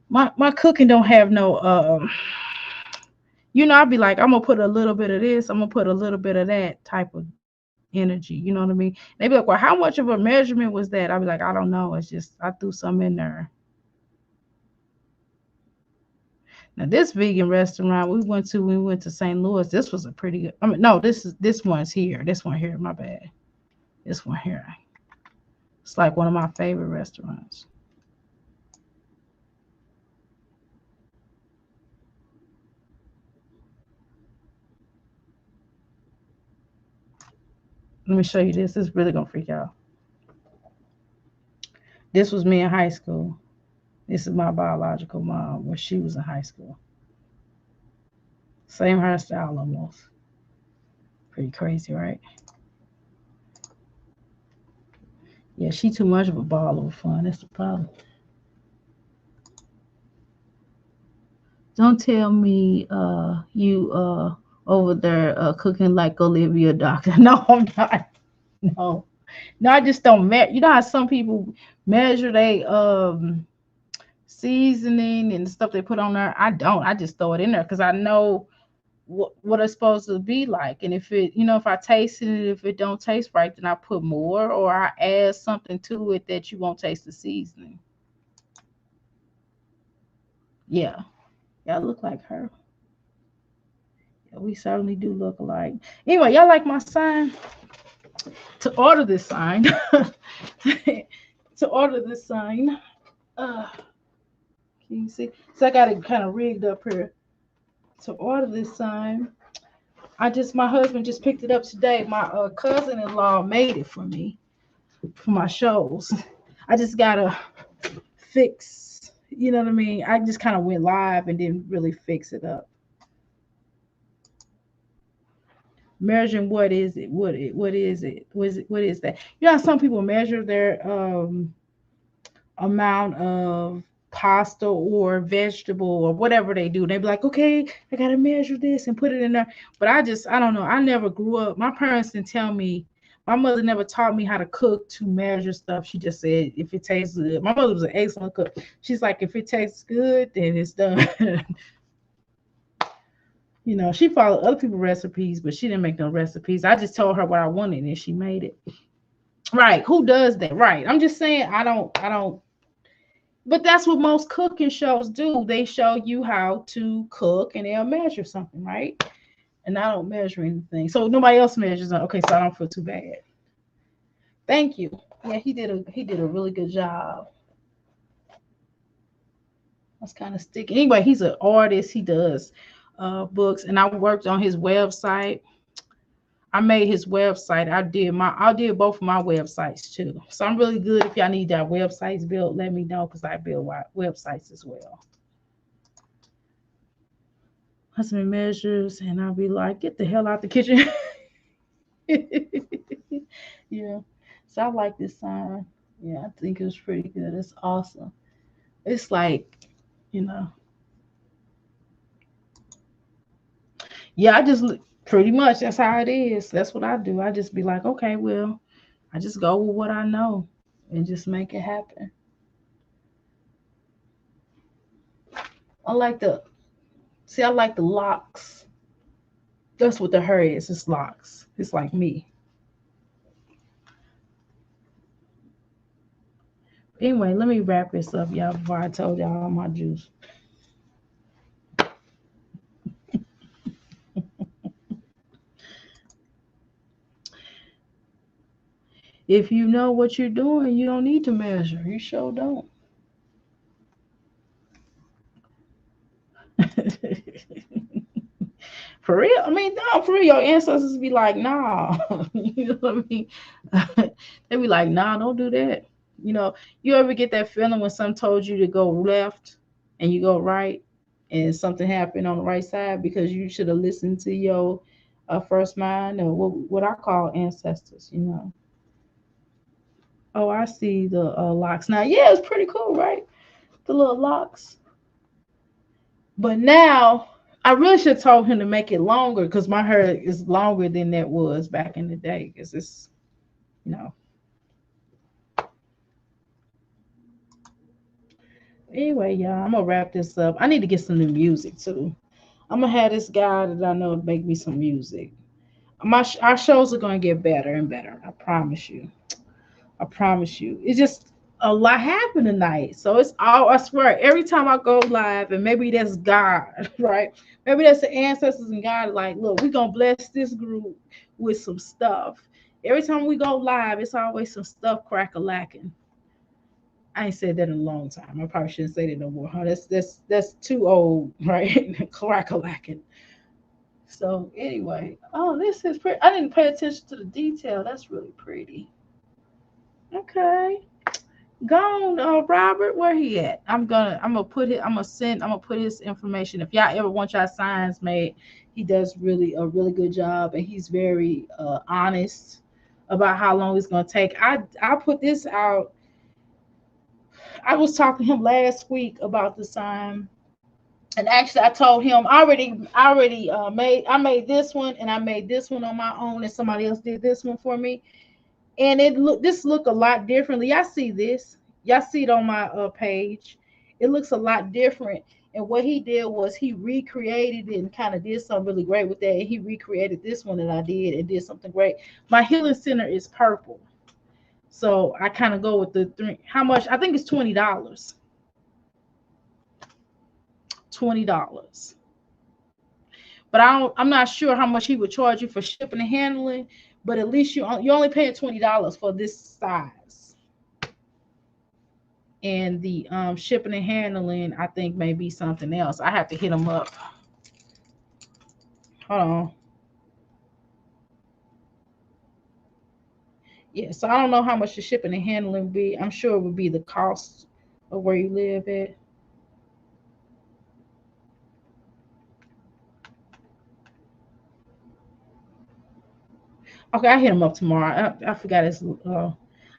my cooking don't have no I'll be like, I'm gonna put a little bit of this, I'm gonna put a little bit of that type of energy. You know what I mean? They be like, well, how much of a measurement was that? I be like, I don't know. It's just I threw some in there. Now this vegan restaurant we went to St. Louis. This was a pretty good. I mean, no, this one's here. This one here, my bad. This one here. It's like one of my favorite restaurants. Let me show you this. This is really gonna freak out. This was me in high school. This is my biological mom when she was in high school. Same hairstyle almost. Pretty crazy, right? Yeah, she too much of a ball of fun. That's the problem. Don't tell me you over there cooking like Olivia Doctor. No, I'm not. No. No, I just don't measure. You know how some people measure they seasoning and the stuff they put on there? I don't. I just throw it in there because I know what it's supposed to be like. And if it, if I taste it, if it don't taste right, then I put more or I add something to it that you won't taste the seasoning. Yeah. Y'all look like her. Yeah, we certainly do look alike. Anyway, y'all like my sign? To order this sign, to order this sign, can you see? So I got it kind of rigged up here. To order this sign, my husband just picked it up today. My cousin-in-law made it for me for my shows. I just gotta fix, you know what I mean? I just kind of went live and didn't really fix it up. Measuring what is it? What is it? What is that? You know how some people measure their amount of pasta or vegetable or whatever they do. They be like, okay, I gotta measure this and put it in there. But I don't know. I never grew up. My parents didn't tell me. My mother never taught me how to cook to measure stuff. She just said if it tastes good. My mother was an excellent cook. She's like, if it tastes good, then it's done. She followed other people's recipes, but she didn't make no recipes. I just told her what I wanted and she made it. Right. Who does that? Right. I'm just saying I don't. But that's what most cooking shows do. They show you how to cook and they'll measure something, right? And I don't measure anything. So nobody else measures. Okay, so I don't feel too bad. Thank you. Yeah, he did a really good job. That's kind of sticky. Anyway, he's an artist. He does books, and I worked on his website. I made his website. I did both of my websites too. So I'm really good. If y'all need that websites built, let me know because I build websites as well. Husband measures, and I'll be like, get the hell out the kitchen. Yeah. So I like this sign. Yeah, I think it was pretty good. It's awesome. It's like, yeah, I just pretty much that's how it is. That's what I do. I just be like, okay, well, I just go with what I know and just make it happen. I like the locks. That's what the hair is. It's locks. It's like me. Anyway, let me wrap this up, y'all, before I told y'all all my juice. If you know what you're doing, you don't need to measure. You sure don't. For real? I mean, no, for real. Your ancestors be like, nah. You know what I mean? They be like, nah, don't do that. You ever get that feeling when some told you to go left and you go right and something happened on the right side because you should have listened to your first mind or what I call ancestors, Oh, I see the locks. Now, yeah, it's pretty cool, right? The little locks. But now, I really should have told him to make it longer because my hair is longer than that was back in the day because it's, Anyway, y'all, I'm going to wrap this up. I need to get some new music, too. I'm going to have this guy that I know make me some music. Our shows are gonna get better and better. I promise you. I promise you. It's just a lot happened tonight. So it's all, I swear, every time I go live, and maybe that's God, right? Maybe that's the ancestors and God, like, look, we're gonna bless this group with some stuff. Every time we go live, it's always some stuff crack a lacking. I ain't said that in a long time. I probably shouldn't say that no more. Huh? That's too old, right? Crack a lacking. So anyway, oh, this is pretty. I didn't pay attention to the detail. That's really pretty. Okay. Go on, Robert. Where he at? I'm gonna put his information. If y'all ever want y'all signs made, he does a really good job, and he's very honest about how long it's gonna take. I put this out. I was talking to him last week about the sign, and actually I told him I made this one, and I made this one on my own, and somebody else did this one for me, and this look a lot differently. Y'all see this? Y'all see it on my page? It looks a lot different. And what he did was he recreated it and kind of did something really great with that. And he recreated this one that I did and did something great. My healing center is purple, so I kind of go with the three. How much? I think it's $20. $20. But I'm not sure how much he would charge you for shipping and handling. But at least you're only paying $20 for this size. And the shipping and handling, I think, may be something else. I have to hit them up. Hold on. Yeah, so I don't know how much the shipping and handling would be. I'm sure it would be the cost of where you live at. Okay, I hit him up tomorrow. I forgot his.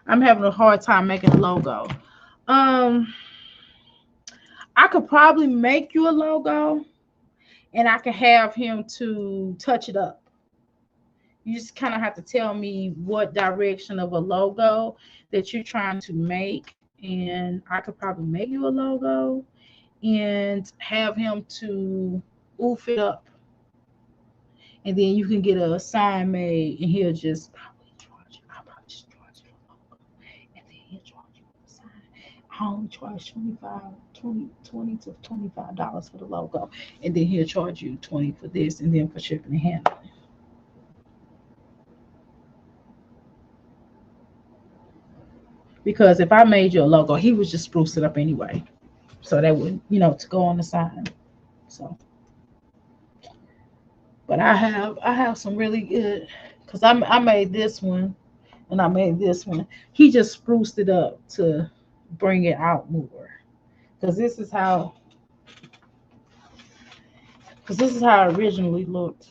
I'm having a hard time making a logo. I could probably make you a logo, and I can have him to touch it up. You just kind of have to tell me what direction of a logo that you're trying to make, and I could probably make you a logo and have him to oof it up, and then you can get a sign made, and he'll just probably charge you. I'll probably just charge you a logo, and then he'll charge you for the sign. I only charge $20 to $25 for the logo, and then he'll charge you $20 for this, and then for shipping and handling. Because if I made you a logo, he would just spruce it up anyway, so that would, to go on the sign. So, but I have some really good, because I made this one, and I made this one. He just spruced it up to bring it out more, because this is how it originally looked.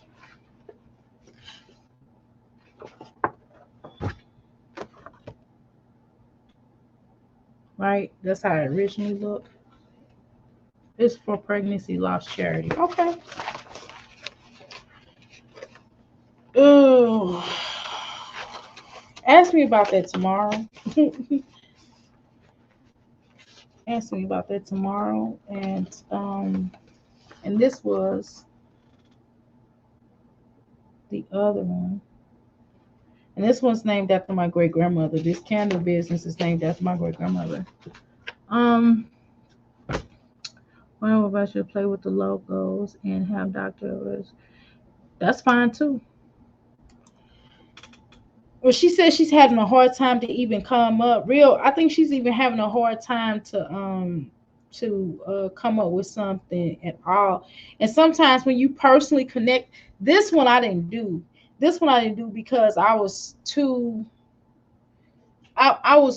Right? That's how it originally looked. It's for pregnancy loss charity. Okay. Oh, ask me about that tomorrow. Ask me about that tomorrow. And this was the other one. And this one's named after my great grandmother. This candle business is named after my great grandmother. Well, if I should play with the logos and have doctors, that's fine too. Well, she says she's having a hard time to even come up. I think she's even having a hard time to come up with something at all. And sometimes when you personally connect, this one I didn't do. This one I didn't do because I was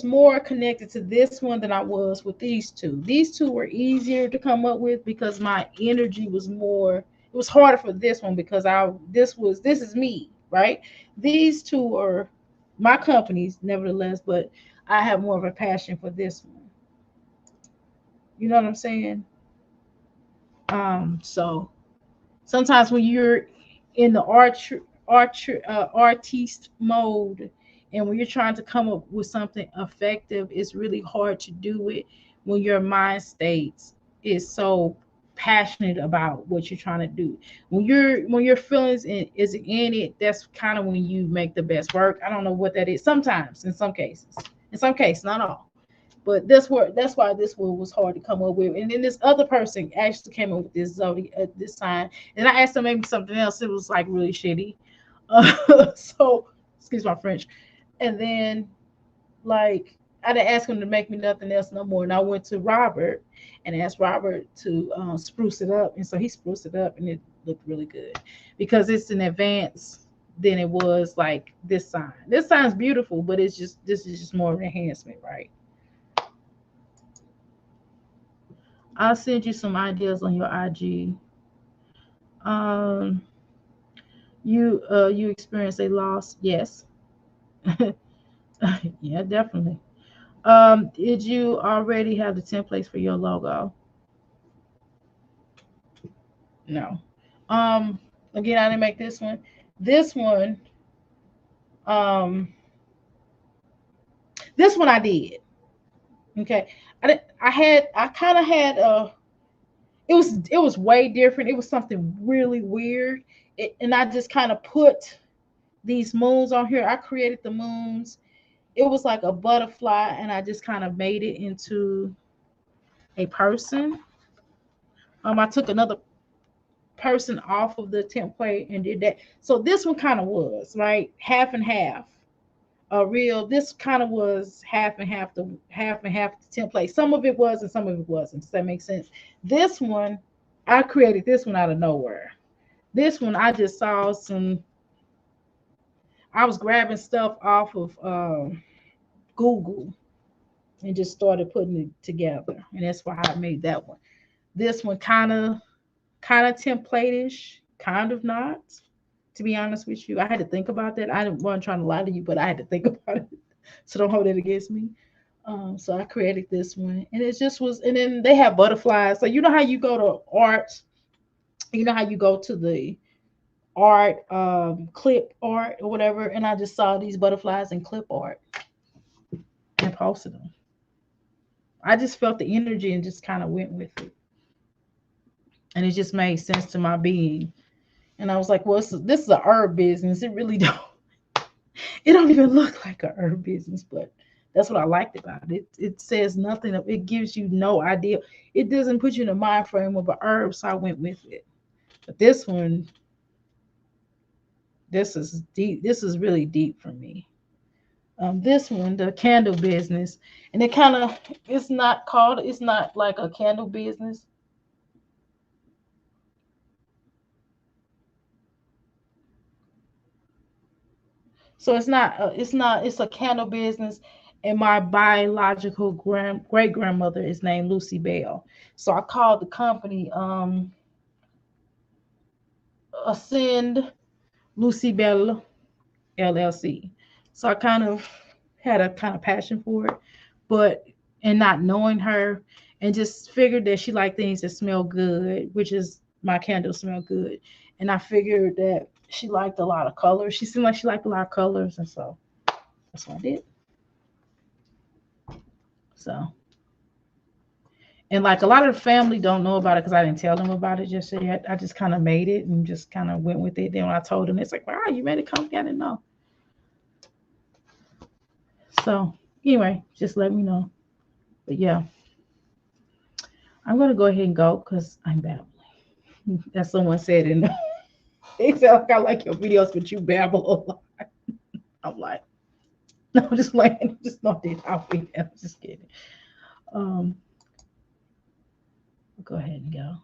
more connected to this one than I was with these two. These two were easier to come up with because my energy was more. It was harder for this one because this is me, right? These two are my companies, nevertheless, but I have more of a passion for this one. You know what I'm saying? So sometimes when you're in the artiste mode, and when you're trying to come up with something effective, it's really hard to do it when your mind state is so passionate about what you're trying to do. When your feelings is in it, that's kind of when you make the best work. I don't know what that is. Sometimes, in some cases, not all. But that's why this one was hard to come up with. And then this other person actually came up with this zodiac, this sign, and I asked them maybe something else. It was like really shitty. So excuse my French. And then like I didn't ask him to make me nothing else no more. And I went to Robert and asked Robert to spruce it up. And so he spruced it up and it looked really good because it's in advance than it was like this sign. This sign's beautiful, but this is just more of an enhancement, right? I'll send you some ideas on your IG. You experience a loss? Yes. Yeah, definitely. Did you already have the templates for your logo? No. Again, I didn't make this one. This one I did. Okay. I kind of had it was way different. It was something really weird. And I just kind of put these moons on here. I created the moons. It was like a butterfly, and I just kind of made it into a person. I took another person off of the template and did that. So this one kind of was right, half and half. This kind of was half and half the template. Some of it was and some of it wasn't. Does that make sense? This one, I created this one out of nowhere. This one I just saw I was grabbing stuff off of Google and just started putting it together, and that's why I made that one. This one kind of template-ish, kind of not. To be honest with you, I had to think about that. I wasn't trying to lie to you, but I had to think about it. So don't hold it against me. So I created this one, and it just was. And then they have butterflies. So you know how you go to art. You know how you go to the art, clip art or whatever, and I just saw these butterflies in clip art and posted them. I just felt the energy and just kind of went with it, and it just made sense to my being. And I was like, well, this is a herb business. It really don't even look like a herb business, but that's what I liked about it. It says nothing. It gives you no idea. It doesn't put you in the mind frame of a herb, so I went with it. But this one, this is deep. This is really deep for me. This one, the candle business, and it's not like a candle business. So it's a candle business, and my biological great grandmother is named Lucy Bell. So I called the company Ascend Lucy Bell LLC. So I kind of had a kind of passion for it, and not knowing her, and just figured that she liked things that smell good, which is my candles smell good. And I figured that she liked a lot of colors. She seemed like she liked a lot of colors, and so that's what I did. So, and like a lot of the family don't know about it because I didn't tell them about it just yet. I just kind of made it and just kind of went with it. Then when I told them, it's like, wow, you made a company? I didn't know. So anyway, just let me know. But yeah, I'm gonna go ahead and go because I'm babbling. As someone said in they said, like, I like your videos, but you babble a lot. I'm like, no, I'm just playing. Just not that. I'm just kidding. Go ahead and go.